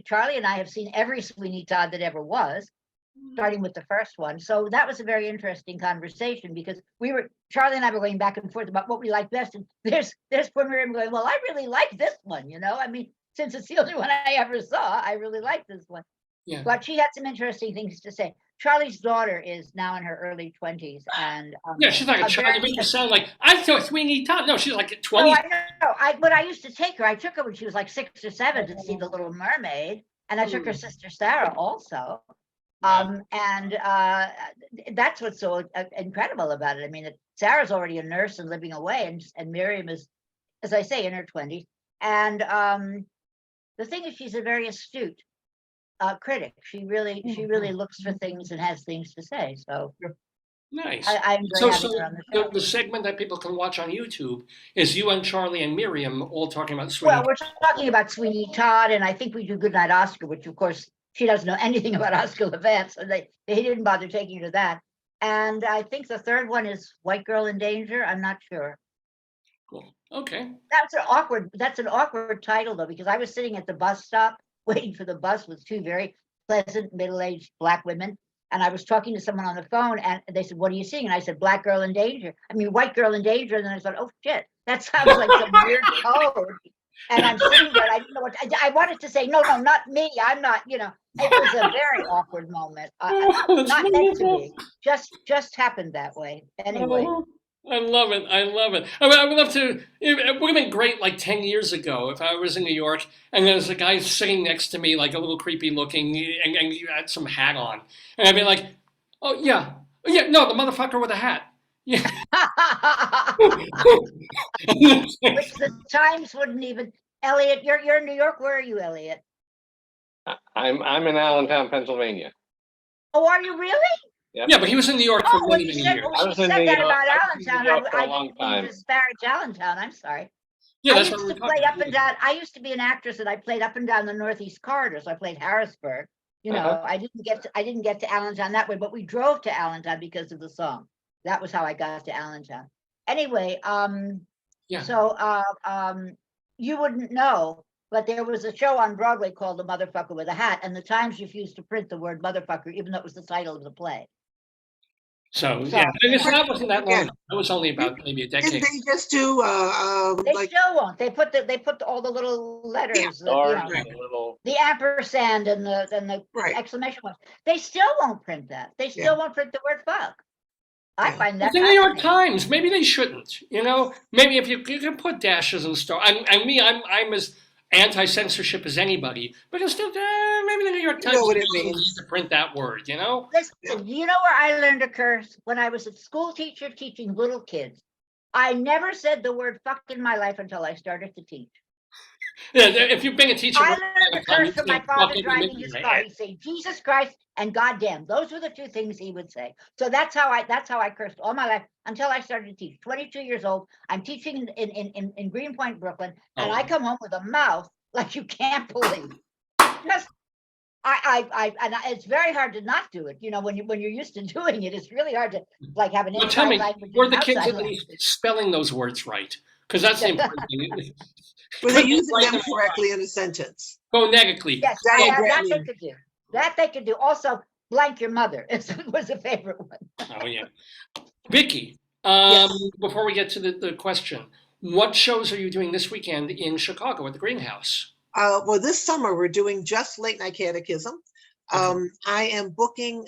Charlie and I have seen every Sweeney Todd that ever was, starting with the first one. So that was a very interesting conversation because Charlie and I were going back and forth about what we like best. And there's poor Miriam going, well, I really like this one, I mean, since it's the only one I ever saw, I really like this one. Yeah. But she had some interesting things to say. Charlie's daughter is now in her early 20s, and yeah, she's like a child. You make her sound like I thought Sweeney Todd. No, she's like 20. No, I know. When I used to take her, I took her when she was like 6 or 7 to see The Little Mermaid, and I took her sister Sarah also. And that's what's so incredible about it. I mean, Sarah's already a nurse and living away, and Miriam is, as I say, in her 20s. And the thing is, she's a very astute critic. She really looks for things and has things to say. So nice. I enjoy having her on the show. The segment that people can watch on YouTube is you and Charlie and Miriam all talking about Sweeney. Well, we're talking about Sweeney Todd, and I think we do Goodnight Oscar, which of course she doesn't know anything about Oscar Levant, so they didn't bother taking her to that. And I think the third one is White Girl in Danger. I'm not sure. Cool. Okay. That's an awkward title though, because I was sitting at the bus stop waiting for the bus with 2 very pleasant middle-aged Black women. And I was talking to someone on the phone and they said, what are you seeing? And I said, White Girl in Danger. White Girl in Danger. And then I thought, oh shit, that sounds like some weird code. And I'm sitting there, I didn't know what, I wanted to say, no, not me. I'm not, it was a very awkward moment. Not meant to be, just happened that way. Anyway. I love it. I mean, I would love to. It would have been great like 10 years ago if I was in New York and there's a guy sitting next to me, like a little creepy looking, and you had some hat on. And I'd be like, oh, yeah, no, the motherfucker with a hat. Yeah. Which the Times wouldn't even. Elliot, you're in New York. Where are you, Elliot? I'm in Allentown, Pennsylvania. Oh, are you really? Yep. Yeah, but he was in New York for many years. I was said in New that York. about I was in New York Allentown. for a I long didn't time. mean to disparage Allentown. I'm sorry. Yeah, I that's used what to we're play talking up and down. I used to be an actress, and I played up and down the Northeast corridor. So I played Harrisburg. I didn't get to Allentown that way, but we drove to Allentown because of the song. That was how I got to Allentown. Anyway, Yeah. So you wouldn't know, but there was a show on Broadway called The Motherfucker with a Hat, and the Times refused to print the word motherfucker, even though it was the title of the play. So yeah, and that wasn't that long. It was only about maybe a Didn't decade. they just do They like still won't. They put all the little letters, the ampersand and the right? exclamation marks. They still won't print that. They still won't print the word fuck. I find that It's the New York fascinating. Times. Maybe they shouldn't. Maybe if you can put dashes and stuff. I'm as anti-censorship as anybody, but it's still maybe the New York Times know what it doesn't means. need to print that word. Listen, you know where I learned to curse? When I was a school teacher teaching little kids. I never said the word fuck in my life until I started to teach. Yeah, if you've been a teacher, I learned to curse from my father driving his car. He'd say Jesus Christ and goddamn. Those were the 2 things he would say. So that's how I cursed all my life until I started to teach. 22 years old. I'm teaching in Greenpoint, Brooklyn, and I come home with a mouth like you can't believe. Just and it's very hard to not do it. When you're used to doing it, it's really hard to like have an Well, tell inside me, language. were and the kids outside at language. least spelling those words right? Because that's the important thing. Were they using them correctly in a sentence? Phonetically. Yes, that they could do. That they could do. Also, blank your mother was a favorite one. Oh yeah. Vicki, Yes. before we get to the question, what shows are you doing this weekend in Chicago at the Greenhouse? Well, this summer we're doing just late night catechism. Okay. I am booking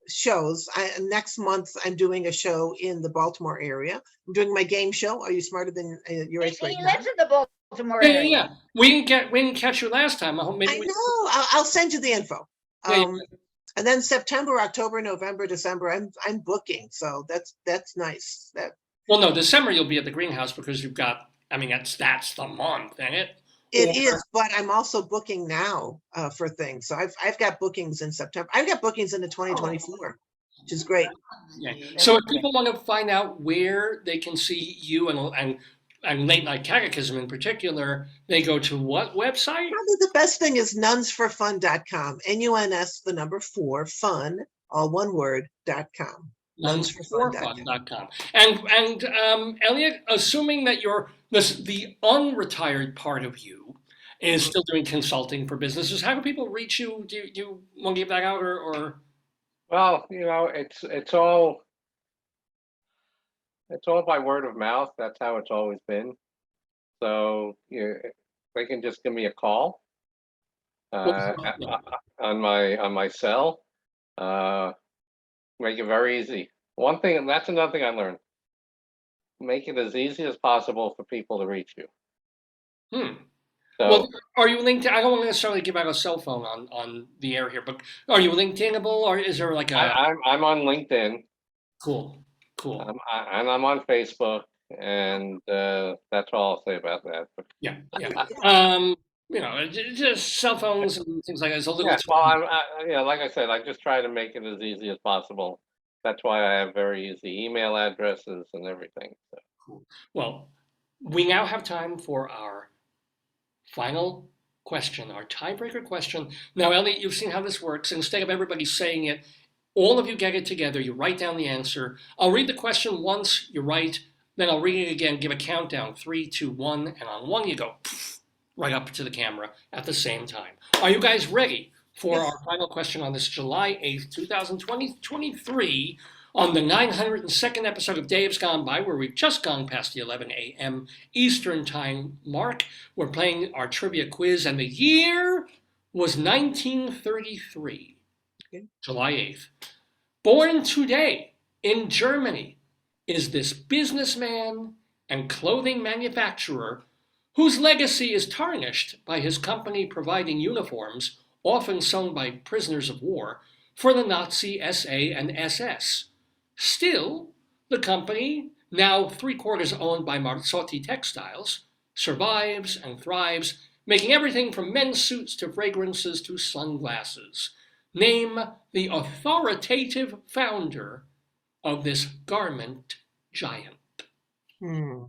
shows. Next month I'm doing a show in the Baltimore area. I'm doing my game show. Are you smarter than your age right He now? lives in the Baltimore Yeah. area. We didn't catch you last time. I hope maybe I know. I'll send you the info. Yeah, And then September, October, November, December, I'm booking. So that's nice. well, no, December you'll be at the greenhouse because you've got, I mean, that's the month, ain't it? It Or- is, but I'm also booking now for things. So I've got bookings in September. I've got bookings into 2024, which is great. Yeah. So if people want to find out where they can see you and late night catechism in particular, they go to what website? Probably the best thing is nunsforfun.com. NUNS, the number 4, fun, all one word, .com. Nunsforfun.com. Nunsforfun.com. And Elliot, assuming that you're the unretired part of you is still doing consulting for businesses, how do people reach you? Do you want to give that out or? Well, it's all by word of mouth. That's how it's always been. So they can just give me a call on my cell. Make it very easy. One thing, and that's another thing I learned. Make it as easy as possible for people to reach you. So, Well, are you LinkedIn? I don't want to necessarily give out a cell phone on the air here, but are you LinkedInable or is there like a I'm on LinkedIn. cool? And I'm on Facebook, and that's all I'll say about that. Yeah. Just cell phones and things like that is a little. Yeah, well, like I said, I just try to make it as easy as possible. That's why I have very easy email addresses and everything. So. Cool. Well, we now have time for our final question, our tiebreaker question. Now, Elliot, you've seen how this works. Instead of everybody saying it, all of you get it together. You write down the answer. I'll read the question once, you write, then I'll read it again, give a countdown, 3, 2, 1, and on 1 you go right up to the camera at the same time. Are you guys ready for our final question on this July 8th, 2023, on the 902nd episode of Dave's Gone By, where we've just gone past the 11 a.m. Eastern Time mark? We're playing our trivia quiz, and the year was 1933, July 8th. Born today in Germany is this businessman and clothing manufacturer whose legacy is tarnished by his company providing uniforms, often sewn by prisoners of war, for the Nazi SA and SS. Still, the company, now 3/4 owned by Marzocchi Textiles, survives and thrives, making everything from men's suits to fragrances to sunglasses. Name the authoritative founder of this garment giant. Hmm.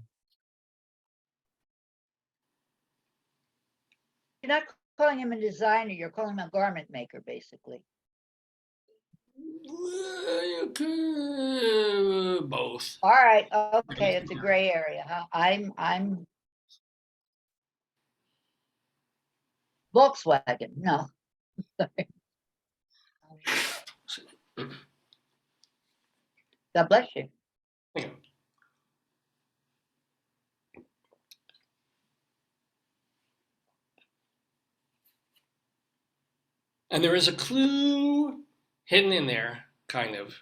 You're not calling him a designer, you're calling him a garment maker, basically. Both. All right, okay, it's a gray area, huh? I'm Volkswagen, no. God bless you. Yeah. And there is a clue hidden in there, kind of.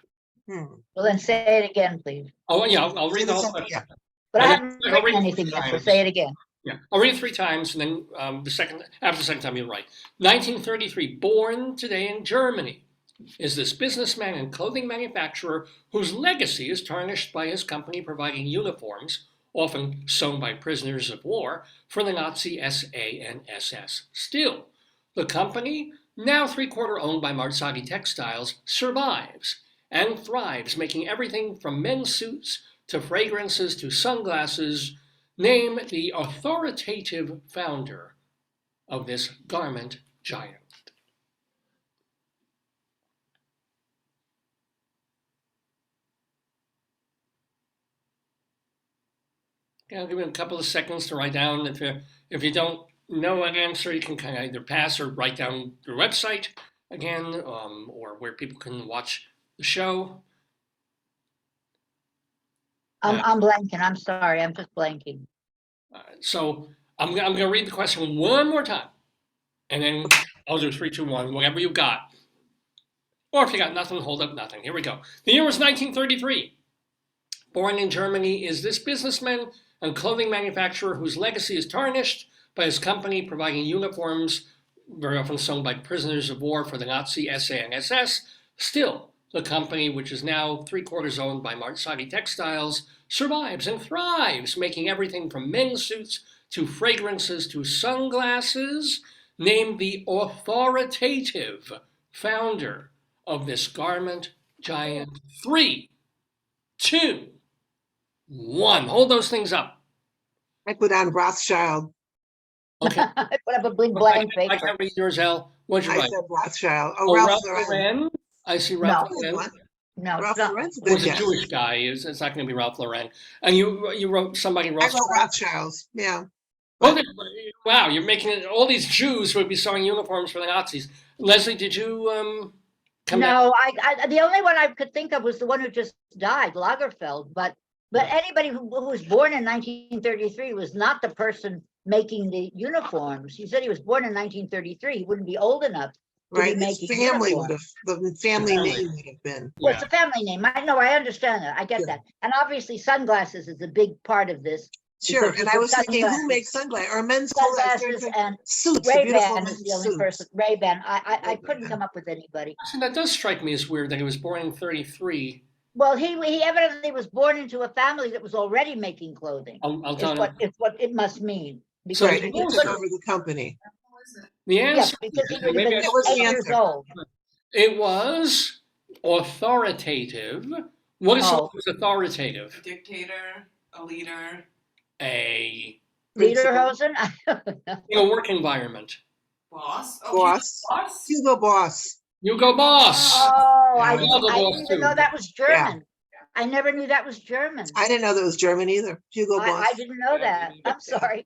Well, then say it again, please. Oh, yeah, I'll read the whole question. Yeah. But I I'll haven't read written it anything three yet, so times. say it again. Yeah, I'll read it 3 times, and then after the second time, you'll write. 1933, born today in Germany, is this businessman and clothing manufacturer whose legacy is tarnished by his company providing uniforms, often sewn by prisoners of war, for the Nazi SA and SS. Still, the company, now 3/4 owned by Marzocchi Textiles, survives and thrives, making everything from men's suits to fragrances to sunglasses. Name the authoritative founder of this garment giant. I'll give you a couple of seconds to write down. If you don't know an answer, you can kind of either pass or write down your website again, or where people can watch the show. I'm blanking, I'm sorry, I'm just blanking. So I'm going to read the question one more time, and then I'll do 3, 2, 1, whatever you got. Or if you got nothing, hold up nothing. Here we go. The year was 1933. Born in Germany is this businessman and clothing manufacturer whose legacy is tarnished by his company providing uniforms, very often sung by prisoners of war for the Nazi SA and SS. Still, the company, which is now 3/4 owned by Marsati Textiles, survives and thrives, making everything from men's suits to fragrances to sunglasses, named the authoritative founder of this garment giant. 3, 2, 1. Hold those things up. I put on Rothschild. Okay. I put up a big blank I paper. can't read yours, Elle. What'd you I write? said Rothschild. Oh, Oh, Ralph Ralph Lauren. Lauren. I see Ralph No. Good Lauren. one. No, it's Ralph not. Lauren's a It good was a guess. Jewish guy. It's not going to be Ralph Lauren. And you wrote somebody I Rothschild. wrote Rothschilds, yeah. Oh, wow, you're making it, all these Jews would be sewing uniforms for the Nazis. Leslie, did you come back? No, the only one I could think of was the one who just died, Lagerfeld, but anybody who was born in 1933 was not the person making the uniforms. He said he was born in 1933. He wouldn't be old enough to Right, be his making family uniforms. would have, the family Family. name would have been. Well, it's a family name. I know, I understand that. I get Yeah. that. And obviously sunglasses is a big part of this. Sure, Because and you I put was thinking, who sunglasses- makes sunglasses or men's clothes? I was Sunglasses thinking and suits, the beautiful Ray-Ban is men's the only person, suits. Ray-Ban. I couldn't Ray-Ban. come up with anybody. Actually, that does strike me as weird that he was born in 33. Well, he evidently was born into a family that was already making clothing. I'll Is tell you. what it must mean. So Because Right, the he took answer- over the company. The yeah, answer, because he would have maybe been I That was the 8 years answer. old. it was authoritative. What is Oh. something that's authoritative? A dictator, a leader. A Lederhosen? work environment. Boss. Boss. Boss. Hugo Boss. Hugo Boss. Oh, Yeah. I Hugo Boss didn't even too. know that was German. I never knew that was German. I didn't know that was German either. Hugo Boss. I didn't know that. I'm sorry.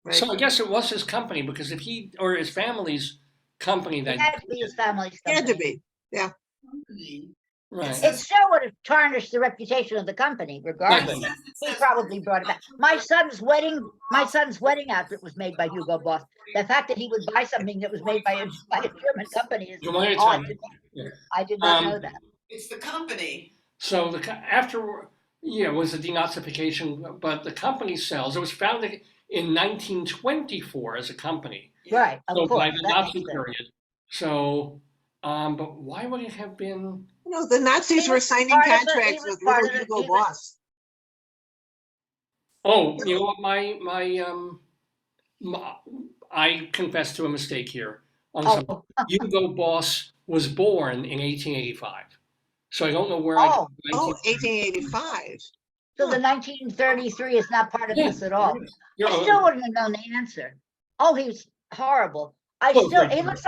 Right. So I guess it was his company, because if he or his family's company It that had to be his family's Had to company. be. Company. right. It still would have tarnished the reputation of the company, regardless. Right. He probably brought it back. My son's wedding outfit was made by Hugo Boss. The fact that he would buy something that was made by a German company is You want to odd. tell me? Yeah. I did not Um, know that. It's the company. So after it was a denazification, but the company sells. It was founded in 1924 as a company. Right, So of by course. the that Nazi makes sense. period. So, but why would it have been? You know, the Nazis He were was signing part of the- he contracts was with part little of the- Hugo he was- Boss. Oh, you know what? I confess to a mistake here. On some, Oh, Hugo Boss was born in 1885. So I don't know where I. oh, Oh, 1885. so the 1933 is not part of Yeah, this at all. You're- I still wouldn't have known the answer. Oh, he was horrible. Oh, great. He looks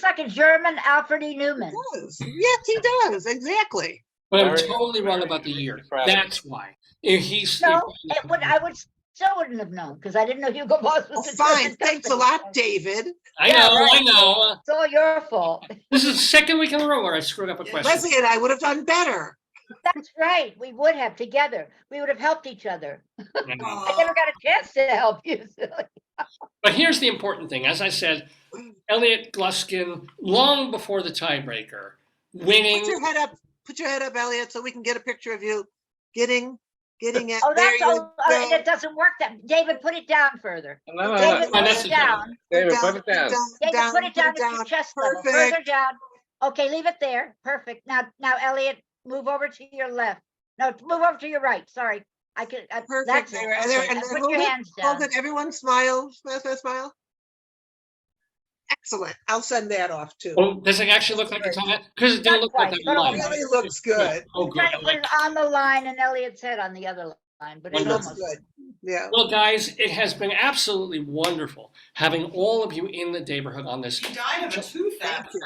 like a German Alfred E. Newman. Does. Yes, he does. Exactly. But I'm Very- totally wrong very about the year. proud. That's why. If he's No, I still wouldn't have known because I didn't know Hugo Boss Oh, was a fine. German Thanks a company. lot, David. I Yeah, know, right. I know. It's all your fault. This is the second week in a row where I screwed up a Yeah, question. Leslie and I would have done better. That's right. We would have together. We would have helped each other. I Oh, never got a chance to help you. Silly. But here's the important thing. As I said, Elliot Gluskin, long before the tiebreaker, winning. Put your head up. Put your head up, Elliot, so we can get a picture of you getting it. Oh, There that's you all. go. It doesn't work. That David, put it down further. No, David, no, put that's it okay. down. David, put it down. David, put it down at your chest level. Further Perfect. down. Okay, leave it there. Perfect. Now, Elliot, move over to your left. No, move over to your right. Sorry. Perfect. That's it. There, and there, Okay, and and then put your hold it. hands down. Hold it. Everyone smile. Smile, smile, smile. Excellent. I'll send that off too. Oh, does it actually look like it's on it? Because it didn't Not look like quite, that but line. It really looks good. Oh, I'm good. trying to put it on the line and Elliot's head on the other line, but It it's Wonderful. looks almost. good. Yeah. Well, guys, it has been absolutely wonderful having all of you in the Daverhood on this. he died of a tooth abscess.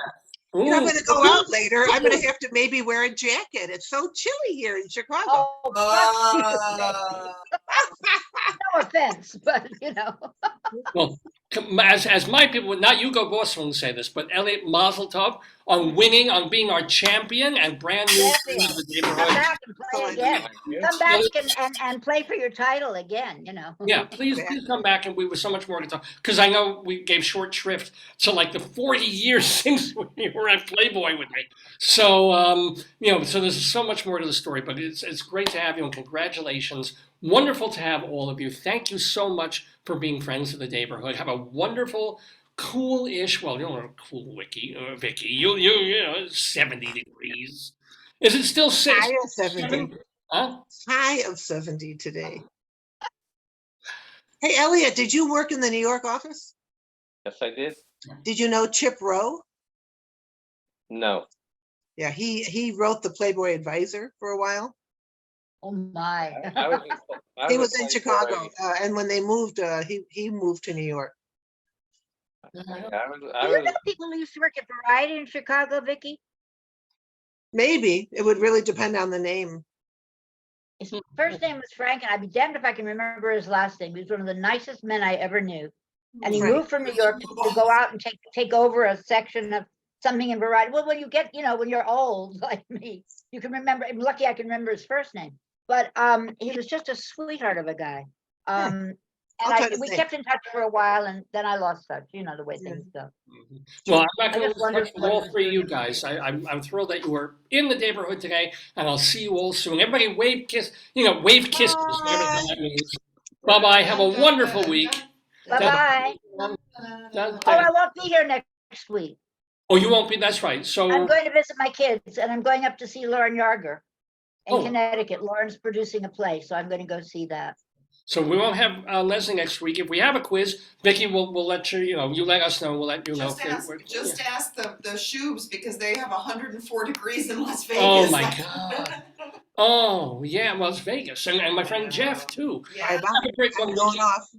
You know, I'm Ooh. going to go out later. I'm going to have to maybe wear a jacket. It's so chilly here in Chicago. Oh, fuck you. No offense, but Well, as my people, not Hugo Boss won't say this, but Elliot Mazel Tov on winning, on being our champion and brand new Yes, queen of the come Daverhood. back and play again. Come back and play for your title again, Yeah, please come back, and we have so much more to talk. Because I know we gave short shrift to like the 40 years since you were at Playboy with me. So so there's so much more to the story. But it's great to have you, and congratulations. Wonderful to have all of you. Thank you so much for being friends of the Daverhood. Have a wonderful cool-ish. Well, you're cool, Vicky. You know, 70 degrees. Is it still High of 70. Huh? High of 70 today. Hey, Elliot, did you work in the New York office? Yes, I did. Did you know Chip Rowe? No. Yeah, he wrote the Playboy Advisor for a while. Oh, my. I was He a was in Playboy. Chicago, and when they moved, he moved to New York. Do you know people who used to work at Variety in Chicago, Vicky? Maybe it would really depend on the name. His first name was Frank, and I'd be damned if I can remember his last name. He was one of the nicest men I ever knew. And he Frank. moved from New York to go out and take over a section of something in Variety. Well, when you get, when you're old like me, you can remember. I'm lucky I can remember his first name. But he was just a sweetheart of a guy. I'll try to We think. kept in touch for a while, and then I lost touch. You know the way Yeah. things go. Well, I'm not I going just to wondered lose touch with all what- three of you guys. I'm thrilled that you were in the Daverhood today, and I'll see you all soon. Everybody wave kisses. Wave kisses. Whatever Bye. that means. Bye-bye. Have a wonderful week. Bye-bye. Done. Oh, I won't be here next week. Oh, you won't be. That's right. So I'm going to visit my kids, and I'm going up to see Lauren Yarger in Oh. Connecticut. Lauren's producing a play, so I'm going to go see that. So we won't have Leslie next week. If we have a quiz, Vicky will let you. You let us know. We'll let you know. Just ask the Shoobs because they have 104 degrees in Las Vegas. Oh my God. Oh yeah. Well, it's Vegas, and my friend Jeff too. Bye Yeah, bye. Have a great I'm one. going off.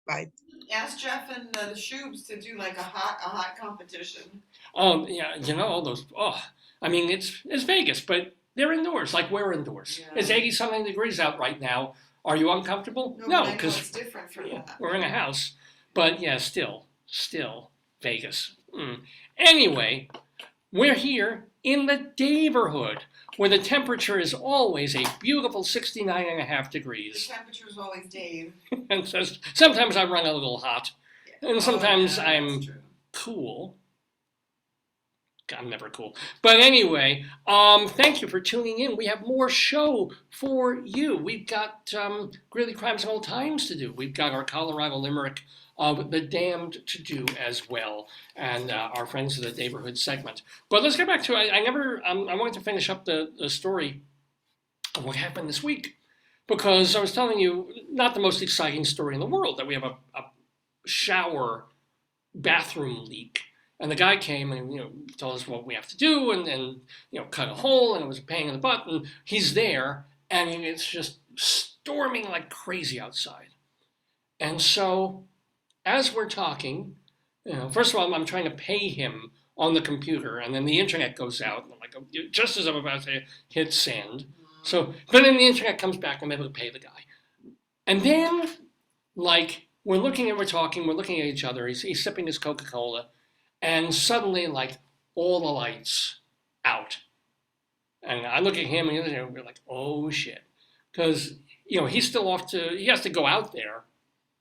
Bye. ask Jeff and the Shoobs to do like a hot competition. Yeah. All those. Oh, I mean, it's Vegas, but they're indoors, like we're indoors. Yeah. It's 80-something degrees out right now. Are you uncomfortable? No, but No, I know because it's different for that. we're in a house. But yeah, still Vegas. Anyway, we're here in the Daverhood, where the temperature is always a beautiful 69.5 The degrees. temperature's always Dave. And so sometimes I run a little hot, and sometimes Oh, yeah, I'm that's true. cool. I'm never cool. But anyway, thank you for tuning in. We have more show for you. We've got Greeley Crimes and Old Times to do. We've got our Colorado Limerick of the Damned to do as well, and our friends of the Daverhood segment. But let's get back to I wanted to finish up the story of what happened this week, because I was telling you, not the most exciting story in the world, that we have a shower bathroom leak. And the guy came and told us what we have to do, and cut a hole, and it was a pain in the butt. And he's there, and it's just storming like crazy outside. And so, as we're talking, first of all, I'm trying to pay him on the computer, and then the internet goes out, and I'm like, just as I'm about to hit send. So, but then the internet comes back, and I'm able to pay the guy. And then, we're looking at each other. He's sipping his Coca-Cola. And suddenly, all the lights out. And I look at him, and we're like, oh, shit. Because, he's still he has to go out there.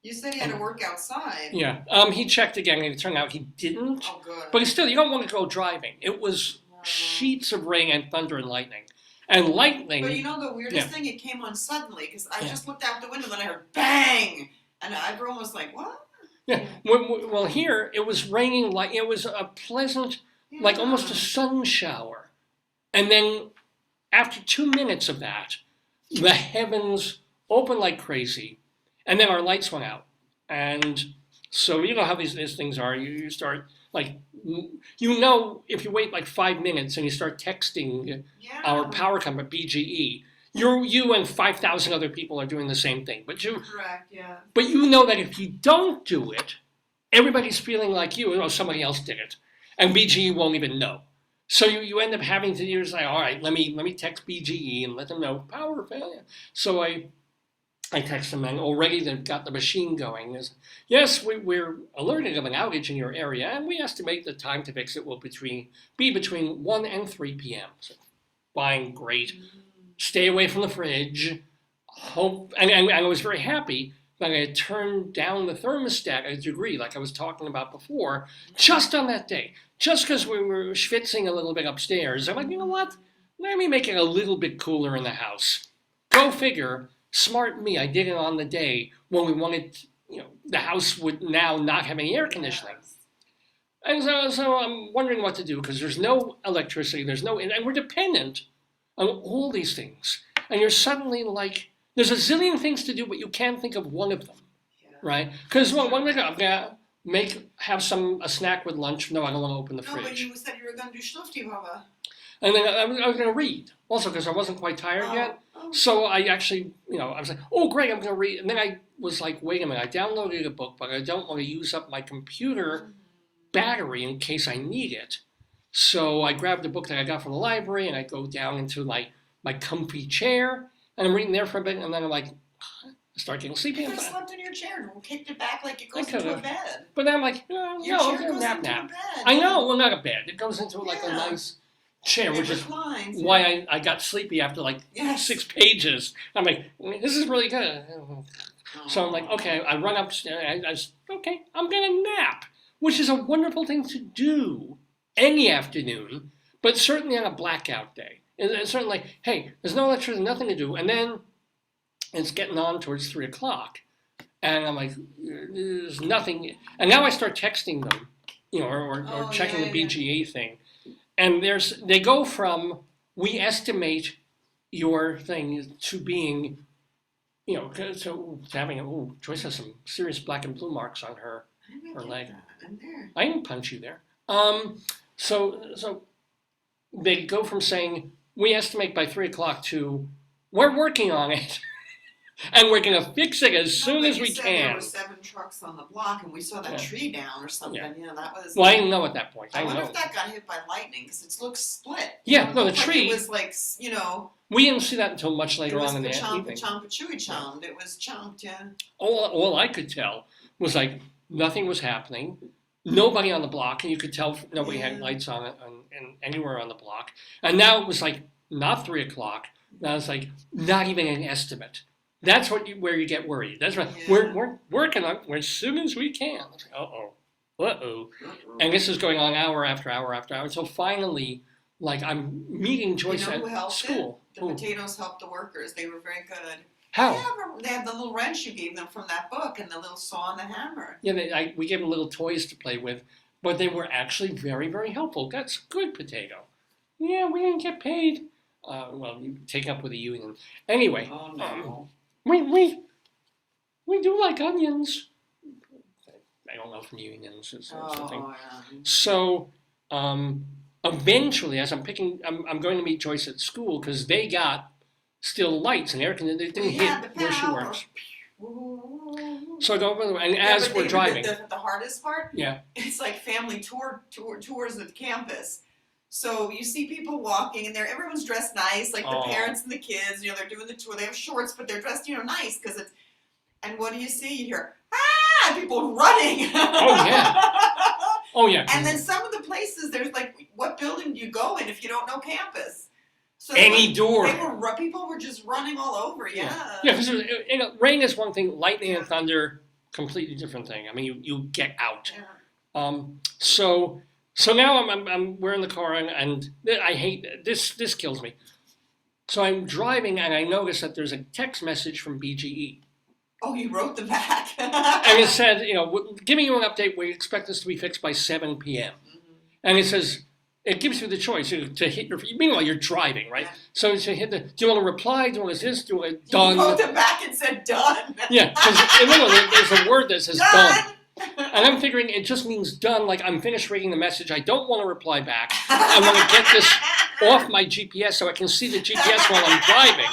You said he had to work outside. Yeah. He checked again, and it turned out he didn't. Oh, good. But still, you don't want to go driving. It was sheets of rain and thunder and lightning. And lightning. But the weirdest Yeah. thing, it came on suddenly, because I Yeah. just looked out the window, and then I heard bang! And everyone was like, what? Yeah. Well, here, it was raining it was a pleasant, almost a sun shower. And then after 2 minutes of that, the heavens opened like crazy, and then our lights went out. And so you know how these things are. You start if you wait 5 minutes and you start texting Yeah. our power company, BGE, you and 5,000 other people are doing the same thing. But Correct, yeah. But you know that if you don't do it, everybody's feeling like somebody else did it, and BGE won't even know. So you end up having to say, all right, let me text BGE and let them know power failure. So I text them, and already they've got the machine going. Yes, we're alerted of an outage in your area, and we estimate the time to fix it will be between 1 and 3 p.m. So, fine, great. Stay away from the fridge. And I was very happy that I had turned down the thermostat a degree, like I was talking about before, just on that day. Just because we were schwitzing a little bit upstairs. I'm like, you know what? Let me make it a little bit cooler in the house. Go figure. Smart me. I did it on the day when we wanted, the house would now not have any air conditioning. And so I'm wondering what to do because there's no electricity, there's no, and we're dependent on all these things. And you're suddenly like, there's a zillion things to do, but you can't think of one of them, Yeah. right? Because I'm gonna have a snack with lunch. No, I don't want to open the No, but fridge. you said you were going to do Schlufti, Baba. And then I was gonna read also because I wasn't quite tired yet. Oh. So I actually, I was like, oh great, I'm gonna read. And then I was like, wait a minute, I downloaded a book, but I don't want to use up my computer battery in case I need it. So I grabbed a book that I got from the library and I go down into my comfy chair and I'm reading there for a bit and then I'm like, I start getting sleepy. You could have slept in your chair and kicked it back like it goes into a could've. bed. But then I'm like, no, Your I'm chair gonna goes nap. into a bed. I know, well not a bed. It goes into like a Yeah. nice chair, It which is reclines, why I got sleepy after like Yes. 6 pages. I'm like, this is really good. So I'm like, okay, I run upstairs. Okay, I'm gonna nap, which is a wonderful thing to do any afternoon, but certainly on a blackout day. It's certainly like, hey, there's no electricity, nothing to do, and then it's getting on towards 3 o'clock, and I'm like, there's nothing, and now I start texting them, or Oh, checking yeah, the yeah. BGA thing, and they go from we estimate your thing to being, to having, Joyce has some serious black and blue marks on her Or leg. I'm there. I didn't punch you there. So they go from saying we estimate by 3 o'clock to we're working on it, and we're gonna fix it as soon as we There can. were 7 trucks on the block, and we saw that Yeah. tree down or something. Yeah. That was. Well, I didn't know at that point. I I wonder know if that got hit by lightning because it looks split. Yeah, It no, the looked like tree- It was like we didn't see that until much it later was on in the chomp, evening. chomp, chewy chomped. It was chomped, yeah. All I could tell was like nothing was happening. Nobody on the block, and you could tell nobody had Yeah. lights on anywhere on the block. And now it was like not 3 o'clock. Now it's like not even an estimate. That's where you get worried. That's right. Yeah. We're working on it as soon as we can. And this is going on hour after hour after hour until finally, like I'm meeting Joyce You know who at helped school. The Who? potatoes helped the workers. They were very good. How? Yeah, they have the little wrench you gave them from that book and the little saw and the hammer. Yeah, we gave them little toys to play with, but they were actually very, very helpful. That's good potato. Yeah, we didn't get paid. Well, you take up with the union. Anyway, Oh no. we do like onions. I don't know from unions. It's something. Oh yeah. So eventually, as I'm going to meet Joyce at school because they got still lights and air conditioning. They didn't We had hit the where she power. works. Ooh. So I go over there, and Yeah, as but we're they- driving, the hardest part, yeah, it's like family tours of campus. So you see people walking and everyone's dressed nice, like the Oh. parents and the kids, they're doing the tour, they have shorts, but they're dressed, nice because it's, and what do you see? You hear, ah, people running. Oh, yeah. Oh yeah. And then some of the places, there's like, what building do you go in if you don't know campus? So Any door. people were just running all over, yeah. Yeah, because rain is one thing, lightning and thunder, completely different thing. I mean, you get out. Yeah. So now we're in the car and I hate this. This kills me. So I'm driving and I notice that there's a text message from BGE. Oh, you wrote them back. And it said, giving you an update, we expect this to be fixed by 7 p.m. And it says, it gives you the choice to hit your, meanwhile you're driving, right? Yeah. So to hit do you want to reply? Do you want this? Do you want You done? wrote them back and said done. Yeah, because there's a word that says done. Done. And I'm figuring it just means done, like I'm finished reading the message. I don't want to reply back. I want to get this off my GPS so I can see the GPS while I'm driving.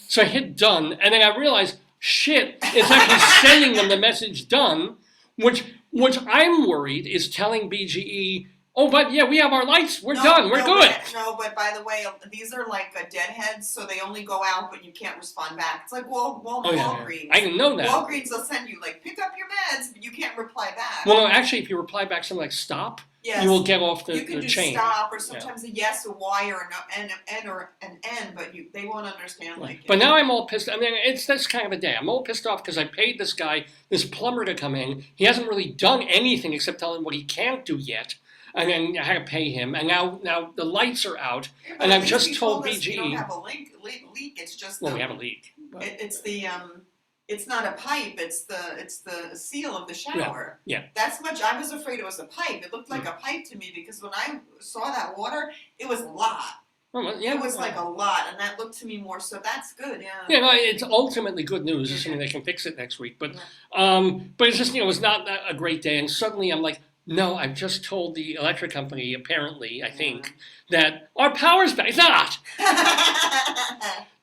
So I hit done, and then I realized, shit, it's actually sending them the message done, which I'm worried is telling BGE, oh, but yeah, we have our lights. We're done. We're good. But by the way, these are like deadheads, so they only go out, but you can't respond back. It's like Walgreens. I didn't know that. Walgreens will send you like pick up your meds, but you can't reply back. Well, no, actually, if you reply back something like stop, yes. you will get off the You can do chain. stop or sometimes a yes, a Y, or an N or an N, but they won't understand like. But now I'm all pissed. I mean, it's this kind of a day. I'm all pissed off because I paid this guy, this plumber, to come in. He hasn't really done anything except tell him what he can't do yet. And then I had to pay him. And now the lights are out. And I've just told us BGE. We don't have a leak. It's just Well, we have a leak. But It's the it's not a pipe, it's the seal of the shower. yeah. That's much, I was afraid it was a pipe. It looked like a pipe to me because when I saw that water, it was a lot. Oh, well, yeah, It was like a lot, and that looked to me more, so that's good, yeah. Yeah, no, it's ultimately good news, Yeah. assuming they can fix it next week. But Yeah. but it's just, it was not a great day, and suddenly I'm like, no, I've just told the electric company, apparently, I think, that our power's back. It's not.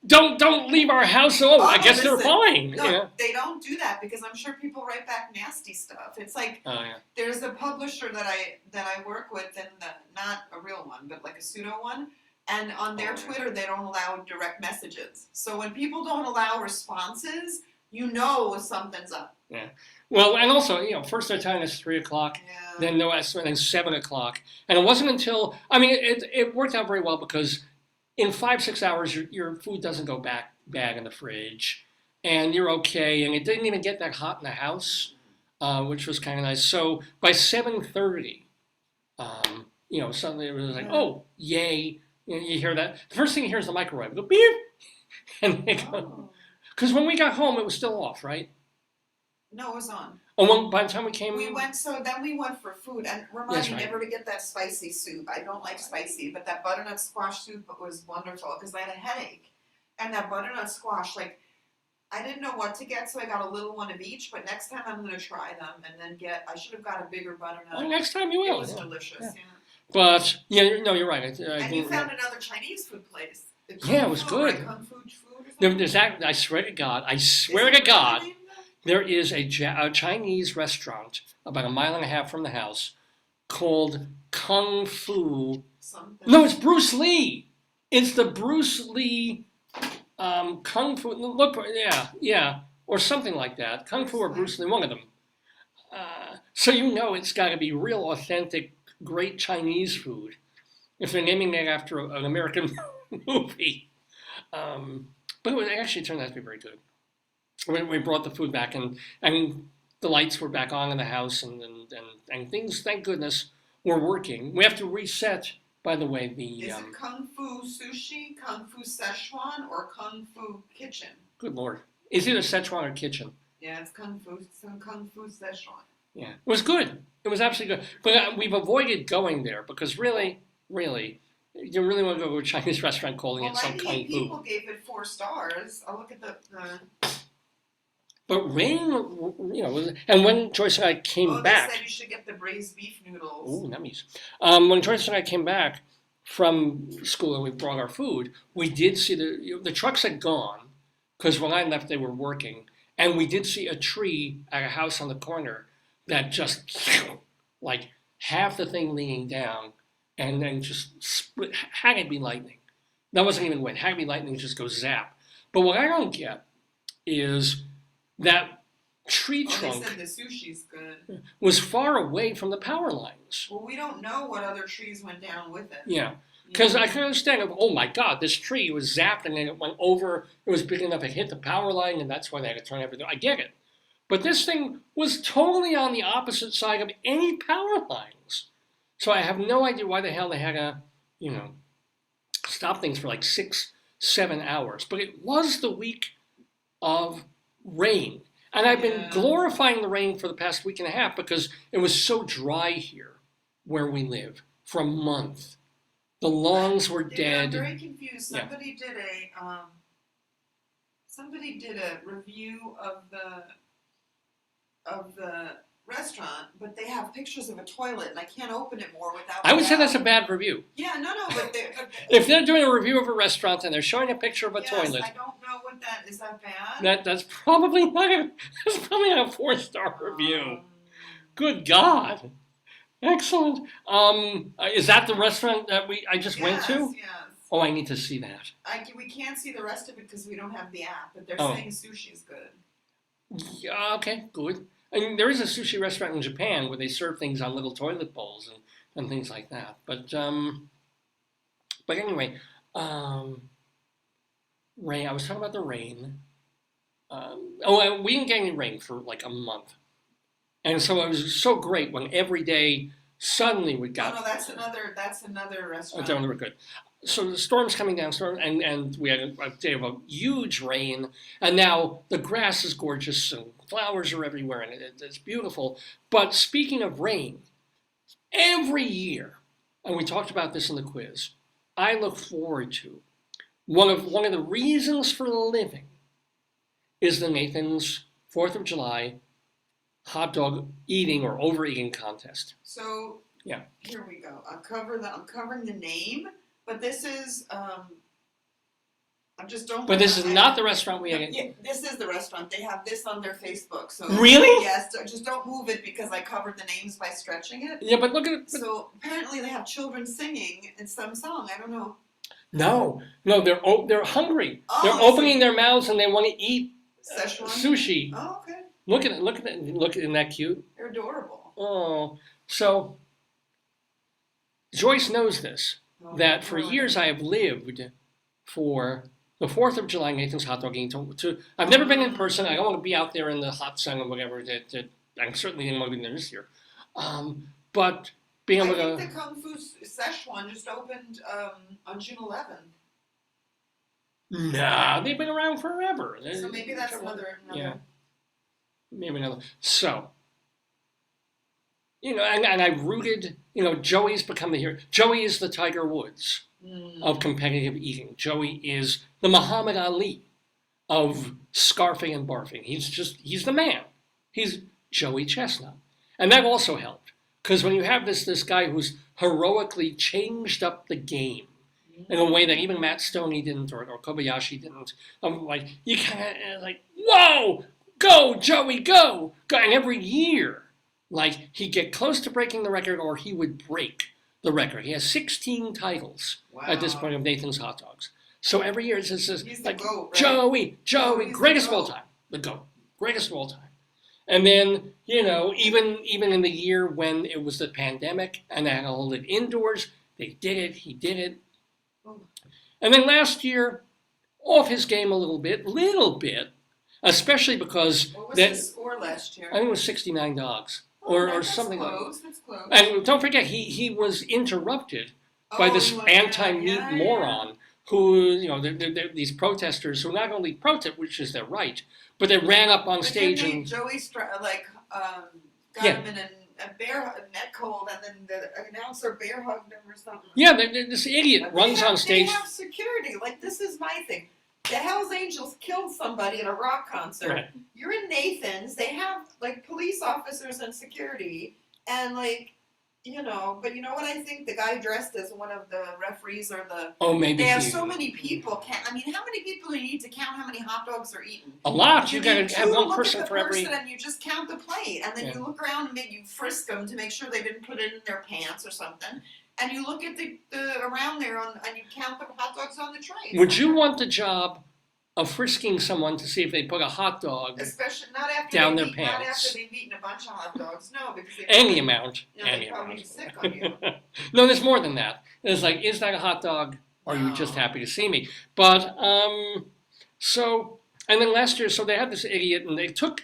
Don't leave our house alone. I guess they're listen, fine. No, Yeah. they don't do that because I'm sure people write back nasty stuff. It's like Oh yeah. there's a publisher that I work with, and not a real one, but like a pseudo one. And on their Twitter, they don't allow direct messages. So when people don't allow responses, you know something's up. Well, and also, first they're telling us 3 o'clock, Yeah. then no, then 7 o'clock, and it wasn't until it worked out very well because in 5-6 hours your food doesn't go bad in the fridge, and you're okay, and it didn't even get that hot in the house, which was kind of nice. So by 7:30, suddenly it was like, oh, yay. You hear that. The first thing you hear is the microwave. Go beep, and they go. Oh. Because when we got home, it was still off, right? No, it was on. Oh, by the time we came, We went for food, and remind That's me right. never to get that spicy soup. I don't like spicy, but that butternut squash soup was wonderful because I had a headache, and that butternut squash, like, I didn't know what to get, so I got a little one of each. But next time I'm gonna try them, and then I should have got a bigger butternut. Well, next time you It will. was Yeah. delicious. Yeah. Yeah. But no, you're right. And you found another Chinese food place. The Yeah, it was Kung Fu, right? good. Kung Fu food or something? There's that. I swear to God. Is it really named that? There is a Chinese restaurant about 1.5 miles from the house called Kung Fu. Something. No, it's Bruce Lee. It's the Bruce Lee Kung Fu. Look, yeah, or something like that. Kung Fu or Bruce Lee, one of them. So it's got to be real, authentic, great Chinese food if they're naming it after an American movie. But it actually turned out to be very good. We brought the food back, and the lights were back on in the house, and things, thank goodness, were working. We have to reset, by the way, Is it Kung Fu Sushi, Kung Fu Szechuan, or Kung Fu Kitchen? good Lord. It's either Szechuan or Kitchen. Yeah, it's Kung Fu Szechuan. Yeah, it was good. It was absolutely good. But we've avoided going there because really, you really want to go to a Chinese restaurant calling it some 98 Kung Fu. people gave it 4 stars. I'll look at the But rain, and when Joyce and I came back. They said you should get the braised beef noodles. Ooh, nummies. When Joyce and I came back from school and we brought our food, we did see the trucks had gone because when I left they were working, and we did see a tree at a house on the corner that just like half the thing leaning down and then just split. Had it be lightning. That wasn't even wind. Had it be lightning, just go zap. But what I don't get is that tree They trunk said the sushi's good. was far away from the power lines. Well, we don't know what other trees went down with it. Yeah, because I can understand, oh my God, this tree was zapped and then it went over, it was big enough, it hit the power line, and that's why they had to turn everything. I get it. But this thing was totally on the opposite side of any power lines. So I have no idea why the hell they had to, stop things for like 6-7 hours. But it was the week of rain. And I've been glorifying the rain for the past week and a half because it was so dry here where we live for a month. The lawns were dead. I'm very confused. Yeah. Somebody did a review of the restaurant, but they have pictures of a toilet, and I can't open it more without. I would say that's a bad review. Yeah, no, but If they're doing a review of a restaurant and they're showing a picture of a yes, toilet, I don't know what that is. That bad? that's probably not a 4-star review. Good God. Excellent. Is that the restaurant that I just went to? Yes. Oh, I need to see that. We can't see the rest of it because we don't have the app, but they're Oh. saying sushi's good. Yeah, okay, good. I mean, there is a sushi restaurant in Japan where they serve things on little toilet bowls and things like that. But anyway, rain. I was talking about the rain. We didn't get any rain for like a month, and so it was so great when every day suddenly we got. No, that's another restaurant. Oh, we're good. so the storm's coming down, and we had a day of a huge rain, and now the grass is gorgeous and flowers are everywhere, and it's beautiful. But speaking of rain, every year, and we talked about this in the quiz, I look forward to one of the reasons for living is the Nathan's 4th of July hot dog eating or overeating contest. So Yeah. here we go. I'm covering the name, but this is I just don't. But this is not the restaurant we ate. Yeah, this is the restaurant. They have this on their Facebook. So Really? yes, so just don't move it because I covered the names by stretching it. Yeah, but look at it. So apparently they have children singing in some song. I don't know. No, they're hungry. Oh, They're so- opening their mouths and they want to eat Szechuan? sushi. Oh, okay. Look at it. Isn't that cute? They're adorable. Oh, so Joyce knows this. Oh, That for oh, years I have lived for the 4th of July Nathan's hot dog eating. I've never been in person. I don't want to be out there in the hot sun or whatever. That I certainly didn't want to be there this year. But being I able think to. the Kung Fu Szechuan just opened on June 11th. Nah, they've been around forever. So maybe that's another. Yeah. Maybe another. So, and I rooted, Joey's become the hero. Joey is the Tiger Woods of competitive eating. Joey is the Muhammad Ali of scarfing and barfing. He's the man. He's Joey Chestnut. And that also helped. Because when you have this guy who's heroically changed up the game in a way that even Matt Stoney didn't or Kobayashi didn't, you kind of like, whoa! Go, Joey, go! And every year, he'd get close to breaking the record or he would break the record. He has 16 titles at this point of Nathan's Hot Dogs. So every year it's just He's the GOAT, right? Joey, He's greatest of the all GOAT. time. The GOAT, greatest of all time. And then, even in the year when it was the pandemic and they had to hold it indoors, they did it, he did it. And then last year, off his game a little bit, especially because What was the score last year? I think it was 69 dogs or that's something like close. That's close. that. And don't forget, he was interrupted by this anti-meat moron who, these protesters who not only protest, which is their right, but they ran up on But stage didn't and Joey got Yeah. him in a bear neck cold, and then the announcer bear hugged him or something. yeah, this idiot But runs on stage. They have security. This is my thing. The Hells Angels killed somebody at a rock concert. Right. You're in Nathan's. They have police officers and security, and But you know what I think? The guy dressed as one of the referees or the. Oh, maybe They have he- so many people. How many people do you need to count how many hot dogs are eaten? a lot. You need gotta have to one look person at the for every. person and you just count the plate, and then Yeah. you look around and maybe you frisk them to make sure they didn't put it in their pants or something. And you look at the around there and you count the hot dogs on the tray. Would you want the job of frisking someone to see if they put a hot dog, Especially not after down they've their not pants? after they've eaten a bunch of hot dogs. No, because they any amount, They any probably amount. be sick on you. No, there's more than that. It's is that a hot dog? Or are you just No. happy to see me? But and then last year, so they had this idiot, and they took.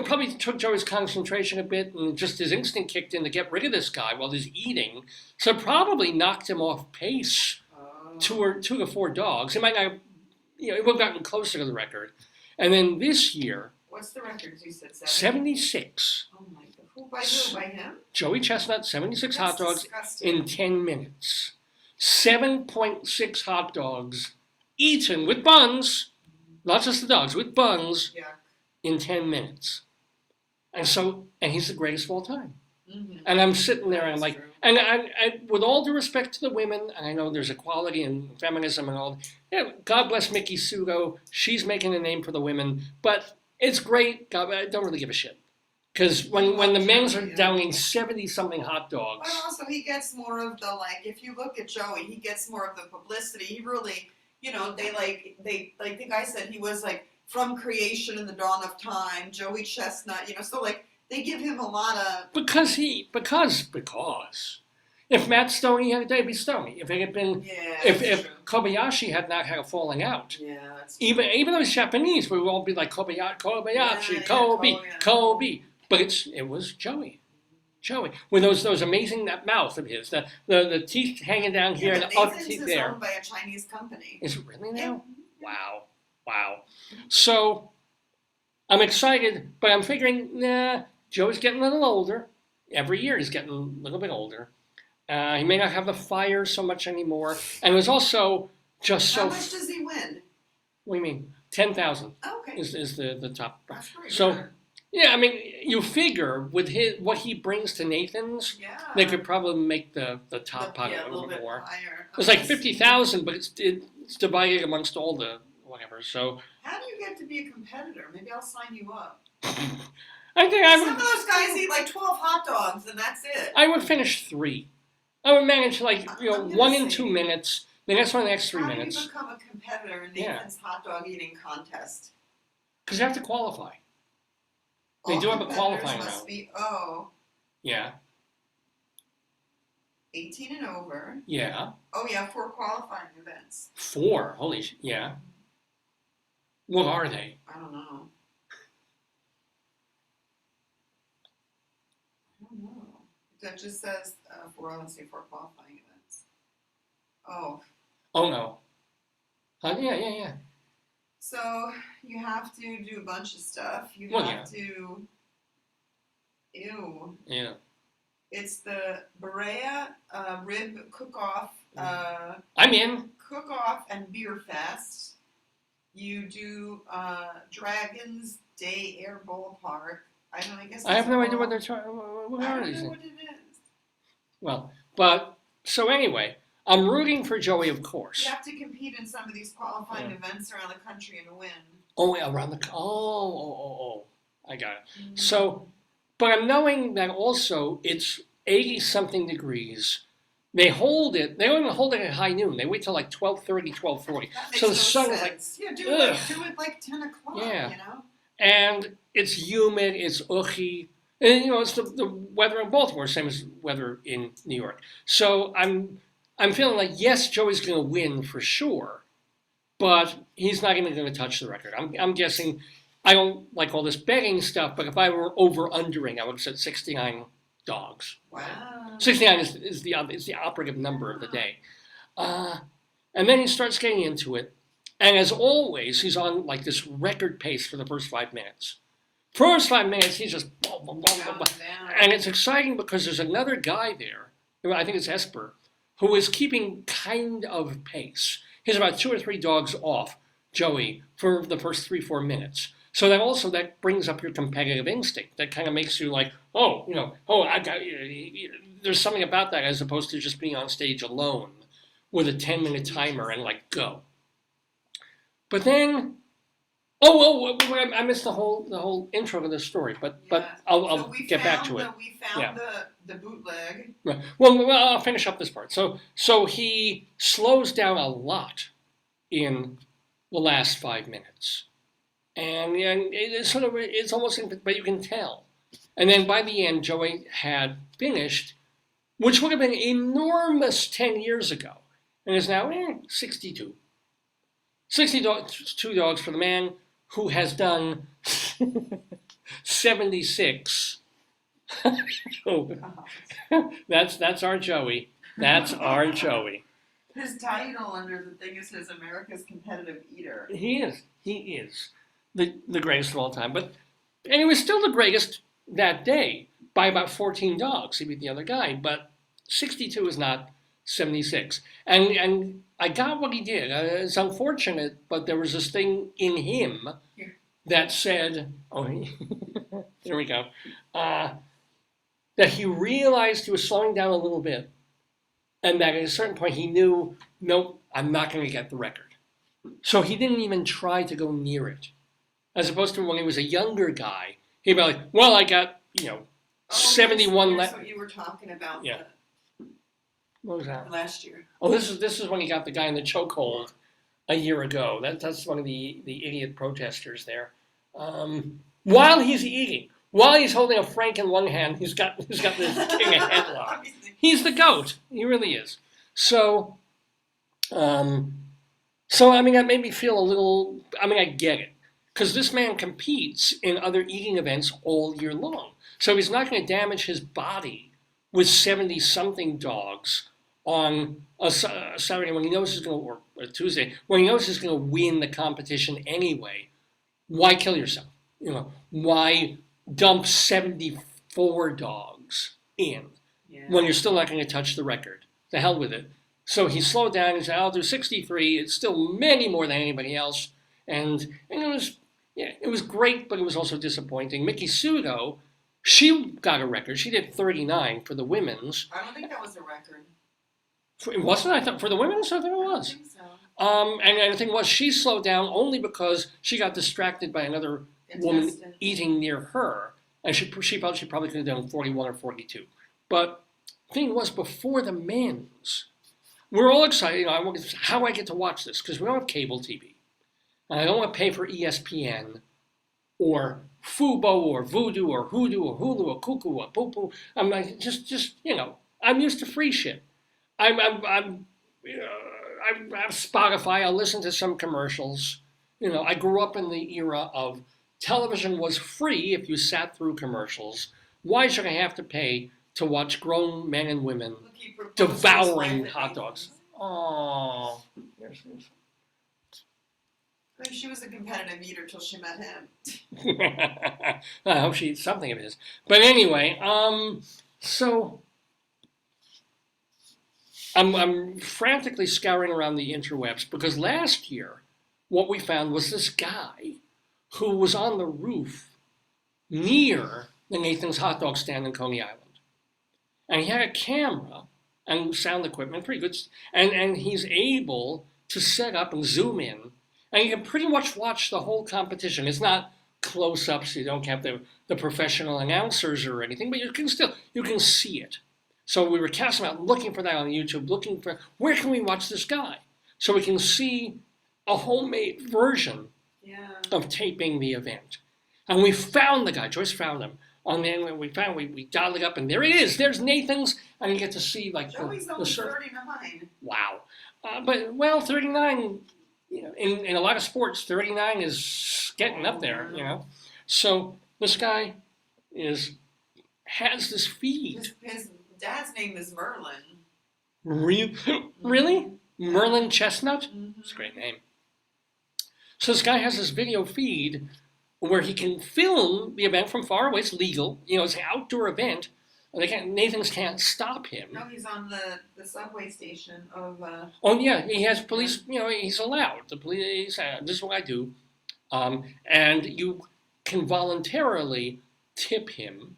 Probably took Joey's concentration a bit, and just his instinct kicked in to get rid of this guy while he's eating. So probably knocked him off pace. Two to 4 dogs. It might not, it would have gotten closer to the record. And then this year, What's the record? You said 76. Oh my god! Who by who? By him? Joey Chestnut, 76 hot That's dogs disgusting. in 10 minutes. 7.6 hot dogs eaten with buns, not just the dogs, with buns Yeah. in 10 minutes. And he's the greatest of all time. Mm-hmm. And I'm sitting there and I'm That's like, true. and I, with all due respect to the women, and I know there's equality and feminism and all, God bless Mickey Sugo, she's making a name for the women, but it's great, God, I don't really give a shit. Because when the men's are downing 70-something hot dogs. But also he gets more of the if you look at Joey, he gets more of the publicity. He really, they the guy said he was from creation in the dawn of time, Joey Chestnut, so they give him a lot of. Because if Matt Stoney had a day, it'd be Stoney. If it had been, Yeah. if that's true. Kobayashi had not had a falling out, Yeah. That's true. even though he's Japanese, we would all be like Kobayashi, Yeah, Kobe, yeah, Kobe. But it was Joey. Joey, with those amazing, that mouth of his, the teeth hanging down here Yeah, and but up Nathan's teeth is there. owned by a Chinese company. Is it really Yeah. now? Wow. Wow. So I'm excited, but I'm figuring, nah, Joe's getting a little older. Every year he's getting a little bit older. He may not have the fire so much anymore. And it was also just How so. much does he win? What do you mean? 10,000 Oh, okay, is the top. that's pretty So, good. yeah, I mean, you figure with what he brings to Nathan's, Yeah. they could probably make the top pot Yeah, a little bit more. higher. It's like 50,000, but it's divided amongst all the whatever. So How do you get to be a competitor? Maybe I'll sign you up. I think I Some of would those guys eat like 12 hot dogs and that's it. I would finish 3. I would manage like I'm gonna 1 in say- 2 minutes. The next one, the next 3 How do you minutes, become a competitor in Yeah. Nathan's hot dog eating contest? because you have to qualify. They All do have a competitors qualifying must round. be, 18 and over. Yeah, Oh yeah, 4 qualifying events. 4. Holy yeah. What are they? I don't know. That just says 4, let's say 4 qualifying events. Oh, Oh no. Yeah. so you have to do a bunch of stuff. You Well, have to, Yeah. it's the Berea Rib Cook-Off, I'm in. Cook-Off and Beer Fest. You do Dragons Day Air Ballpark. I don't know, I guess I have these no are idea all- what they're trying. What I are don't these? know what it is. Well, but so anyway, I'm rooting for Joey, of course. You have to compete in some of these qualifying events around the country and win. Oh, yeah, around the oh, I got it. So, but I'm knowing that also it's 80 something degrees. They hold it. They don't even hold it at high noon. They wait till like 12:30, 12:40. That makes So the no sun is like, sense. Yeah, do ugh. it like 10 o'clock, Yeah. you know? and it's humid. It's ughy. And it's the weather in Baltimore, same as weather in New York. So I'm feeling like yes, Joey's going to win for sure, but he's not even going to touch the record. I'm guessing. I don't like all this betting stuff, but if I were over-undering, I would have said 69 dogs. Wow. 69 is the operative number of the day. And then he starts getting into it. And as always, he's on like this record pace for the first 5 minutes. First 5 minutes, he's just blah, blah, blah, blah, blah. Down. And it's exciting because there's another guy there, I think it's Esper, who is keeping kind of pace. He's about 2 or 3 dogs off Joey for the first 3-4 minutes. So that brings up your competitive instinct. That kind of makes you like, there's something about that as opposed to just being on stage alone with a 10-minute timer and like go. But then, I missed the whole intro of the story. But Yeah. I'll So we get back to found it. We found the bootleg. Right. Well, I'll finish up this part. So he slows down a lot in the last 5 minutes. And it's almost, but you can tell. And then by the end, Joey had finished, which would have been enormous 10 years ago, and is now 62. 62 dogs for the man who has done 76. That's our Joey. That's our Joey. His title under the thing is his America's Competitive Eater. He is the greatest of all time. And he was still the greatest that day by about 14 dogs. He beat the other guy, but 62 is not 76. And I got what he did. It's unfortunate, but there was this thing in him that said, here we go, that he realized he was slowing down a little bit, and that at a certain point he knew, nope, I'm not going to get the record. So he didn't even try to go near it. As opposed to when he was a younger guy, he'd be like, well, I got, 71 That's left. what you were talking about. Yeah. What was that? Last year. Oh, this is when he got the guy in the chokehold a year ago. That's one of the idiot protesters there. While he's eating, while he's holding a frank in one hand, he's got this king of headlock. He's the GOAT. He really is. So I mean, that made me feel a little. I mean, I get it because this man competes in other eating events all year long. So he's not going to damage his body with 70-something dogs on a Saturday when he knows he's going to, or a Tuesday, when he knows he's going to win the competition anyway. Why kill yourself? You know, why dump 74 dogs in when you're still not going to touch the record? The hell with it. So he slowed down and said, I'll do 63. It's still many more than anybody else. And it was great, but it was also disappointing. Mickey Sudo, she got a record. She did 39 for the women's. I don't think that was a record. It wasn't? I thought for the women's, I think it I was. think so. And the thing was, she slowed down only because she got distracted by another woman Intestine. eating near her. And she probably could have done 41 or 42. But the thing was, before the men's, we're all excited. You know, how do I get to watch this? Because we don't have cable TV. And I don't want to pay for ESPN or Fubo or Voodoo or Hoodoo or Hulu or Cuckoo or Poo Poo. I'm like, just you know, I'm used to free shit. I have Spotify. I'll listen to some commercials. You know, I grew up in the era of television was free if you sat through commercials. Why should I have to pay to watch grown men and women Look, he proposed to his devouring wife at hot Nathan's. dogs? Oh, I mean, she was a competitive eater till she met him. I hope she eats something of his. But anyway, so I'm frantically scouring around the interwebs because last year what we found was this guy who was on the roof near the Nathan's hot dog stand in Coney Island. And he had a camera and sound equipment, pretty good. And he's able to set up and zoom in. And you can pretty much watch the whole competition. It's not close-ups. You don't have the professional announcers or anything, but you can see it. So we were casting out looking for that on YouTube, looking for where can we watch this guy? So we can see a homemade version of taping the event. And we found the guy. Joyce found him. We dialed it up, and there it is. There's Nathan's, and you get to see like Joey's the only surf. 39. Wow. But 39, you know, in a lot of sports, 39 is getting up there, you know. So this guy has this feed. His dad's name is Merlin. Really? Merlin Chestnut? Mm-hmm. It's a great name. So this guy has this video feed where he can film the event from far away. It's legal. You know, it's an outdoor event. And Nathan's can't stop him. No, he's on the subway station of. Oh yeah, he has police. You know, he's allowed. The police. This is what I do, and you can voluntarily tip him.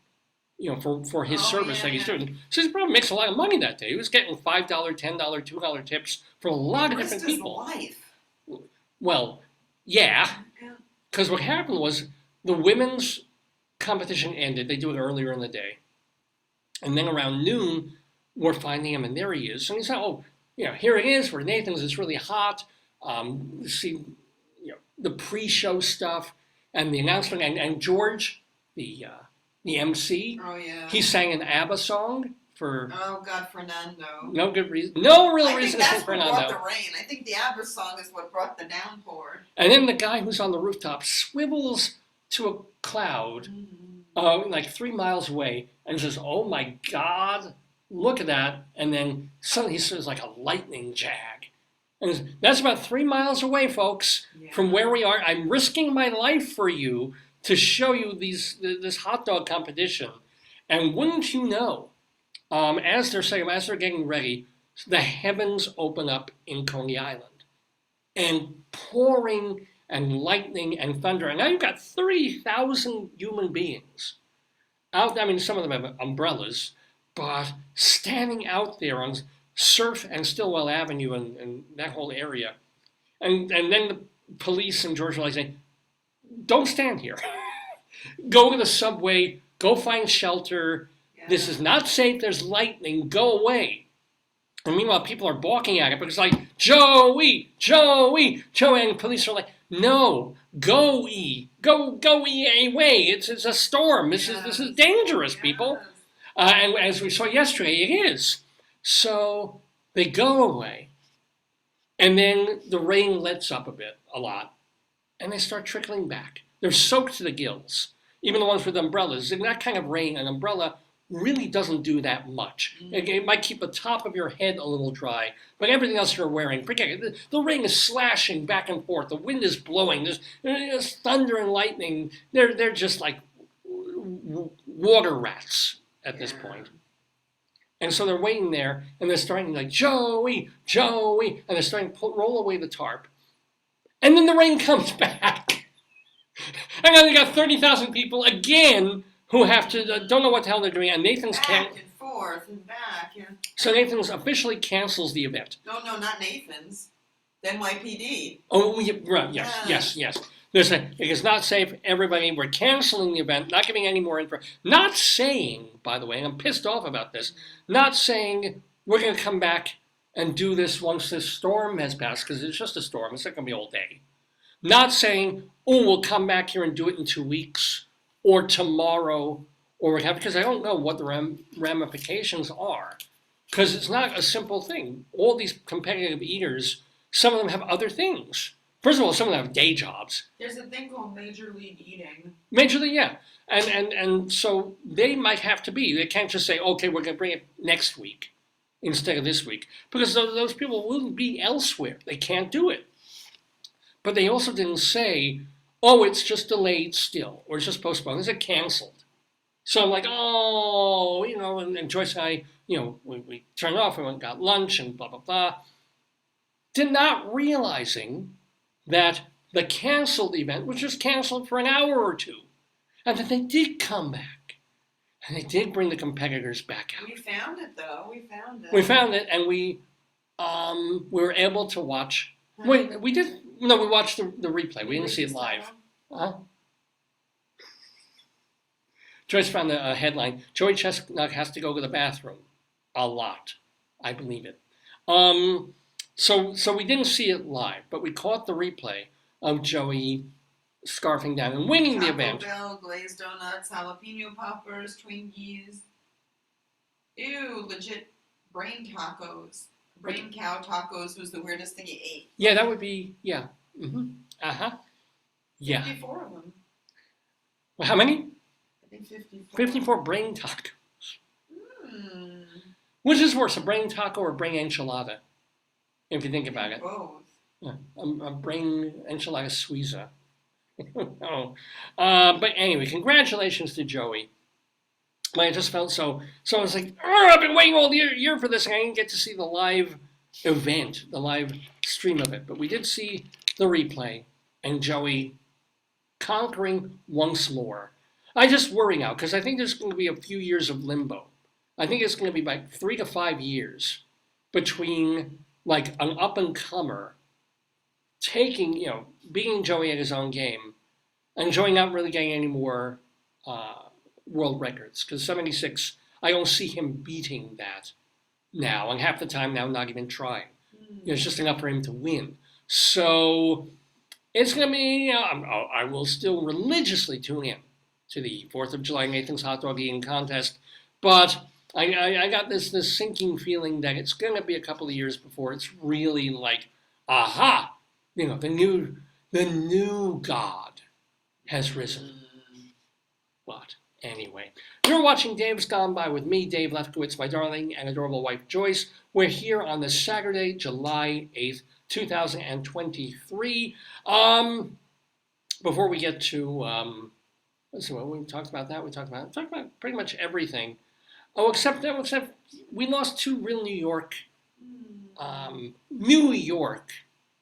You know, for his service that he's doing. So he probably makes a lot of money that day. He was getting $5, $10, $2 tips from a lot of different people. His life. Well, yeah, Yeah. because what happened was the women's competition ended. They do it earlier in the day. And then around noon, we're finding him, and there he is. And he said, oh, you know, here it is for Nathan's. It's really hot. See, you know, the pre-show stuff and the announcement. And George, the MC, Oh yeah. he sang an ABBA song for Oh God, Fernando. no good reason. No real I think reason to sing that's what brought Fernando. the rain. I think the ABBA song is what brought the downpour. And then the guy who's on the rooftop swivels to a cloud like 3 miles away and says, oh my God, look at that. And then suddenly he says like a lightning jag. And that's about 3 miles away, folks, from where we are. I'm risking my life for you to show you this hot dog competition. And wouldn't you know, as they're getting ready, the heavens open up in Coney Island. And pouring and lightning and thunder. And now you've got 30,000 human beings out. I mean, some of them have umbrellas, but standing out there on Surf and Stillwell Avenue and that whole area. And then the police and George are like saying, don't stand here. Go to the subway, go find shelter. Yeah. This is not safe. There's lightning. Go away. And meanwhile, people are balking at it because like, Joey, and police are like, no, go away. It's a storm. This is dangerous, people. And as we saw yesterday, it is. So they go away. And then the rain lets up a lot. And they start trickling back. They're soaked to the gills. even the ones with umbrellas. In that kind of rain, an umbrella really doesn't do that much. It might keep the top of your head a little dry, but everything else you're wearing, forget it. The rain is slashing back and forth. The wind is blowing. There's thunder and lightning. They're just like water rats at this point. And so they're waiting there, and they're starting like, Joey, Joey, and they're starting to roll away the tarp. And then the rain comes back. And then you got 30,000 people again who have to, don't know what the hell they're doing, and Nathan's Back and forth and back. Yeah. So Nathan's officially cancels the event. No, not Nathan's. The NYPD. Oh, yeah, right, yes. There's it is not safe, everybody, we're canceling the event, not giving any more info. Not saying, by the way, and I'm pissed off about this, not saying we're going to come back and do this once this storm has passed, because it's just a storm, it's not going to be all day. Not saying, oh, we'll come back here and do it in 2 weeks, or tomorrow, or whatever, because I don't know what the ramifications are. Because it's not a simple thing. All these competitive eaters, some of them have other things. First of all, some of them have day jobs. There's a thing called Major League Eating. Major League, yeah. And so they might have to be. They can't just say, okay, we're going to bring it next week instead of this week. Because those people will be elsewhere. They can't do it. But they also didn't say, oh, it's just delayed still, or it's just postponed. They said canceled. So I'm like, oh, and Joyce and I, we turned off, we went and got lunch and blah, blah, blah. Did not realizing that the canceled event was just canceled for an hour or two. And that they did come back. And they did bring the competitors back out. We found it, though. We found it. We found it, and we were able to watch. Wait, we watched the replay. We didn't see it live. Huh? Joyce found a headline. Joey Chestnut has to go to the bathroom. A lot. I believe it. So we didn't see it live, but we caught the replay of Joey scarfing down and winning the event. Taco Bell, glazed donuts, jalapeno poppers, Twinkies. Ew, legit brain tacos. Brain cow tacos was the weirdest thing he ate. Yeah, that would be, yeah. Mm-hmm. Uh-huh. Yeah. 54 of them. Well, how many? I think 54. 54 brain tacos. Hmm. Which is worse, a brain taco or a brain enchilada? If you think about it. Both. Yeah, a brain enchilada suiza. Oh. But anyway, congratulations to Joey. I just felt so I was like, I've been waiting all year for this, and I didn't get to see the live event, the live stream of it. But we did see the replay, and Joey conquering once more. I just worry now, because I think there's going to be a few years of limbo. I think it's going to be like 3 to 5 years between like an up-and-comer taking, beating Joey at his own game, and Joey not really getting any more world records, because 76, I don't see him beating that now, and half the time now not even trying. It's just enough for him to win. So it's going to be, I will still religiously tune in to the 4th of July Nathan's Hot Dog Eating Contest, but I got this sinking feeling that it's going to be a couple of years before it's really like, aha, the new God has risen. But anyway, you're watching Dave's Gone By with me, Dave Lefkowitz, my darling and adorable wife, Joyce. We're here on this Saturday, July 8th, 2023. Before we get to, let's see, we talked about that. We talked about pretty much everything. Oh, except we lost 2 real New York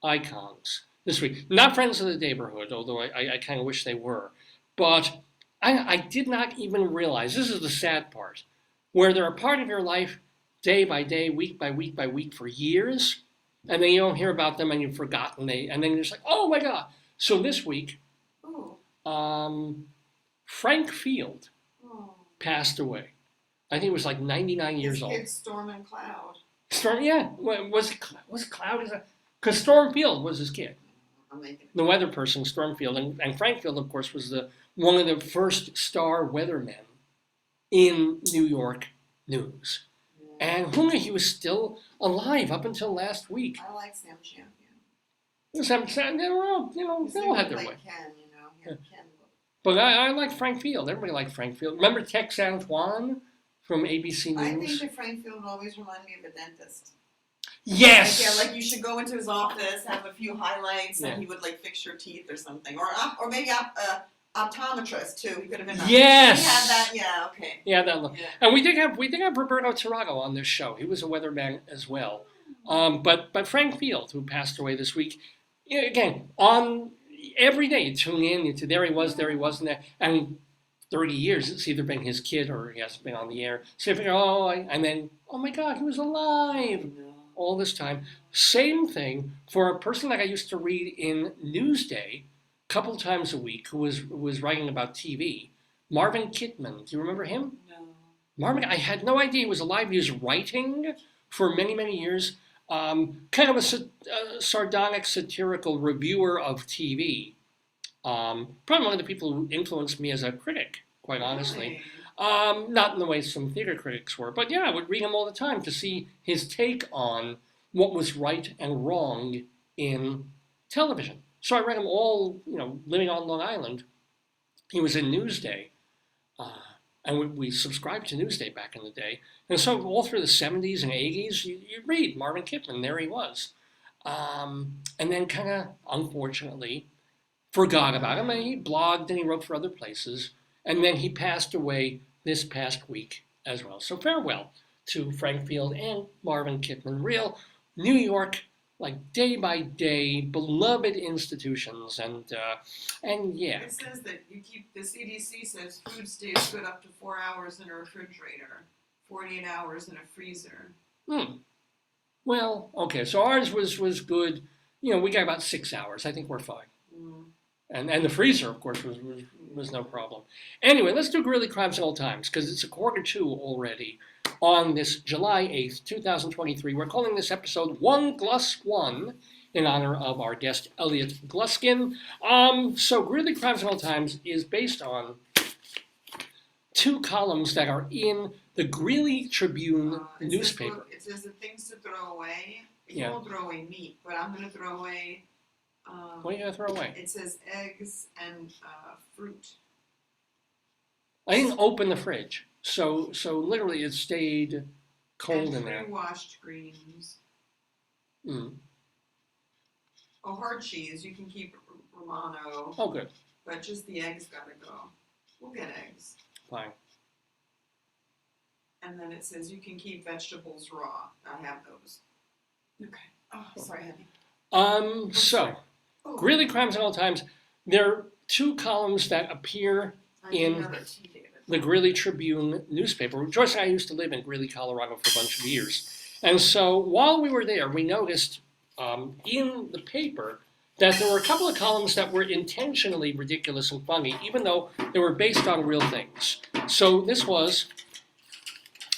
icons this week. Not friends of the Daverhood, although I kind of wish they were. But I did not even realize, this is the sad part, where they're a part of your life day by day, week by week by week for years, and then you don't hear about them and you've forgotten, and then you're just like, oh my God. So this week, Frank Field passed away. I think it was like 99 years old. Kids Storm and Cloud. Storm, yeah. Was Cloud? Because Storm Field was his kid. The weather person, Storm Field. And Frank Field, of course, was one of the first star weathermen in New York news. Yeah. And who knew he was still alive up until last week. I like Sam Champion. They all had their way. Ken, Ken. But I like Frank Field. Everybody liked Frank Field. Remember Tex Antoine from ABC I think News? that Frank Field always reminded me of a dentist. Yes. Like, yeah, like you should go into his office, have a few highlights, Yeah. and he would like fix your teeth or something, or maybe optometrist too. He could have been. Yes. He had that. Yeah. Okay. Yeah, that look. Yeah. And we did have Roberto Tarago on this show. He was a weatherman as well. But Frank Field, who passed away this week, again, on every day you tune in into there he was, and there. And 30 years, it's either been his kid or he hasn't been on the air. So you figure, and then, oh my God, he was alive all this time. Same thing for a person that I used to read in Newsday a couple times a week who was writing about TV. Marvin Kittman, do you remember him? No. Marvin, I had no idea he was alive. He was writing for many, many years. Kind of a sardonic, satirical reviewer of TV. Probably one of the people who influenced me as a critic, quite honestly. Not in the way some theater critics were, but yeah, I would read him all the time to see his take on what was right and wrong in television. So I read him all, living on Long Island. He was in Newsday. And we subscribed to Newsday back in the day. And so all through the 70s and 80s, you read Marvin Kittman, there he was. And then kind of, unfortunately, forgot about him. And he blogged and he wrote for other places. And then he passed away this past week as well. So farewell to Frank Field and Marvin Kittman. Real New York, like day by day, beloved institutions. And yeah. It says that the CDC says food stays good up to 4 hours in a refrigerator, 48 hours in a freezer. Well, okay, so ours was good. We got about 6 hours. I think we're fine. And the freezer, of course, was no problem. Anyway, let's do Greeley Crimes and Old Times, because it's 1:45 already on this July 8th, 2023. We're calling this episode 1 GLUS 1 in honor of our guest, Elliot Gluskin. So Greeley Crimes and Old Times is based on 2 columns that are in the Greeley Tribune newspaper. It says the things to throw away. You Yeah. won't throw away meat, but I'm going to throw away. What are you going to throw away? It says eggs and fruit. I didn't open the fridge, so literally it stayed cold in there. Pre-washed greens. Mm. Oh, hard cheese. You can keep Romano, Oh, good. but just the eggs gotta go. We'll get eggs. Fine. And then it says you can keep vegetables raw. I have those. Okay. Oh, sorry, honey. So Greeley Crimes and Old Times. There are 2 columns that appear I need in another tea, David. the Greeley Tribune newspaper. Joyce and I used to live in Greeley, Colorado for a bunch of years. And so while we were there, we noticed in the paper that there were a couple of columns that were intentionally ridiculous and funny, even though they were based on real things. So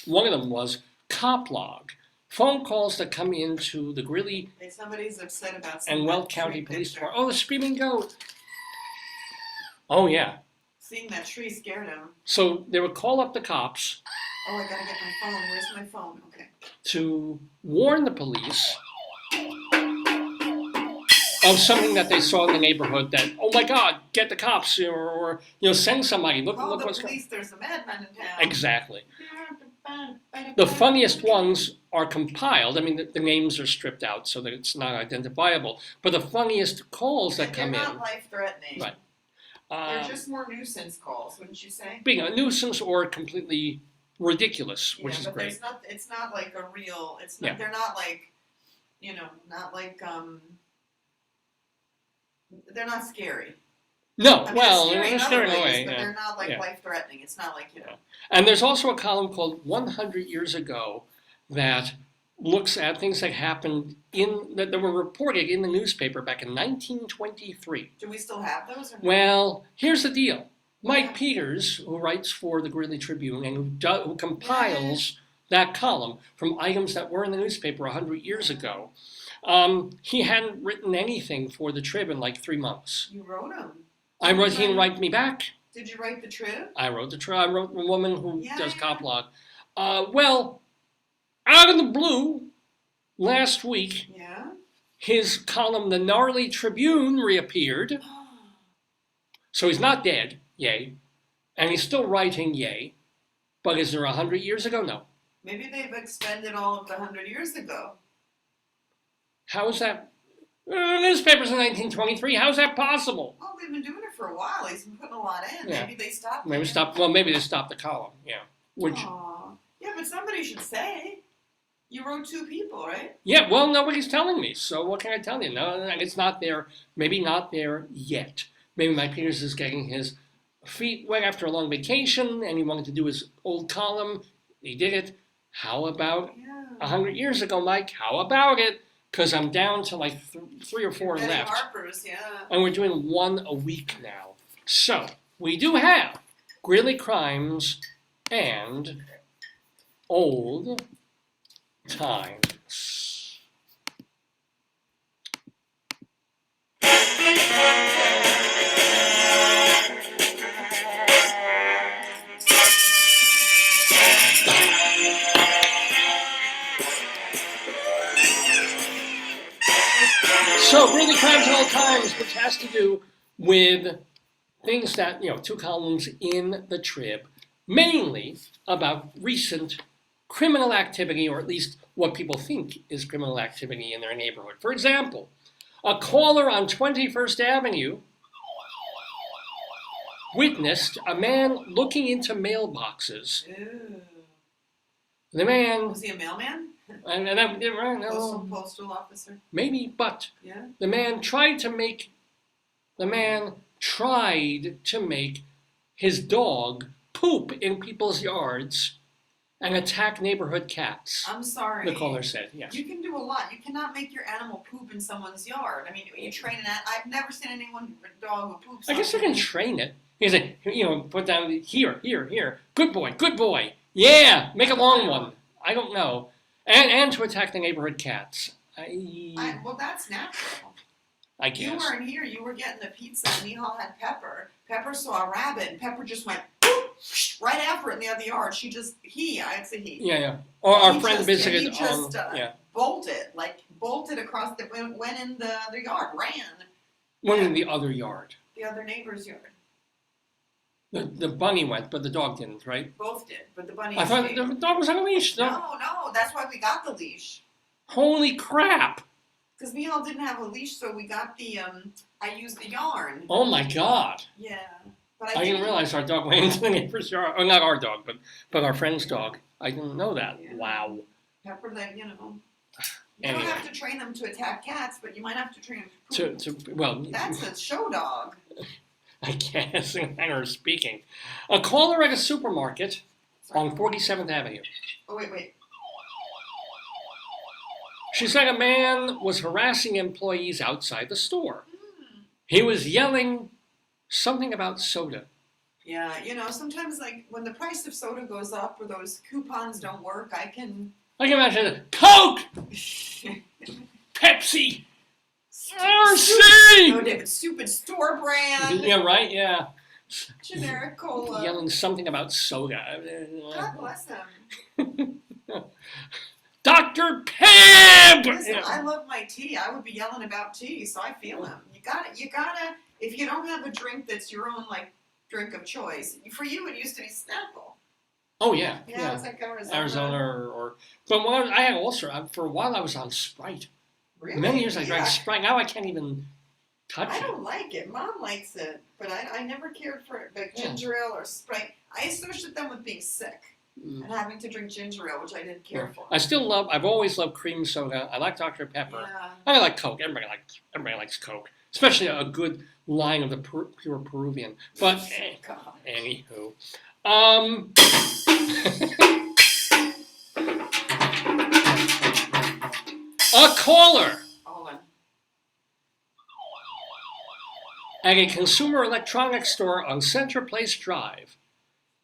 one of them was Cop Log. Phone calls that come into the Greeley Hey, somebody's upset about and seeing Weld that County tree Police picture. Department. Oh, the screaming goat. Oh, yeah. Seeing that tree scared him. So they would call up the cops Oh, I gotta get my phone. Where's my phone? Okay. to warn the police of something that they saw in the neighborhood that, oh my God, get the cops, or send somebody. Look Call the what's going police. There's a madman in town. Exactly. The funniest ones are compiled. I mean, the names are stripped out so that it's not identifiable. But the funniest calls that They're come not in, life-threatening. Right. They're just more nuisance calls, wouldn't you say? being a nuisance or completely ridiculous, which is but great. it's not like a real. It's not. Yeah. They're not like, not like They're not scary. No, I mean, well, they're they're scary scaring in other ways, away. but Yeah. they're not like Yeah. life-threatening. It's not like And there's also a column called 100 Years Ago that looks at things that happened that were reported in the newspaper back in 1923. Do we still have those? Or not? Well, here's the deal. Mike Yeah. Peters, who writes for the Greeley Tribune and who compiles that column from items that were in the newspaper 100 years ago, he hadn't written anything for the Trib in like 3 months. You wrote them. He didn't write me back. Did you write the trib? I wrote I wrote the woman who Yeah, does yeah. Cop Log. Well, out of the blue, last week, Yeah. his column, The Gnarly Tribune, reappeared. So he's not dead yay. And he's still writing, yay. But is there 100 years ago? No. Maybe they've expended all of the 100 years ago. How is that? Newspapers in 1923, how's that possible? Well, they've been doing it for a while. He's been putting a lot in. Yeah. Maybe they stopped. Maybe they stopped the column, yeah. Which, Aw. Yeah, but somebody should say. You wrote 2 people, right? yeah, well, nobody's telling me, so what can I tell you? No, it's not there, maybe not there yet. Maybe Mike Peters is getting his feet wet after a long vacation and he wanted to do his old column. He did it. How about Yeah. 100 years ago, Mike? How about it? Because I'm down to like 3 or 4 Betty left. Harper's, yeah. And we're doing 1 a week now. So, we do have Greeley Crimes and Old Times. So, Greeley Crimes and Old Times, which has to do with things that, 2 columns in the Trib, mainly about recent criminal activity, or at least what people think is criminal activity in their neighborhood. For example, a caller on 21st Avenue witnessed a man looking into mailboxes. Ew. The man, Was he a mailman? Postal officer? maybe, but Yeah. the man tried to make his dog poop in people's yards and attack neighborhood cats. I'm sorry. The caller said, yes. You can do a lot. You cannot make your animal poop in someone's yard. I mean, you train an I've never seen anyone, a dog who poops. I guess you on can train it. You say, put down here. Good boy. Yeah, make a long one. I don't know. And to attack the neighborhood cats. Well, that's natural. I You guess. weren't here. You were getting the pizza, and Nihal had Pepper. Pepper saw a rabbit, and Pepper just went boop, right after it in the other yard. I'd say he. Yeah. Or our He friend just- visited. he just, yeah. bolted across went in the other yard, ran Went in the other yard. the other neighbor's yard. The bunny went, but the dog didn't, right? Both did, but the bunny. I thought escaped. the dog was on a leash. No, that's why we got the leash. Holy crap! Because Nihal didn't have a leash, so we got the. I used the yarn. Oh my God! Yeah, but I didn't realize our dog went into the neighbor's yard. Oh, not our dog, but our friend's dog. I didn't know that. Yeah. Wow. Pepper, you Anyway. don't have to train them to attack cats, but you might have to train them to poop. Well, That's a show dog. I guess, in a manner of speaking. A caller at a supermarket on 47th Avenue. Oh, wait. She said a man was harassing employees outside the store. Hmm. He was yelling something about soda. Yeah, sometimes like when the price of soda goes up or those coupons don't work, I can. I can imagine it. Coke! Pepsi! No, RC! David, stupid store brand. Yeah, right? Yeah. Generic cola. Yelling something about soda. God bless him. Dr. Pibb! Listen, I love my tea. I would be yelling about tea, so I feel him. You gotta, if you don't have a drink that's your own, drink of choice, for you it used to be Snapple. Oh, yeah. Yeah, it's like Arizona. Arizona but when I had also, for a while I was on Sprite. Really? Many years I drank Yeah. Sprite. Now I can't even touch I it. don't like it. Mom likes it, but I never cared for it. Like ginger ale or Sprite, I associate them with being sick Mm. and having to drink ginger ale, which I didn't care for. I've always loved cream soda. I like Dr. Pepper. Yeah. I like Coke. Everybody likes Coke. Especially a good line of the pure Peruvian. But God. anywho. A caller Hold on. at a consumer electronics store on Center Place Drive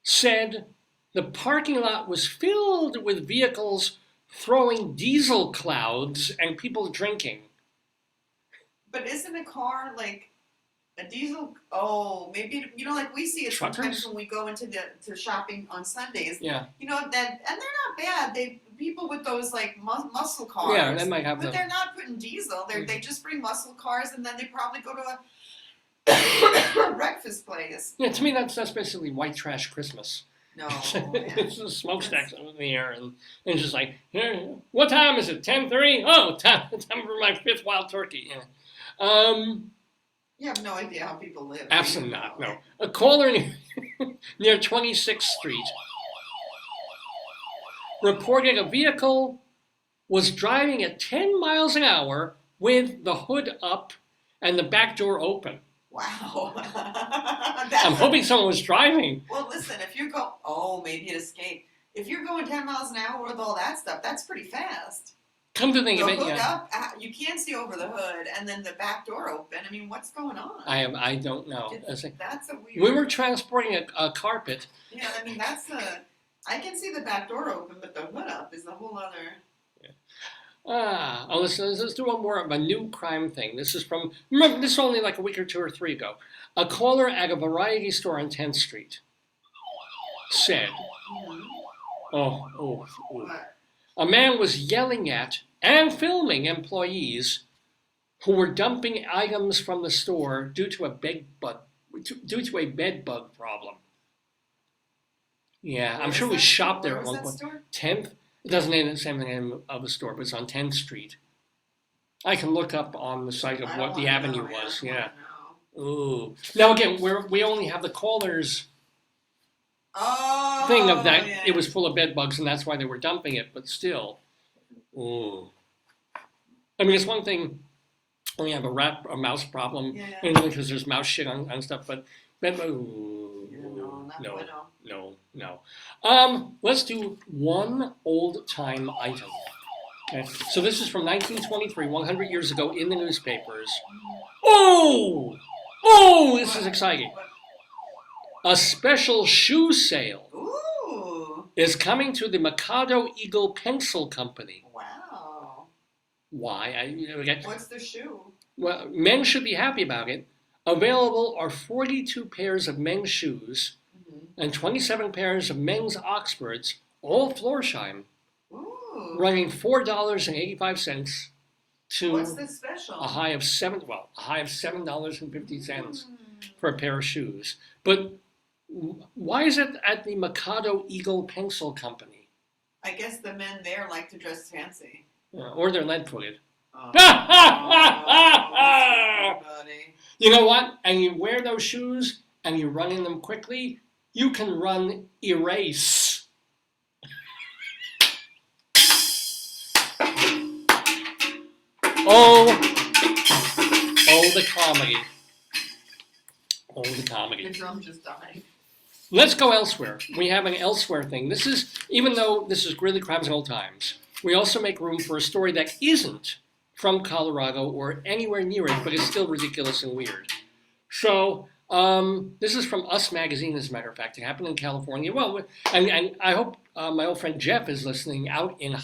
said the parking lot was filled with vehicles throwing diesel clouds and people drinking. But isn't a car like a diesel? Oh, maybe like we see it sometimes Truckers? when we go into to shopping on Sundays. Yeah. And they're not bad. People with those muscle cars. Yeah, they might have But the. they're not putting diesel. They just bring muscle cars, and then they probably go to a breakfast place. Yeah, to me, that's basically white trash Christmas. No, It's the smokestacks in the air, and it's just like, what time is it? 10:30? Oh, time for my 5th wild turkey. Yeah. you have no idea how people live. Absolutely not. No. A caller near 26th Street reported a vehicle was driving at 10 miles an hour with the hood up and the back door open. Wow. I'm hoping someone was driving. Well, listen, if you go, maybe it escaped. If you're going 10 miles an hour with all that stuff, that's pretty fast. Come to think The of it, hood yeah. up, you can't see over the hood, and then the back door open. I mean, what's going on? I don't know. That's a weird. We were transporting a carpet. Yeah, I mean, I can see the back door open, but the hood up is a whole other. Let's do one more of a new crime thing. This is from, remember, this is only like a week or 2 or 3 ago. A caller at a variety store on 10th Street said, What? a man was yelling at and filming employees who were dumping items from the store due to a bed bug problem. Yeah, I'm sure we shopped there at one point. 10th. It doesn't name the same name of the store, but it's on 10th Street. I can look up on the site of what the avenue was. Yeah. Ooh. Now again, we only have the caller's thing of that. Yeah. It was full of bed bugs, and that's why they were dumping it. But still, ooh. I mean, it's one thing when you have a mouse problem, because there's mouse shit on stuff. But bed bugs. No. Let's do one old-time item. Okay, so this is from 1923, 100 years ago, in the newspapers. Oh, this is exciting. A special shoe sale is coming to the Mikado Eagle Pencil Company. Wow. Why? What's the shoe? Well, men should be happy about it. Available are 42 pairs of men's shoes and 27 pairs of men's Oxfords, all Florsheim, running $4.85 to What's the special? a high of $7.50 for a pair of shoes. But why is it at the Mikado Eagle Pencil Company? I guess the men there like to dress fancy. Or they're lead-footed. Oh, buddy. You know what? And you wear those shoes and you run in them quickly, you can run erase. The comedy. The comedy. The drum just died. Let's go elsewhere. We have an elsewhere thing. This is, even though this is Greeley Crimes and Old Times, we also make room for a story that isn't from Colorado or anywhere near it, but is still ridiculous and weird. So, this is from Us Magazine, as a matter of fact. It happened in California. Well, and I hope my old friend Jeff is listening out in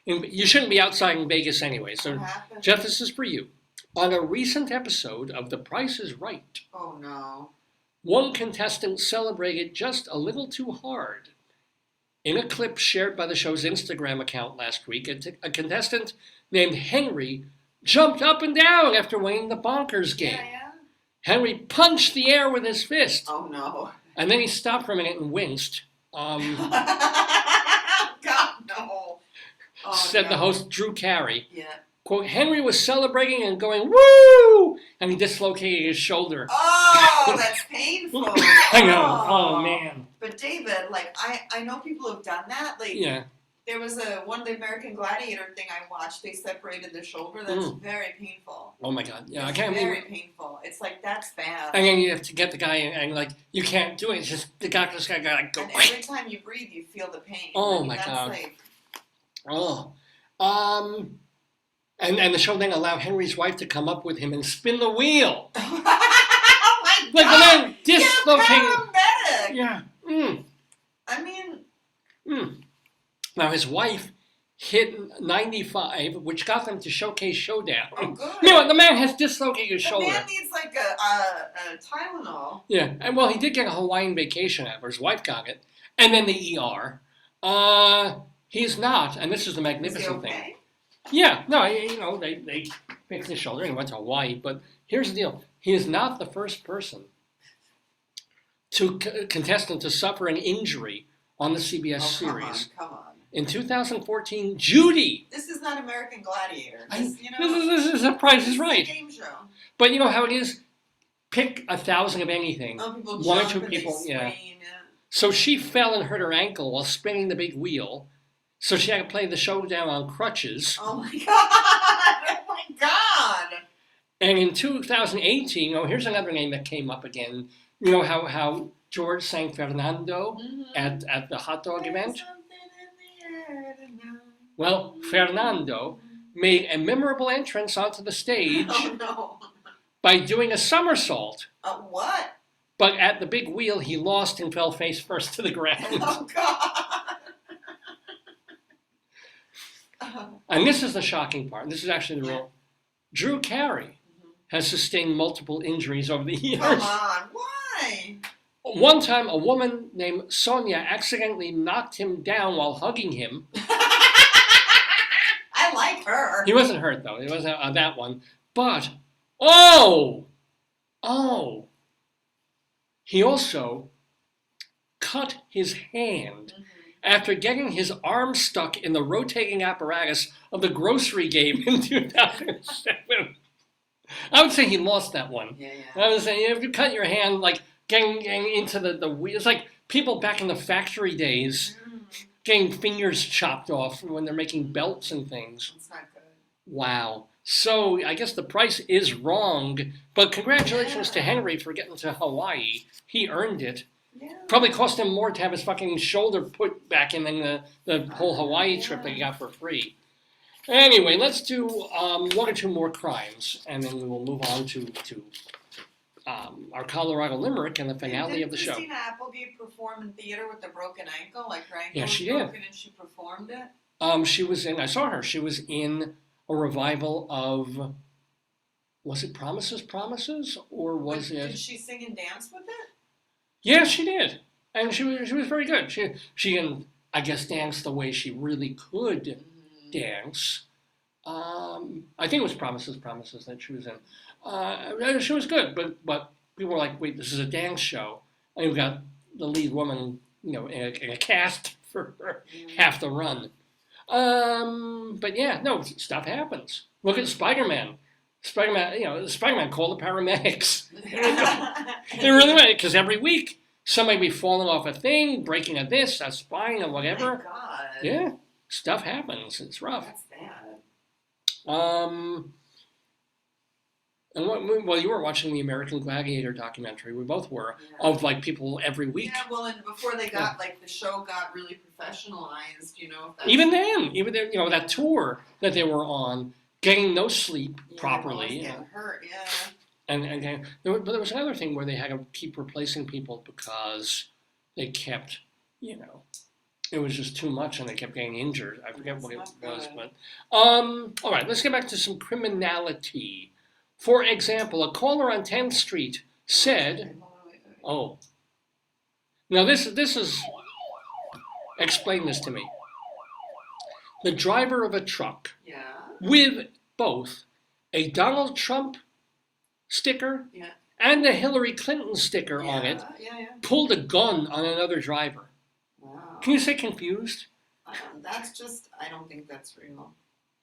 you shouldn't be outside in Vegas anyway. So, Jeff, this is for you. On a recent episode of The Price is Right, oh no, one contestant celebrated just a little too hard. In a clip shared by the show's Instagram account last week, a contestant named Henry jumped up and down after winning the bonkers game. Yeah. Henry punched the air with his fist. Oh no. And then he stopped for a minute and winced. God, no. Oh, said the host, Drew Carey. Yeah. Quote, Henry was celebrating and going, woo! And he dislocated his shoulder. Oh, that's painful. I know. Oh, man. But David, like, I know people have done that. Like, yeah. There was one of the American Gladiator thing I watched. They separated the shoulder. That's very painful. Oh my God! Yeah, it's I can't believe very painful. It's like that's bad. And then you have to get the guy and like you can't do it. It's just the guy just gotta like go. And every time you breathe, you feel the pain. Oh I mean, my that's God! Like... And the show then allowed Henry's wife to come up with him and spin the wheel. Oh my like God! the man dislocated. Paramedic. Yeah. I mean. Now his wife hit 95, which got them to Showcase Showdown. Oh, good. You know, the man has dislocated his shoulder. The man needs like a Tylenol. Yeah, and well, he did get a Hawaiian vacation after his wife got it, and then the ER. He's not, and this is the magnificent thing. Yeah, no, they fixed his shoulder and went to Hawaii, but here's the deal. He is not the first person contestant to suffer an injury on the CBS Oh, series. come on. In 2014, Judy. This is not American Gladiator. I- This, you know, This is a Price is this Right. a game show. But you know how it is? Pick 1,000 of anything. Oh, people One or jump two and people, they yeah. scream, So she fell and hurt her ankle while spinning the big wheel. So she had to play the showdown on crutches. Oh my god! Oh my god! And in 2018, oh, here's another name that came up again. You know how George sang Fernando at the hot dog event? Something in the air tonight. Well, Fernando made a memorable entrance onto the stage Oh no! by doing a somersault. What? But at the big wheel, he lost and fell face first to the ground. Oh god! And this is the shocking part. This is actually the real. Drew Carey has sustained multiple injuries over the years. Come on! Why? One time, a woman named Sonia accidentally knocked him down while hugging him. I like her. He wasn't hurt, though. It wasn't on that one. But, he also cut his hand after getting his arm stuck in the rotating apparatus of the grocery game in 2007. I would say he lost that one. Yeah. I would say if you cut your hand, like getting into the wheel, it's like people back in the factory days getting fingers chopped off when they're making belts and things. It's not good. Wow. So I guess the price is wrong, but congratulations to Henry for getting to Hawaii. He earned it. Yeah. Probably cost him more to have his fucking shoulder put back in than the whole Hawaii trip that he got for free. Anyway, let's do one or two more crimes, and then we will move on to our Colorado Limerick and the finale of the show. Did Christina Applegate perform in theater with a broken ankle? Like her ankle Yeah, was she did. broken and she performed it? She was in, I saw her, she was in a revival of, was it Promises, or was Did it? she sing and dance with it? Yeah, she did, and she was very good. She can, I guess, dance the way she really could dance. I think it was Promises that she was in. She was good, but people were like, wait, this is a dance show, and you've got the lead woman, in a cast for half the run. But yeah, no, stuff happens. Look at Spider-Man. Spider-Man called the paramedics. It really went, because every week somebody be falling off a thing, breaking a this, a spine, or Oh whatever. my God. Yeah, stuff happens. It's rough. That's bad. And well, you were watching the American Gladiator documentary. We both were, Yeah. of like people every week. Yeah, well, and before they got, like, the show got really professionalized, if that's... Even then, that tour that they were on, getting no sleep Yeah, properly. Getting hurt, yeah. And but there was another thing where they had to keep replacing people because they kept, it was just too much and they kept getting injured. I forget what it That's was, not but all right, let's get back to some criminality. For example, a caller on 10th Street said, "Oh, now this is explain this to me. The driver of a truck Yeah. with both a Donald Trump sticker Yeah. and a Hillary Clinton sticker on it Yeah. pulled a gun on another driver. Wow. Can you say confused? That's just, I don't think that's real.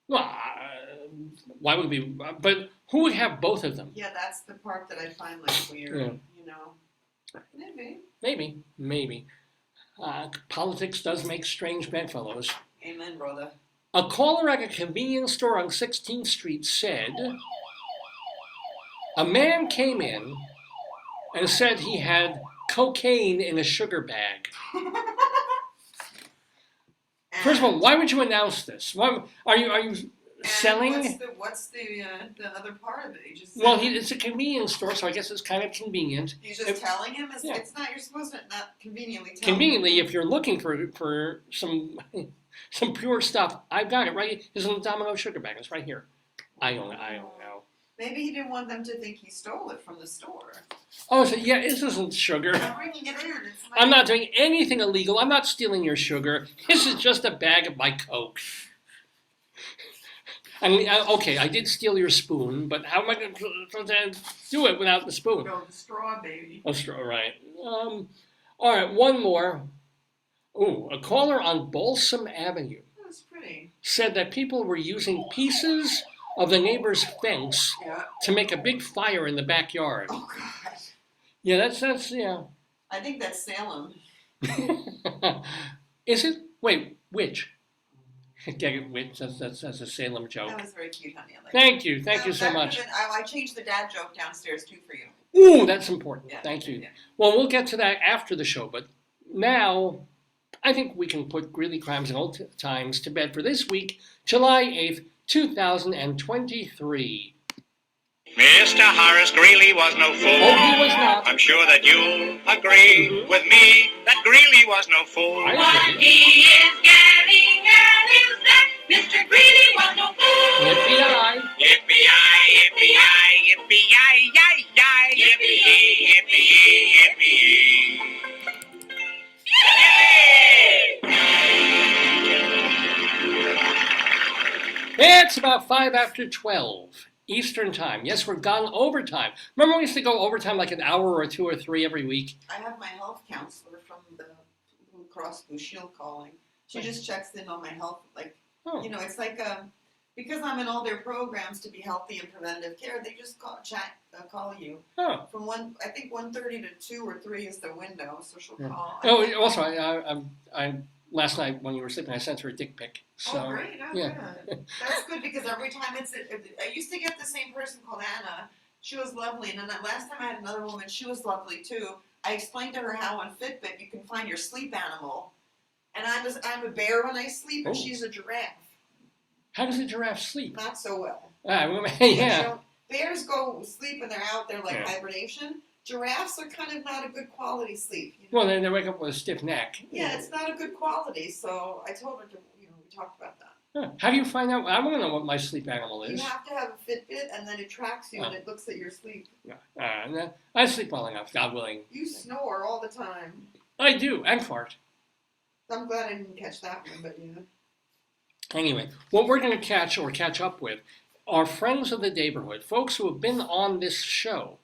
Well, why would it be? But who would have both of them? Yeah, that's the part that I find, like, weird, Maybe. Maybe. Politics does make strange bedfellows. Amen, brother. A caller at a convenience store on 16th Street said, a man came in and said he had cocaine in a sugar bag. First of all, why would you announce this? Why are you selling? What's the other part of it? He just Well, it's a convenience store, so I guess it's kind of convenient. he's just telling him. Yeah. It's not. You're supposed to not conveniently tell Conveniently, him. if you're looking for some pure stuff, I've got it right. It's in the Domino sugar bag. It's right here. I don't know. Maybe he didn't want them to think he stole it from the store. Oh, so yeah, this isn't sugar. I'm bringing it in. It's my... I'm not doing anything illegal. I'm not stealing your sugar. This is just a bag of my Coke. I mean, okay, I did steal your spoon, but how am I going to do it without the spoon? Go the straw, baby. Oh, straw, right. All right, one more. Ooh, a caller on Balsam Avenue That's pretty. said that people were using pieces of the neighbor's fence Yeah. to make a big fire in the backyard. Oh, God. Yeah, that's yeah. I think that's Salem. Is it? Wait, which? Get it, which? That's a Salem joke. That was very cute, honey. I like Thank you so that much. would've been- I changed the dad joke downstairs too for you. Ooh, that's important. Yeah, Thank you. yeah. Well, we'll get to that after the show, but now I think we can put Greeley Crimes and Old Times to bed for this week, July 8th, 2023. Mr. Horace Greeley was no fool. Oh, he was not. I'm sure that you'll agree with me that Greeley was no fool. I What agree. he is getting at is that Mr. Greeley was no fool. Yippee-yi. Yippee-yi, yippee-yi, yippee-yi, yi, yi, yippee-yi, yippee-yi, yippee-yi. Yippee! It's about 5 after 12 Eastern Time. Yes, we're gone overtime. Remember we used to go overtime like an hour or two or three every week? I have my health counselor from the Blue Cross Blue Shield calling. She just checks in on my health, like, Oh. you know, it's like because I'm in all their programs to be healthy and preventive care. They just call you Oh. from 1:30 to 2 or 3 is the window, so she'll Yeah. call. Oh, also, I last night when you were sleeping, I sent her a dick pic. So, Oh, great! Oh, yeah. good. That's good because every time I used to get the same person called Anna. She was lovely, and then last time I had another woman. She was lovely too. I explained to her how on Fitbit you can find your sleep animal, and I'm a bear when I sleep, and Oh. she's a giraffe. How does a giraffe sleep? Not so well. Yeah. So bears go sleep and they're out there like Yeah. hibernation. Giraffes are kind of not a good quality sleep. You know? Well, then they wake up with a stiff neck. Yeah, it's not a good quality. So I told her to, we talked about that. Huh. How do you find out? I want to know what my sleep animal You is. have to have a Fitbit, and then it tracks you and it looks at your sleep. I sleep well enough, God willing. You snore all the time. I do, and fart. I'm glad I didn't catch that one, but yeah. Anyway, what we're going to catch up with are friends of the Daverhood, folks who have been on this show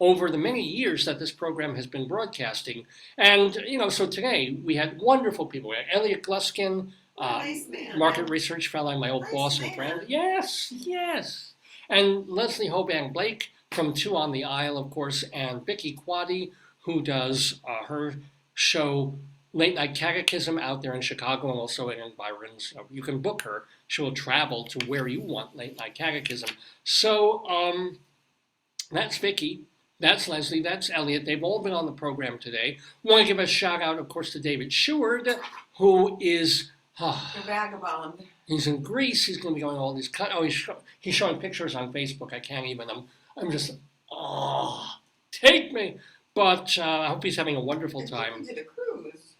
over the many years that this program has been broadcasting. And, so today we had wonderful people. We had Elliot Gluskin, Nice man. market research fellow, my old Nice boss and man. friend. Yes. And Leslie Hoban Blake from Two on the Isle, of course, and Vicki Quade, who does her show Late Night Catechism out there in Chicago and also in Byron's. You can book her. She will travel to where you want Late Night Catechism. So that's Vicki. That's Leslie. That's Elliot. They've all been on the program today. I want to give a shout out, of course, to David Sheward, who is... The vagabond. He's in Greece. He's going to be going to all these. He's showing pictures on Facebook. I can't even. I'm just. Oh, take me. But I hope he's having a wonderful I think time. he did a cruise.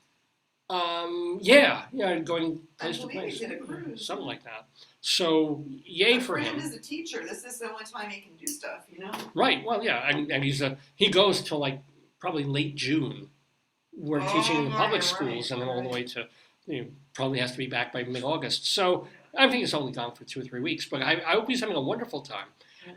Yeah, going I place to believe place, he did a cruise. something like that. So yay My for friend him. is a teacher. This is the only time he can do stuff, Right. Well, yeah, and he goes till like probably late June. We're teaching in the public schools, and then all the way to probably has to be back by mid-August. So I think he's only gone for 2 or 3 weeks, but I hope he's having a wonderful time.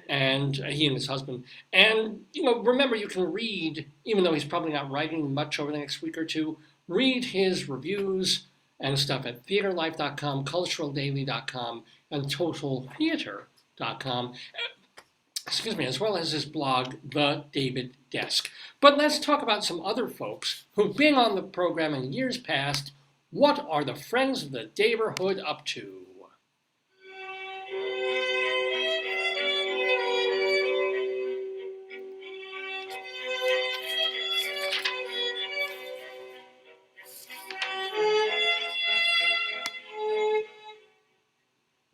And he and his husband. And, remember, you can read, even though he's probably not writing much over the next week or two, read his reviews and stuff at theaterlife.com, culturaldaily.com, and totaltheater.com. Excuse me, as well as his blog, The David Desk. But let's talk about some other folks who've been on the program in years past. What are the friends of the Daverhood up to?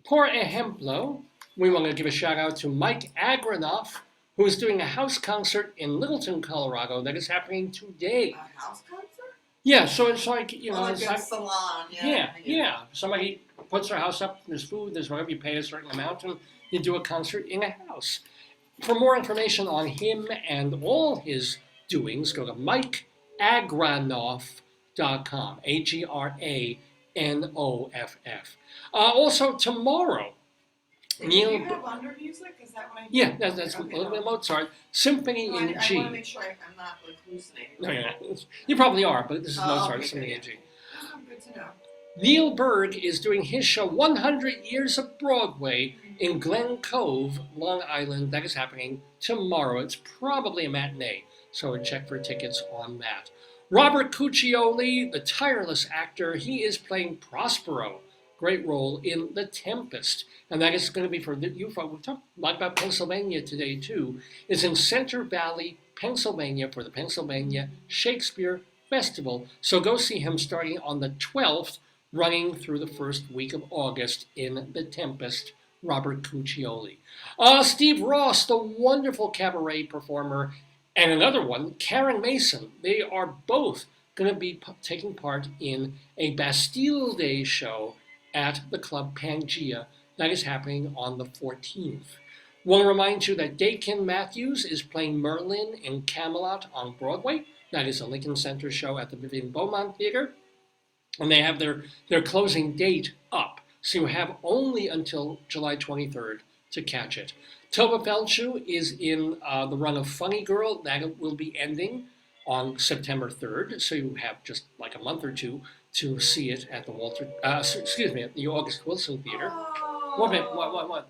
For ejemplo, we want to give a shout out to Mike Agranoff, who is doing a house concert in Littleton, Colorado that is happening today. A house concert? Yeah, so it's like, Like it's a like, salon. yeah. Somebody puts their house up, there's food, there's whatever, you pay a certain amount, and you do a concert in a house. For more information on him and all his doings, go to mikeagranoff.com, Agranoff. Also, tomorrow, Do Neil, you have under music? Is that what I? yeah, that's a Okay, little bit of no. Mozart. Symphony No, in I want to G. make sure I'm not like hallucinating. No, you're not. You probably are, but this is Oh, Mozart, okay, Symphony good, in G. Oh, good to know. Neil Berg is doing his show 100 Years of Broadway in Glen Cove, Long Island. That is happening tomorrow. It's probably a matinee, so check for tickets on that. Robert Cuccioli, the tireless actor, he is playing Prospero. Great role in The Tempest. And that is going to be for you folks. We talked a lot about Pennsylvania today, too. It's in Center Valley, Pennsylvania for the Pennsylvania Shakespeare Festival. So go see him starting on the 12th, running through the first week of August in The Tempest. Robert Cuccioli. Steve Ross, the wonderful cabaret performer, and another one, Karen Mason. They are both going to be taking part in a Bastille Day show at the Club Pangea. That is happening on the 14th. Want to remind you that Dakin Matthews is playing Merlin in Camelot on Broadway. That is a Lincoln Center show at the Vivian Beaumont Theater. And they have their closing date up. So you have only until July 23rd to catch it. Tova Feldshuh is in the run of Funny Girl. That will be ending on September 3rd. So you have just like a month or two to see it at the at the August Wilson Theater. Oh. What?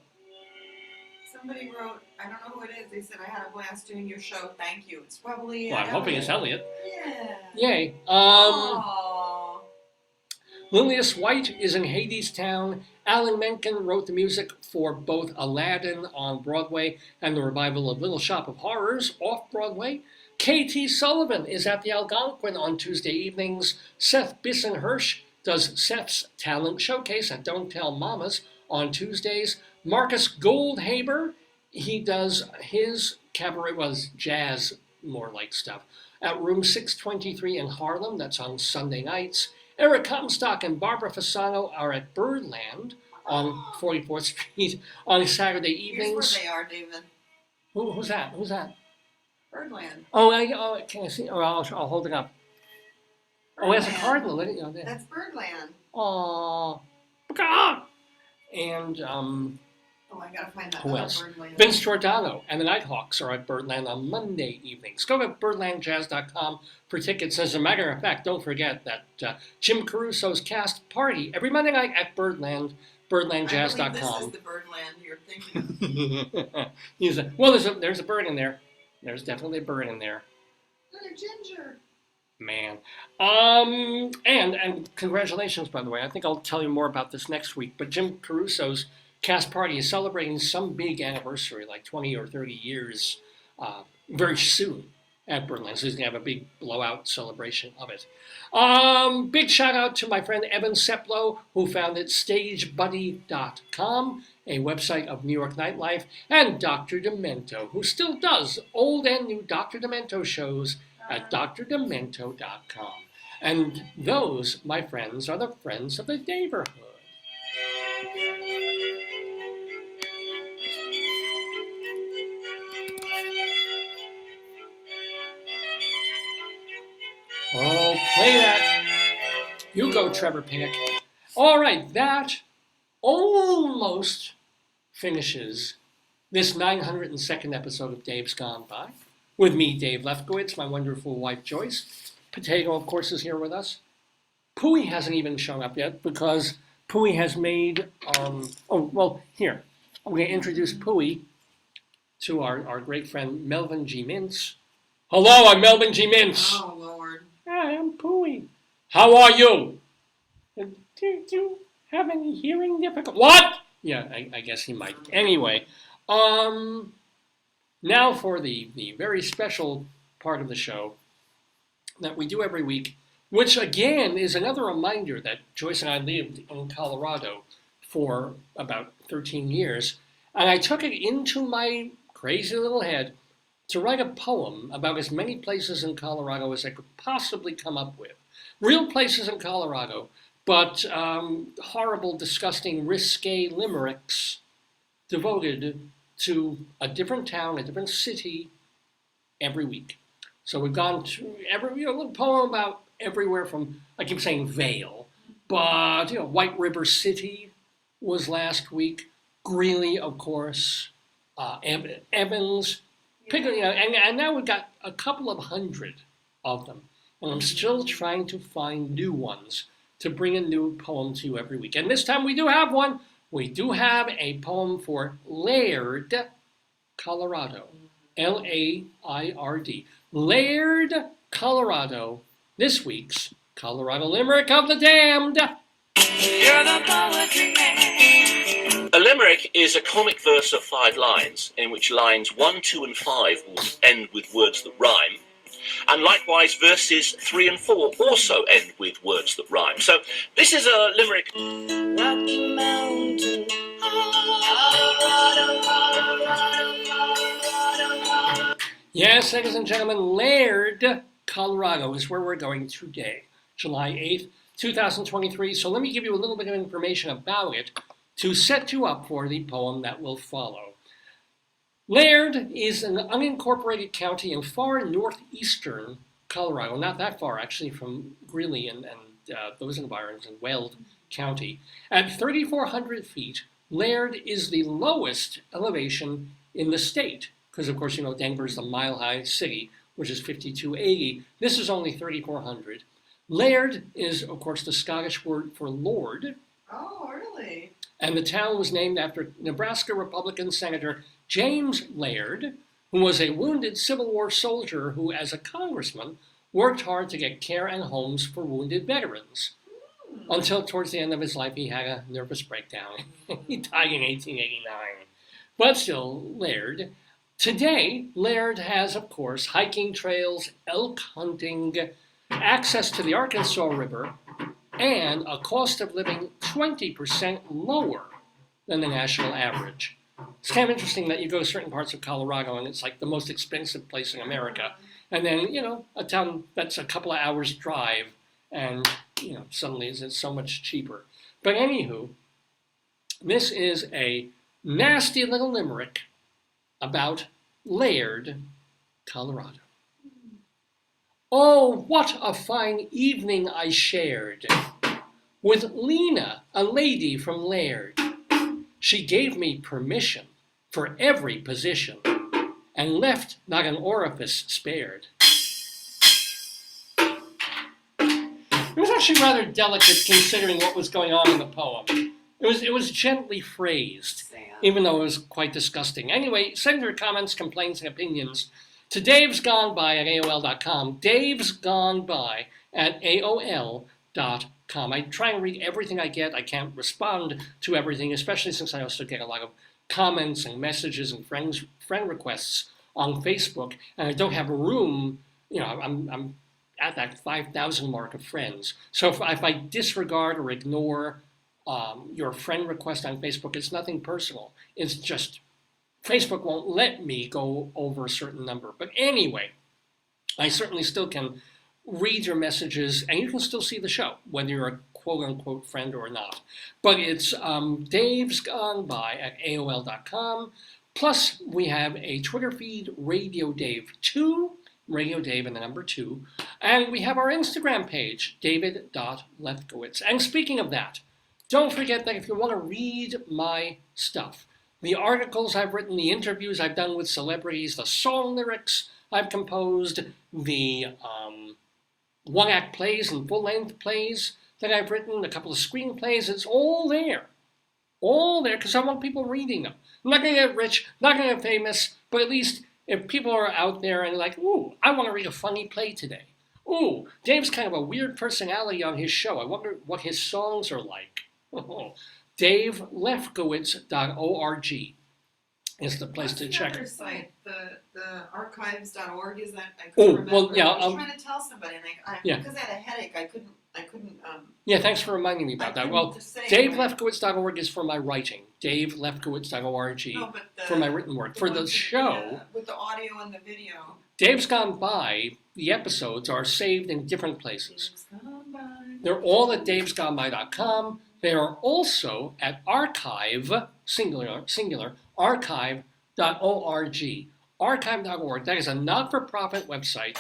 Somebody wrote, I don't know who it is. They said, I had a blast doing your show. Thank you. It's probably. Well, I'm hoping it's Elliot. Yeah. Yay. Aww. Lilius White is in Hadestown. Alan Menken wrote the music for both Aladdin on Broadway and the revival of Little Shop of Horrors off Broadway. K.T. Sullivan is at the Algonquin on Tuesday evenings. Seth Bisson-Hirsch does Seth's Talent Showcase at Don't Tell Mamas on Tuesdays. Marcus Goldhaber, he does his cabaret, was jazz, more like stuff, at Room 623 in Harlem. That's on Sunday nights. Eric Comstock and Barbara Fasano are at Birdland on 44th Street on Saturday evenings. Here's where they are, David. Who's that? Birdland. Oh, can I see? Oh, I'll hold it up. Oh, it's a Birdland. cardinal. Look at there. That's Birdland. Oh, and Oh, I gotta find that who other else? Birdland. Vince Giordano and the Nighthawks are at Birdland on Monday evenings. Go to birdlandjazz.com for tickets. As a matter of fact, don't forget that Jim Caruso's cast party every Monday night at Birdland, birdlandjazz.com. I believe this is the Birdland you're thinking of. Well, there's a bird in there. There's definitely a bird in there. Another ginger. Man. And congratulations, by the way. I think I'll tell you more about this next week. But Jim Caruso's cast party is celebrating some big anniversary, like 20 or 30 years, very soon at Birdland. So he's going to have a big blowout celebration of it. Big shout out to my friend Evan Seplow, who founded StageBuddy.com, a website of New York nightlife, and Dr. Demento, who still does old and new Dr. Demento shows at drdemento.com. And those, my friends, are the friends of the Daverhood. Oh, play that. You go, Trevor Pinnock. All right, that almost finishes this 902nd episode of Dave's Gone By. With me, Dave Lefkowitz, my wonderful wife, Joyce. Potato, of course, is here with us. Pooey hasn't even shown up yet because Pooey has made, here. I'm going to introduce Pooey to our great friend, Melvin G. Mintz. Hello, I'm Melvin G. Mintz. Oh, Lord. Hi, I'm Pooey. How are you? Do you have any hearing difficulties? What? Yeah, I guess he might. Anyway, now for the very special part of the show that we do every week, which again is another reminder that Joyce and I lived in Colorado for about 13 years, and I took it into my crazy little head to write a poem about as many places in Colorado as I could possibly come up with. Real places in Colorado, but horrible, disgusting, risque limericks devoted to a different town, a different city every week. So we've gone to a little poem about everywhere from, I keep saying Vail, but White River City was last week, Greeley, of course, Evans, and now we've got a couple of hundred of them. And I'm still trying to find new ones to bring a new poem to you every week. And this time we do have one. We do have a poem for Laird, Colorado. Laird. Laird, Colorado. This week's Colorado Limerick of the Damned. You're the poetry man. A limerick is a comic verse of 5 lines, in which lines 1, 2, and 5 will end with words that rhyme. And likewise, verses 3 and 4 also end with words that rhyme. So this is a limerick. Rocky Mountain. Yes, ladies and gentlemen, Laird, Colorado is where we're going today, July 8th, 2023. So let me give you a little bit of information about it to set you up for the poem that will follow. Laird is an unincorporated county in far northeastern Colorado, not that far actually from Greeley and those environs in Weld County. At 3,400 feet, Laird is the lowest elevation in the state, because of course, you know, Denver's the mile-high city, which is 5,280. This is only 3,400. Laird is, of course, the Scottish word for lord. Oh, really? And the town was named after Nebraska Republican Senator James Laird, who was a wounded Civil War soldier who, as a congressman, worked hard to get care and homes for wounded veterans. Until towards the end of his life, he had a nervous breakdown. He died in 1889. But still, Laird. Today, Laird has, of course, hiking trails, elk hunting, access to the Arkansas River, and a cost of living 20% lower than the national average. It's kind of interesting that you go to certain parts of Colorado and it's like the most expensive place in America. And then, you know, a town that's a couple of hours drive and, you know, suddenly it's so much cheaper. But anywho, this is a nasty little limerick about Laird, Colorado. Oh, what a fine evening I shared with Lena, a lady from Laird. She gave me permission for every position and left not an orifice spared. It was actually rather delicate considering what was going on in the poem. It was gently phrased, even though it was quite disgusting. Anyway, send your comments, complaints, and opinions to davesgoneby at AOL.com. Davesgoneby at AOL.com. I try and read everything I get. I can't respond to everything, especially since I also get a lot of comments and messages and friend requests on Facebook, and I don't have room. You know, I'm at that 5,000 mark of friends. So if I disregard or ignore your friend request on Facebook, it's nothing personal. It's just Facebook won't let me go over a certain number. But anyway, I certainly still can read your messages, and you can still see the show, whether you're a quote-unquote friend or not. But it's davesgoneby at AOL.com. Plus, we have a Twitter feed, Radio Dave 2, Radio Dave and the number 2. And we have our Instagram page, david.lefkowitz. And speaking of that, don't forget that if you want to read my stuff, the articles I've written, the interviews I've done with celebrities, the song lyrics I've composed, the one-act plays and full-length plays that I've written, a couple of screenplays, it's all there. All there, because I want people reading them. I'm not going to get rich, not going to get famous, but at least if people are out there and like, ooh, I want to read a funny play today. Ooh, Dave's kind of a weird personality on his show. I wonder what his songs are like. DaveLefkowitz.org is the place to check. What's the other site? The archives.org, is that? I Oh, couldn't well, remember. yeah, I was trying to tell somebody, and yeah. because I had a headache, I couldn't. Yeah, thanks for reminding me about that. Well, DaveLefkowitz.org is for my writing. DaveLefkowitz.org No, but for my written work. For the ones show, with the audio and the video. Dave's Gone By, the episodes are saved in different places. Dave's Gone By. They're all at davesgoneby.com. They are also at archive, singular, archive.org. Archive.org, that is a not-for-profit website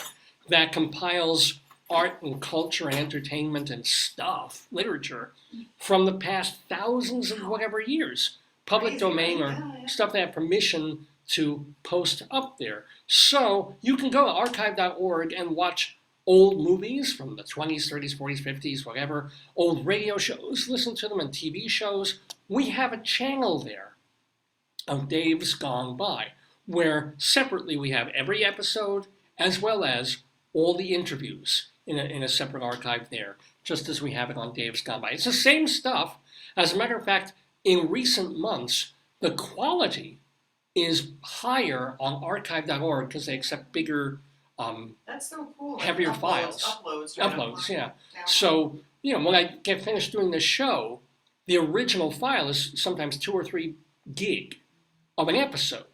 that compiles art and culture and entertainment and stuff, literature, from the past thousands of whatever years. public Crazy, domain right? or Yeah, yeah. stuff they have permission to post up there. So you can go to archive.org and watch old movies from the 20s, 30s, 40s, 50s, whatever, old radio shows, listen to them, and TV shows. We have a channel there of Dave's Gone By, where separately we have every episode as well as all the interviews in a separate archive there, just as we have it on Dave's Gone By. It's the same stuff. As a matter of fact, in recent months, the quality is higher on archive.org because they accept bigger That's so cool. heavier Uploads, files. Uploads, right? Uploads, yeah. Downloads. So, when I get finished doing this show, the original file is sometimes 2 or 3 gig of an episode.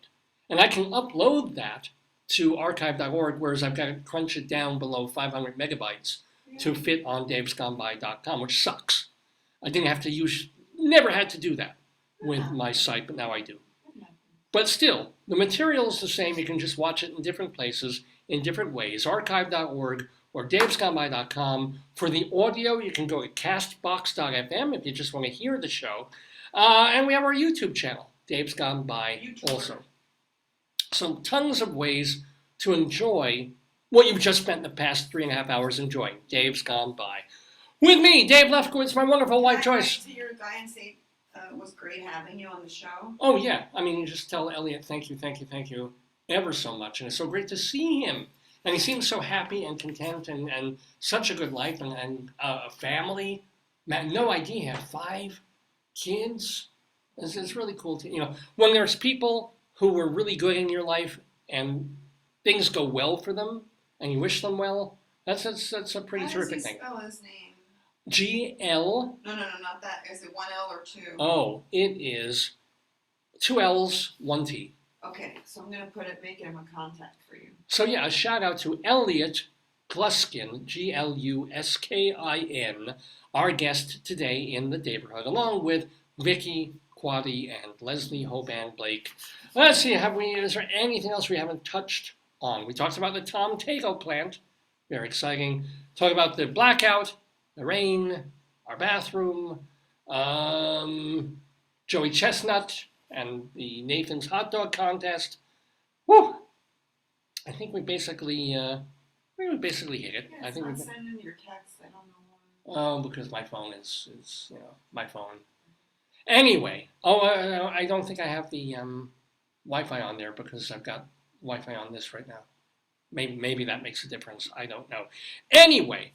And I can upload that to archive.org, whereas I've got to crunch it down below 500 megabytes to fit on davesgoneby.com, which sucks. I never had to do that with my site, but now I do. But still, the material is the same. You can just watch it in different places, in different ways. Archive.org or davesgoneby.com. For the audio, you can go to castbox.fm if you just want to hear the show. And we have our YouTube channel, Dave's Gone By also. So tons of ways to enjoy what you've just spent the past 3.5 hours enjoying. Dave's Gone By. With me, Dave Lefkowitz, my wonderful wife, Can I Joyce. write to your guy and say it was great having you on the show? Oh, yeah. I mean, just tell Elliot, thank you ever so much. And it's so great to see him. And he seems so happy and content and such a good life and a family. Man, no idea he had 5 kids. It's really cool to, when there's people who were really good in your life and things go well for them and you wish them well, that's a pretty terrific thing. How does he spell his name? GL. No, not that. Is it 1 L or 2? Oh, it is 2 L's, 1 T. Okay, so I'm gonna make him a contact for you. So yeah, a shout out to Elliot Gluskin, Gluskin, our guest today in the Daverhood, along with Vicki Quade and Leslie Hoban Blake. Let's see, is there anything else we haven't touched on? We talked about the Tom Tago plant, very exciting. Talked about the blackout, the rain, our bathroom, Joey Chestnut, and the Nathan's hot dog contest. Woo! I think we basically hit it. Yeah, I think not we. sending your text. I don't know why. Oh, because my phone is my phone. Anyway, I don't think I have the Wi-Fi on there because I've got Wi-Fi on this right now. Maybe that makes a difference. I don't know. Anyway,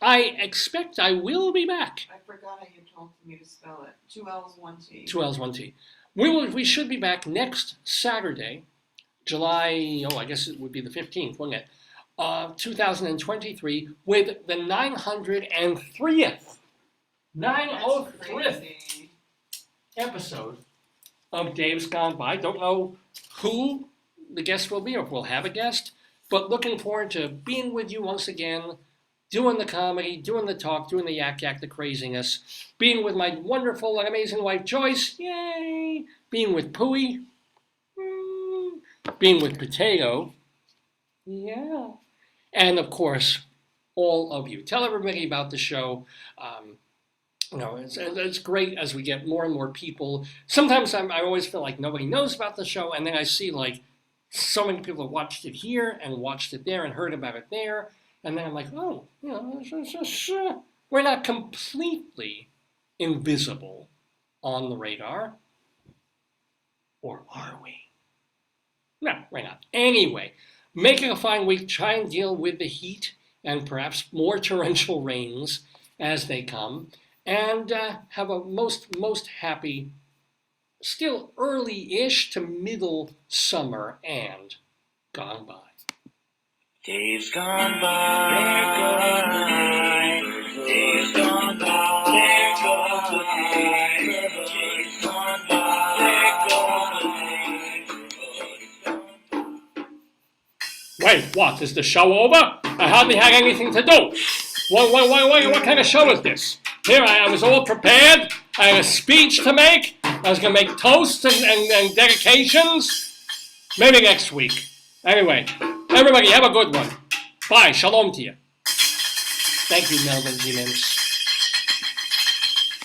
I expect I will be back. I forgot how you told me to spell it. 2 L's, 1 T. 2 L's, 1 T. We should be back next Saturday, July, I guess it would be the 15th, wouldn't it? 2023 with the 903th. 903th episode of Dave's Gone By. Don't know who the guest will be or if we'll have a guest, but looking forward to being with you once again, doing the comedy, doing the talk, doing the yak, the craziness, being with my wonderful and amazing wife, Joyce, yay, being with Pooey, being with Potato, yeah, and of course, all of you. Tell everybody about the show. It's great as we get more and more people. Sometimes I always feel like nobody knows about the show, and then I see like so many people have watched it here and watched it there and heard about it there, and then I'm like, we're not completely invisible on the radar, or are we? No, we're not. Anyway, making a fine week. Try and deal with the heat and perhaps more torrential rains as they come. And have a most happy, still early-ish to middle summer and gone by. Days gone by, days gone by, days gone by. Wait, what? Is the show over? I hardly had anything to do. What kind of show is this? Here I was all prepared. I had a speech to make. I was going to make toasts and dedications. Maybe next week. Anyway, everybody have a good one. Bye. Shalom to you. Thank you, Melvin G. Mims.